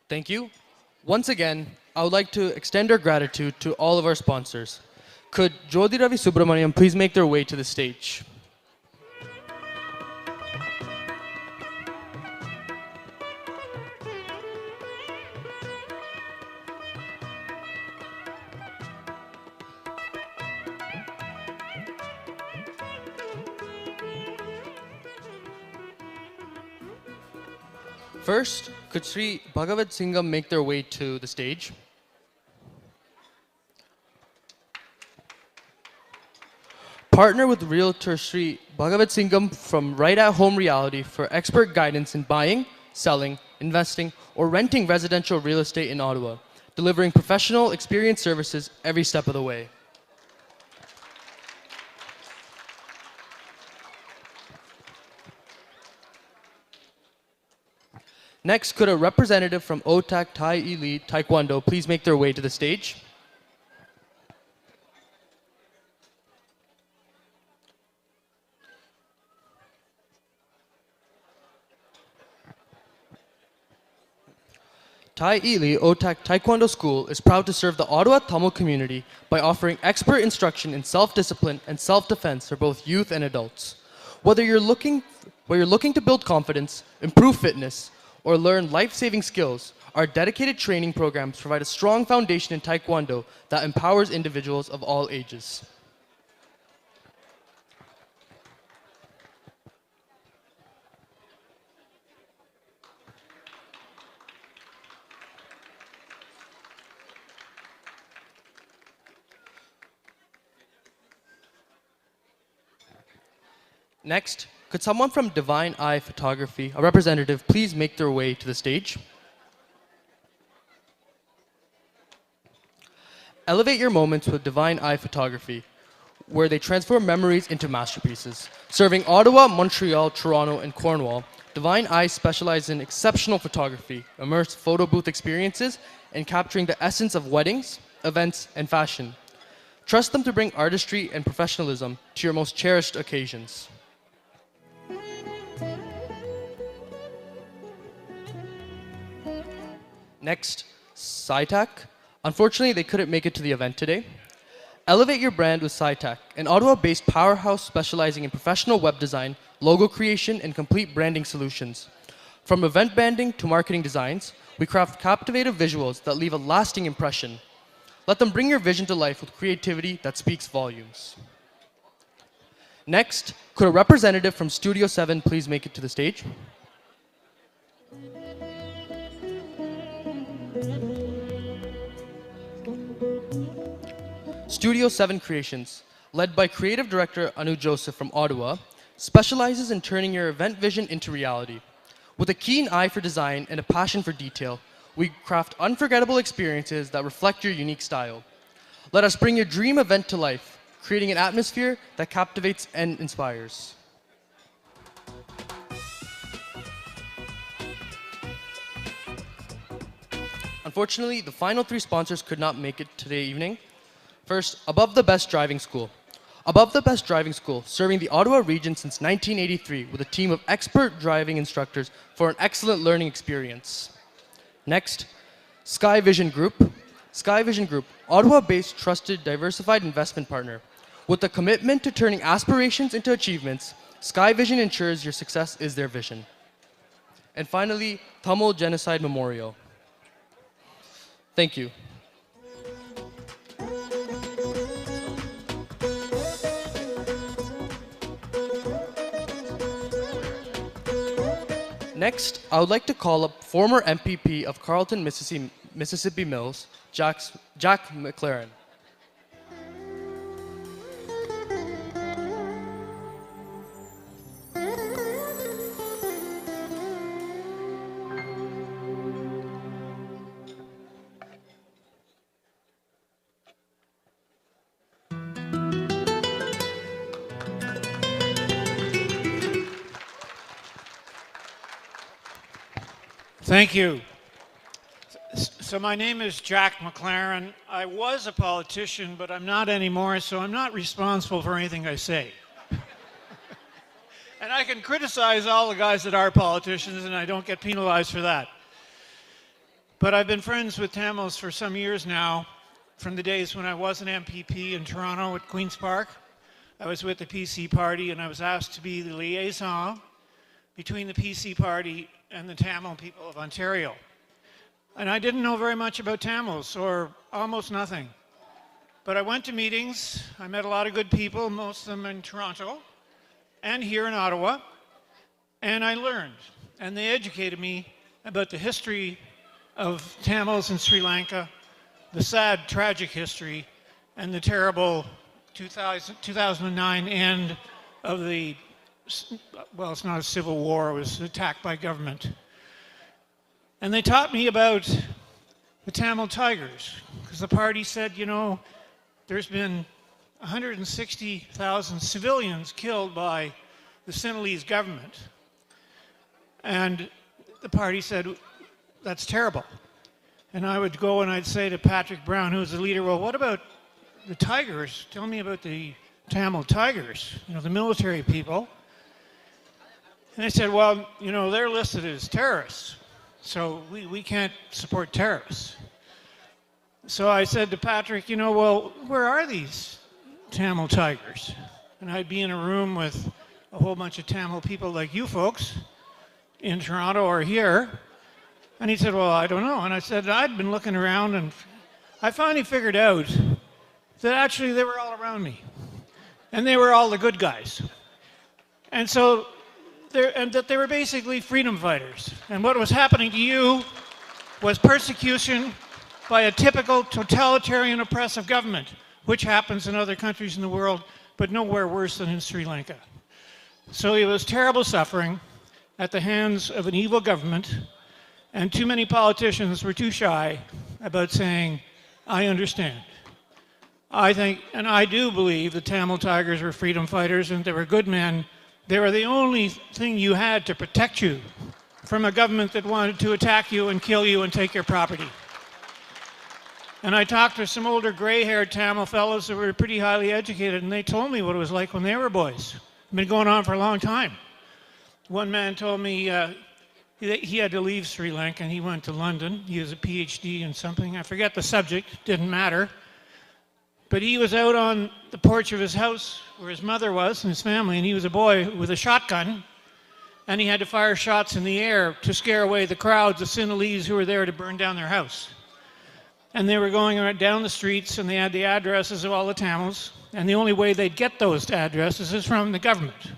Thank you. Once again, I would like to extend our gratitude to all of our sponsors. Could Jyoti Ravi Subramaniam please make their way to the stage? First, could Sri Bhagavat Singham make their way to the stage? Partner with Realtor Sri Bhagavat Singham from Right at Home Reality for expert guidance in buying, selling, investing, or renting residential real estate in Ottawa, delivering professional experience services every step of the way. Next, could a representative from OTAC Thai Elite Taekwondo please make their way to the stage? Thai Elite OTAC Taekwondo School is proud to serve the Ottawa Tamil community by offering expert instruction in self-discipline and self-defense for both youth and adults. Whether you're looking to build confidence, improve fitness, or learn life-saving skills, our dedicated training programs provide a strong foundation in Taekwondo that empowers individuals of all ages. Next, could someone from Divine Eye Photography, a representative, please make their way to the stage? Elevate your moments with Divine Eye Photography, where they transform memories into masterpieces. Serving Ottawa, Montreal, Toronto, and Cornwall, Divine Eye specializes in exceptional photography, immersive photo booth experiences, and capturing the essence of weddings, events, and fashion. Trust them to bring artistry and professionalism to your most cherished occasions. Next, SciTech. Unfortunately, they couldn't make it to the event today. Elevate your brand with SciTech, an Ottawa-based powerhouse specializing in professional web design, logo creation, and complete branding solutions. From event banding to marketing designs, we craft captivating visuals that leave a lasting impression. Let them bring your vision to life with creativity that speaks volumes. Next, could a representative from Studio 7 please make it to the stage? Studio 7 Creations, led by creative director Anu Joseph from Ottawa, specializes in turning your event vision into reality. With a keen eye for design and a passion for detail, we craft unforgettable experiences that reflect your unique style. Let us bring your dream event to life, creating an atmosphere that captivates and inspires. Unfortunately, the final three sponsors could not make it today evening. First, Above the Best Driving School. Above the Best Driving School, serving the Ottawa region since 1983 with a team of expert driving instructors for an excellent learning experience. Next, Sky Vision Group. Sky Vision Group, Ottawa-based trusted diversified investment partner. With a commitment to turning aspirations into achievements, Sky Vision ensures your success is their vision. And finally, Tamil Genocide Memorial. Thank you. Next, I would like to call up former MPP of Carleton, Mississippi Mills, Jack McLaren. Thank you. So my name is Jack McLaren. I was a politician, but I'm not anymore, so I'm not responsible for anything I say. And I can criticize all the guys that are politicians, and I don't get penalized for that. But I've been friends with Tamils for some years now, from the days when I was an MPP in Toronto at Queen's Park. I was with the PC party, and I was asked to be the liaison between the PC party and the Tamil people of Ontario. And I didn't know very much about Tamils, or almost nothing. But I went to meetings, I met a lot of good people, most of them in Toronto, and here in Ottawa, and I learned. And they educated me about the history of Tamils in Sri Lanka, the sad, tragic history, and the terrible 2009 end of the, well, it's not a civil war, it was attacked by government. And they taught me about the Tamil Tigers, because the party said, you know, there's been 160,000 civilians killed by the Sinhalese government. And the party said, that's terrible. And I would go and I'd say to Patrick Brown, who was the leader, well, what about the Tigers? Tell me about the Tamil Tigers, you know, the military people. And they said, well, you know, they're listed as terrorists, so we can't support terrorists. So I said to Patrick, you know, well, where are these Tamil Tigers? And I'd be in a room with a whole bunch of Tamil people like you folks in Toronto or here. And he said, well, I don't know. And I said, I'd been looking around, and I finally figured out that actually they were all around me. And they were all the good guys. And so, and that they were basically freedom fighters. And what was happening to you was persecution by a typical totalitarian oppressive government, which happens in other countries in the world, but nowhere worse than in Sri Lanka. So it was terrible suffering at the hands of an evil government, and too many politicians were too shy about saying, I understand. I think, and I do believe, the Tamil Tigers were freedom fighters and they were good men. They were the only thing you had to protect you from a government that wanted to attack you and kill you and take your property. And I talked to some older gray-haired Tamil fellows that were pretty highly educated, and they told me what it was like when they were boys. It's been going on for a long time. One man told me he had to leave Sri Lanka and he went to London. He was a PhD in something. I forget the subject, didn't matter. But he was out on the porch of his house where his mother was and his family, and he was a boy with a shotgun. and he had to fire shots in the air to scare away the crowds of Sinhalese who were there to burn down their house. And they were going down the streets, and they had the addresses of all the Tamils, and the only way they'd get those addresses is from the government.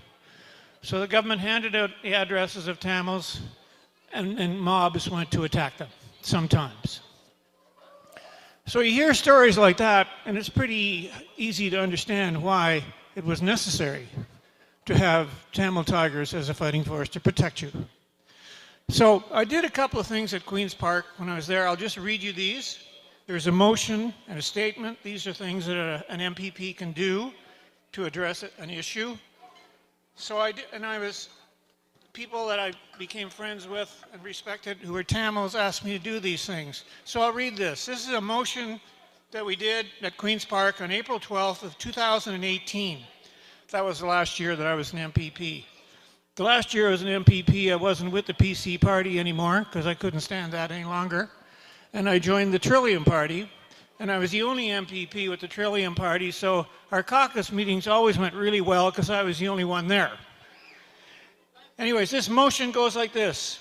So the government handed out the addresses of Tamils, and mobs went to attack them sometimes. So you hear stories like that, and it's pretty easy to understand why it was necessary to have Tamil Tigers as a fighting force to protect you. So I did a couple of things at Queen's Park when I was there. I'll just read you these. There's a motion and a statement. These are things that an MPP can do to address an issue. So I did, and people that I became friends with and respected who were Tamils asked me to do these things. So I'll read this. This is a motion that we did at Queen's Park on April 12th of 2018. That was the last year that I was an MPP. The last year I was an MPP, I wasn't with the PC party anymore because I couldn't stand that any longer. And I joined the Trillium Party, and I was the only MPP with the Trillium Party, so our caucus meetings always went really well because I was the only one there. Anyways, this motion goes like this.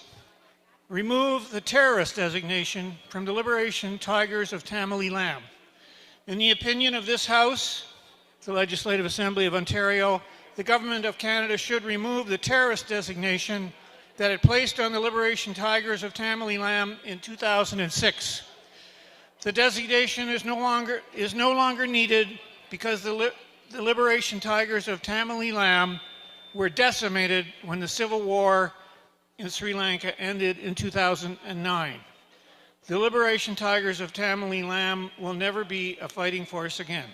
Remove the terrorist designation from the Liberation Tigers of Tamil Eelam. In the opinion of this House, the Legislative Assembly of Ontario, the Government of Canada should remove the terrorist designation that it placed on the Liberation Tigers of Tamil Eelam in 2006. The designation is no longer needed because the Liberation Tigers of Tamil Eelam were decimated when the civil war in Sri Lanka ended in 2009. The Liberation Tigers of Tamil Eelam will never be a fighting force again.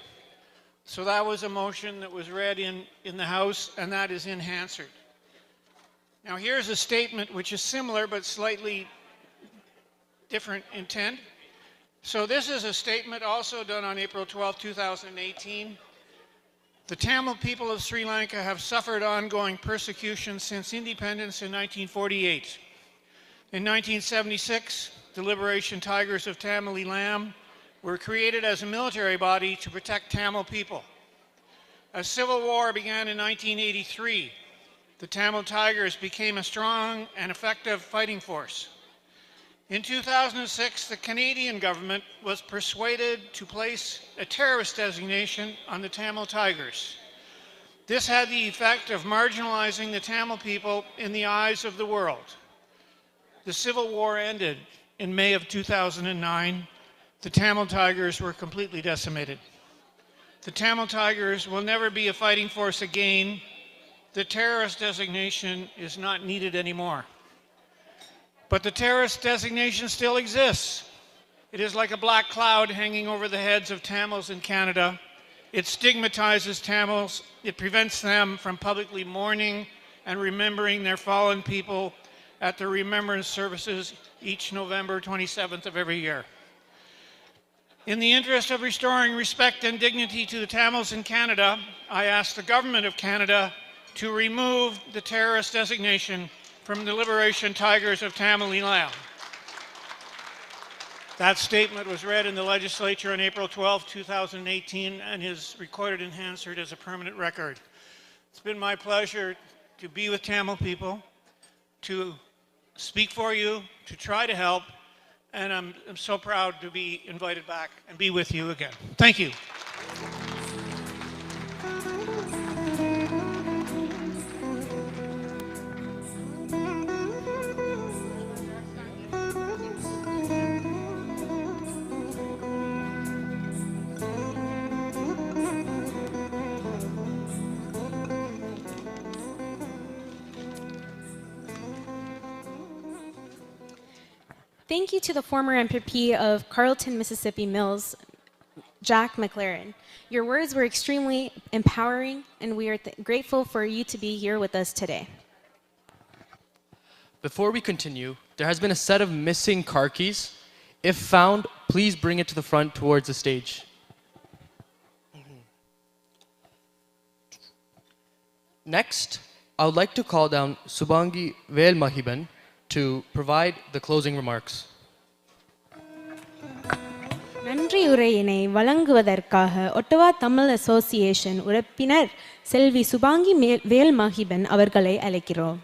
So that was a motion that was read in the House, and that is in Hansard. Now here's a statement which is similar but slightly different intent. So this is a statement also done on April 12, 2018. The Tamil people of Sri Lanka have suffered ongoing persecution since independence in 1948. In 1976, the Liberation Tigers of Tamil Eelam were created as a military body to protect Tamil people. A civil war began in 1983. The Tamil Tigers became a strong and effective fighting force. In 2006, the Canadian government was persuaded to place a terrorist designation on the Tamil Tigers. This had the effect of marginalizing the Tamil people in the eyes of the world. The Civil War ended in May of 2009. The Tamil Tigers were completely decimated. The Tamil Tigers will never be a fighting force again. The terrorist designation is not needed anymore. But the terrorist designation still exists. It is like a black cloud hanging over the heads of Tamils in Canada. It stigmatizes Tamils. It prevents them from publicly mourning and remembering their fallen people at the remembrance services each November 27th of every year. In the interest of restoring respect and dignity to the Tamils in Canada, I ask the Government of Canada to remove the terrorist designation from the Liberation Tigers of Tamil Eelam. That statement was read in the legislature on April 12, 2018 and is recorded in Hansard as a permanent record. It's been my pleasure to be with Tamil people, to speak for you, to try to help, and I'm so proud to be invited back and be with you again. Thank you. Thank you to the former MPP of Carleton, Mississippi Mills, Jack McLaren. Your words were extremely empowering, and we are grateful for you to be here with us today. Before we continue, there has been a set of missing car keys. If found, please bring it to the front towards the stage. Next, I would like to call down Subangi Velmahiban to provide the closing remarks. நன்றியுரையினை வழங்குவதற்காக Ottawa Tamil association உறுப்பினர் செல்வி சுபாங்கி வேல்மஹிபன் அவர்களை அழைக்கிறோம்.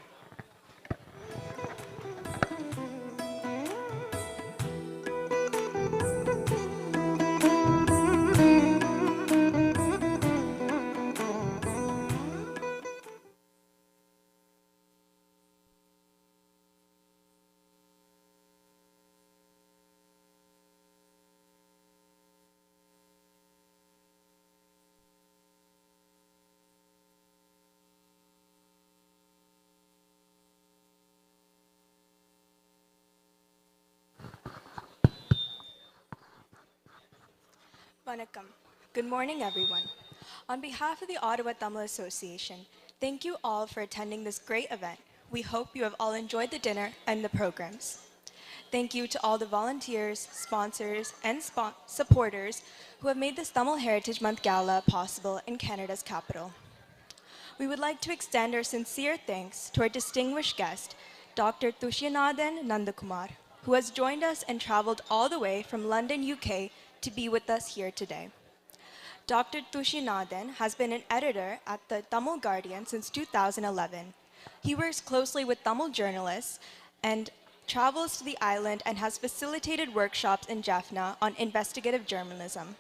Vanakkam. Good morning, everyone. On behalf of the Ottawa Tamil Association, thank you all for attending this great event. We hope you have all enjoyed the dinner and the programs. Thank you to all the volunteers, sponsors, and supporters who have made this Tamil Heritage Month Gala possible in Canada's capital. We would like to extend our sincere thanks to our distinguished guest, Dr. Tushianathan Nandakumar, who has joined us and traveled all the way from London, UK, to be with us here today. Dr. Tushianathan has been an editor at the Tamil Guardian since 2011. He works closely with Tamil journalists and travels to the island and has facilitated workshops in Jaffna on investigative journalism.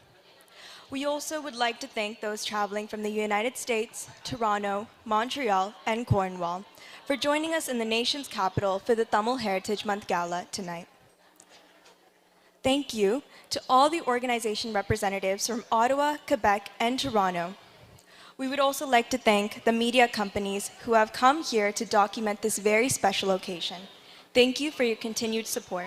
We also would like to thank those traveling from the United States, Toronto, Montreal, and Cornwall for joining us in the nation's capital for the Tamil Heritage Month Gala tonight. Thank you to all the organization representatives from Ottawa, Quebec, and Toronto. We would also like to thank the media companies who have come here to document this very special occasion. Thank you for your continued support.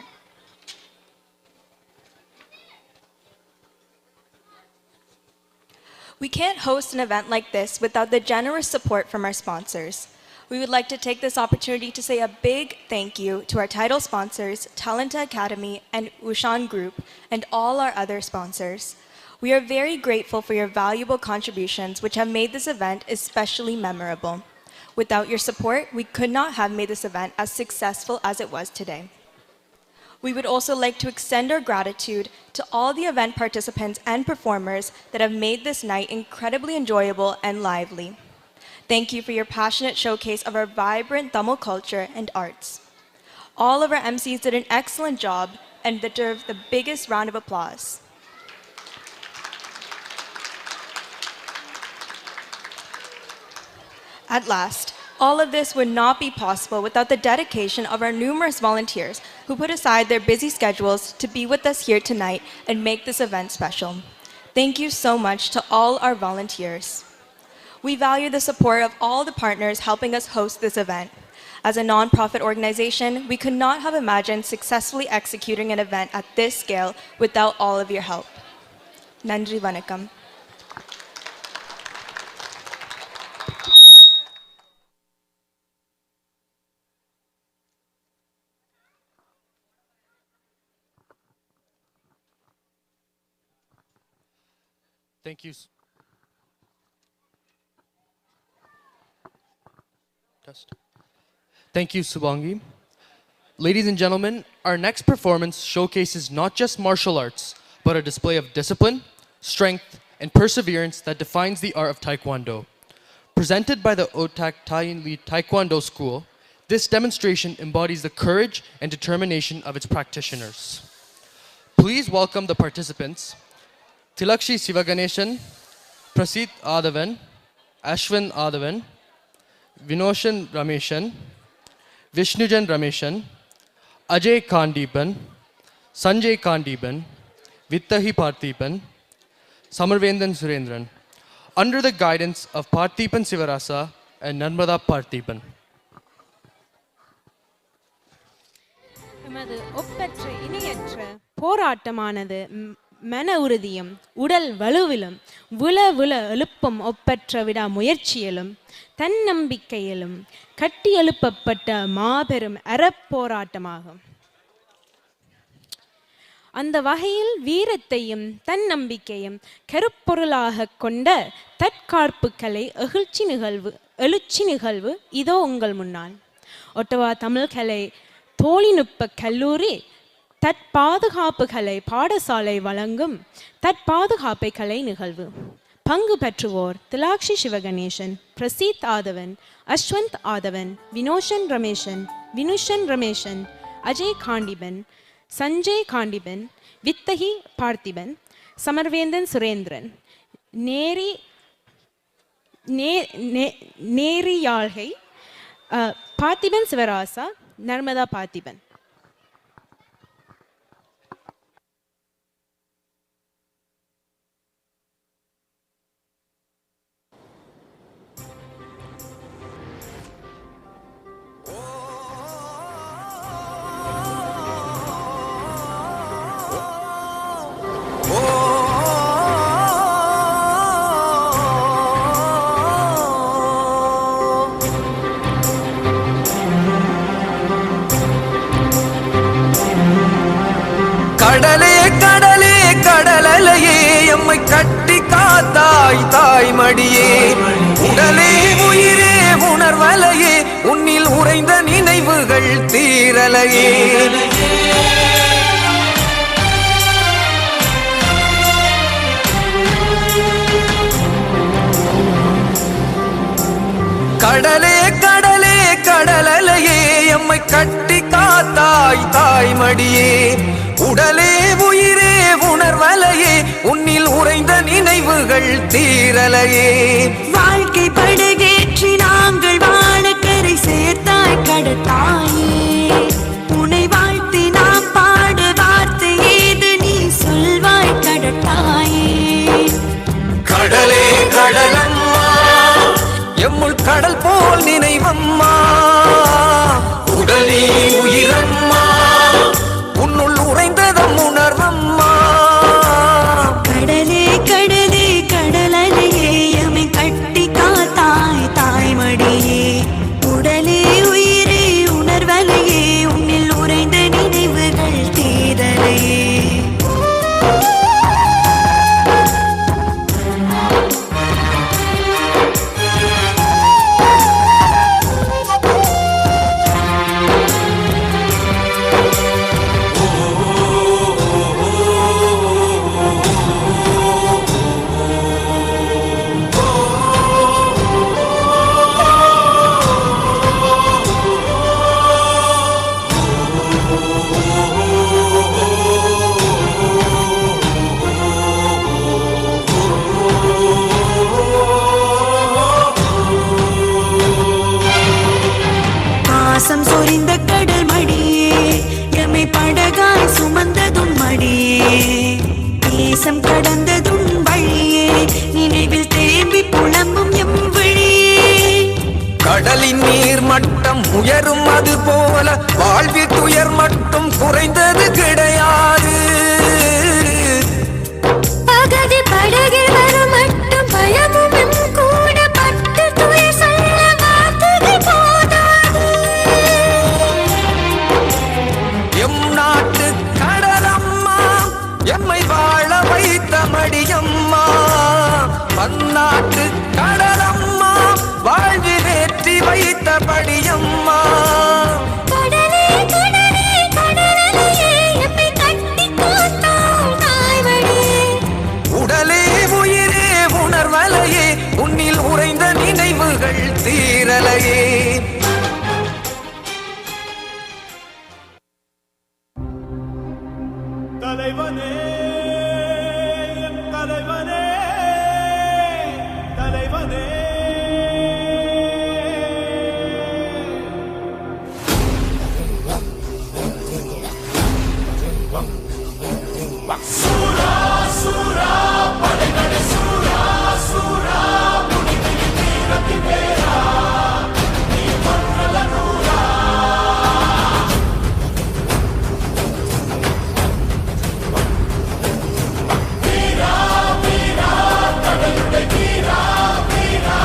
We can't host an event like this without the generous support from our sponsors. We would like to take this opportunity to say a big thank you to our title sponsors, Talenta Academy and Ushan Group, and all our other sponsors. We are very grateful for your valuable contributions, which have made this event especially memorable. Without your support, we could not have made this event as successful as it was today. We would also like to extend our gratitude to all the event participants and performers that have made this night incredibly enjoyable and lively. Thank you for your passionate showcase of our vibrant Tamil culture and arts. All of our MCs did an excellent job and deserve the biggest round of applause. At last, all of this would not be possible without the dedication of our numerous volunteers who put aside their busy schedules to be with us here tonight and make this event special. Thank you so much to all our volunteers. We value the support of all the partners helping us host this event. As a non-profit organization, we could not have imagined successfully executing an event at this scale without all of your help. Nandri Vanakkam. Thank you. Thank you, Subangi. Ladies and gentlemen, our next performance showcases not just martial arts, but a display of discipline, strength, and perseverance that defines the art of Taekwondo. Presented by the Otak Thai Lead Taekwondo School, this demonstration embodies the courage and determination of its practitioners. Please welcome the participants, Tilakshi Sivaganeshan, Prasit Adavan, Ashwin Adavan, Vinoshan Rameshan, Vishnujan Rameshan, Ajay Kandiban, Sanjay Kandiban, Vittahi Parthipan, Samarvendan Surendran, under the guidance of Parthipan Sivarasa and Narmada Parthipan. எமது ஒப்பற்ற இணையற்ற போராட்டமானது மன உறுதியும் உடல் வலுவிலும் விழ எழுப்பும் ஒப்பற்ற விடா முயற்சியிலும் தன்னம்பிக்கையிலும் கட்டியெழுப்பப்பட்ட மாபெரும் அறப்போராட்டமாகும். அந்த வகையில் வீரத்தையும் தன்னம்பிக்கையும் கருப்பொருளாக கொண்ட தற்காப்பு கலை எழுச்சி நிகழ்வு இதோ உங்கள் முன்னால். ஒட்டவா தமிழ் கலை தொழில்நுட்ப கல்லூரி தற்பாதுகாப்பு கலை பாடசாலை வழங்கும் தற்பாதுகாப்பு கலை நிகழ்வு. பங்கு பெற்றுவோர் திலாக்ஷி சிவகணேசன், பிரசீத் ஆதவன், அஸ்வந்த் ஆதவன், வினோஷன் ரமேஷன், அஜய் காண்டிபன், சஞ்சய் காண்டிபன், வித்தகி பார்த்திபன், சமர்வேந்தன் சுரேந்திரன், நேரியாழ்கை, பார்த்திபன் சிவராசா, நர்மதா பார்த்திபன். தாய் தாய் மடியே உடலே உயிரே உணர்வலையே உன்னில் உறைந்த நினைவுகள் தீரலையே கடலே கடலே கடலலையே எம்மை கட்டி காத்தாய் தாய் மடியே உடலே உயிரே உணர்வலையே உன்னில் உறைந்த நினைவுகள் தீரலையே வாழ்க்கை படகேற்றி நாங்கள் வாழக்கரை சேர்த்தாய் கடத்தாயே உன்னை வாழ்த்தி நாம் பாட வார்த்தை ஏது நீ சொல்வாய் கடத்தாயே கடலே கடலம்மா எம்முள் கடல் போல் நினைவம்மா உடலே உயிரம்மா உன்னுள் உறைந்ததம் உணர்வம்மா கடலே கடலே கடலலையே எம்மை கட்டி காத்தாய் தாய்மடியே உடலே உயிரே உணர்வலையே உன்னில் உறைந்த நினைவுகள் தீரலையே பாசம் சொரிந்த கடல் மடியே எம்மை படகாய் சுமந்ததும் மடியே தேசம் கடந்ததும் வழியே நினைவில் தேம்பி புலம்பும் எம் வழியே கடலின் நீர் மட்டம் உயரும் அது போல வாழ்வில் துயர் மட்டும் குறைந்தது கிடையாது பகதி படகில் வரும் மட்டும் பயமும் எம் கூட பட்டு துயர் சொல்ல வார்த்தைகள் போதாது எம் நாட்டு கடலம்மா எம்மை வாழ வைத்த மடியம்மா பன்னாட்டு கடலம்மா வாழ்வில் ஏற்றி வைத்த படியம்மா கடலே கடலே கடலலையே எம்மை கட்டி காத்தாய் தாய்மடியே உடலே உயிரே உணர்வலையே உன்னில் உறைந்த நினைவுகள் தீரலையே தலைவனே என் தலைவனே தலைவனே சூரா சூரா படைநடை சூரா சூரா முடிவில் தீரத்தின் வேரா நீ மன்னல நூரா வீரா வீரா கடலுடை வீரா வீரா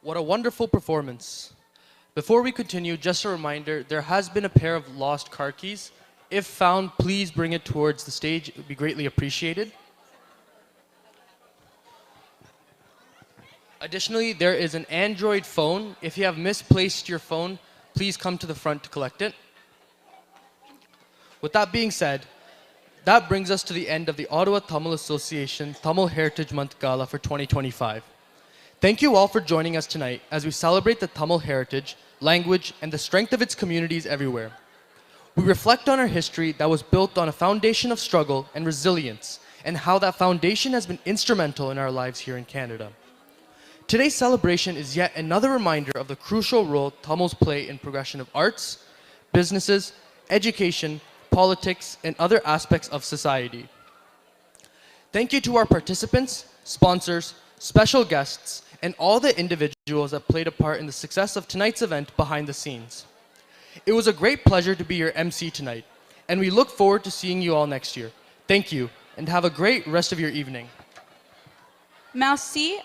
What a wonderful performance. Before we continue, just a reminder, there has been a pair of lost car keys. If found, please bring it towards the stage. It would be greatly appreciated. Additionally, there is an Android phone. If you have misplaced your phone, please come to the front to collect it. With that being said, that brings us to the end of the Ottawa Tamil Association Tamil Heritage Month Gala for 2025. Thank you all for joining us tonight as we celebrate the Tamil heritage, language, and the strength of its communities everywhere. We reflect on our history that was built on a foundation of struggle and resilience, and how that foundation has been instrumental in our lives here in Canada. Today's celebration is yet another reminder of the crucial role Tamils play in progression of arts, businesses, education, politics, and other aspects of society. Thank you to our participants, sponsors, special guests, and all the individuals that played a part in the success of tonight's event behind the scenes. It was a great pleasure to be your MC tonight, and we look forward to seeing you all next year. Thank you, and have a great rest of your evening. Merci.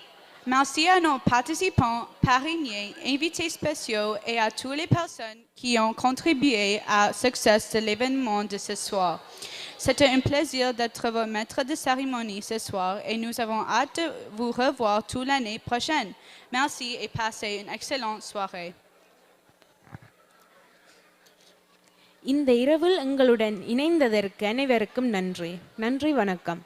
Merci à nos participants, parrainiers, invités spéciaux et à toutes les personnes qui ont contribué au succès de l'événement de ce soir. C'était un plaisir d'être votre maître de cérémonie ce soir et nous avons hâte de vous revoir toute l'année prochaine. Merci et passez une excellente soirée. இந்த இரவில் எங்களுடன் இணைந்ததற்கு அனைவருக்கும் நன்றி. நன்றி, வணக்கம்.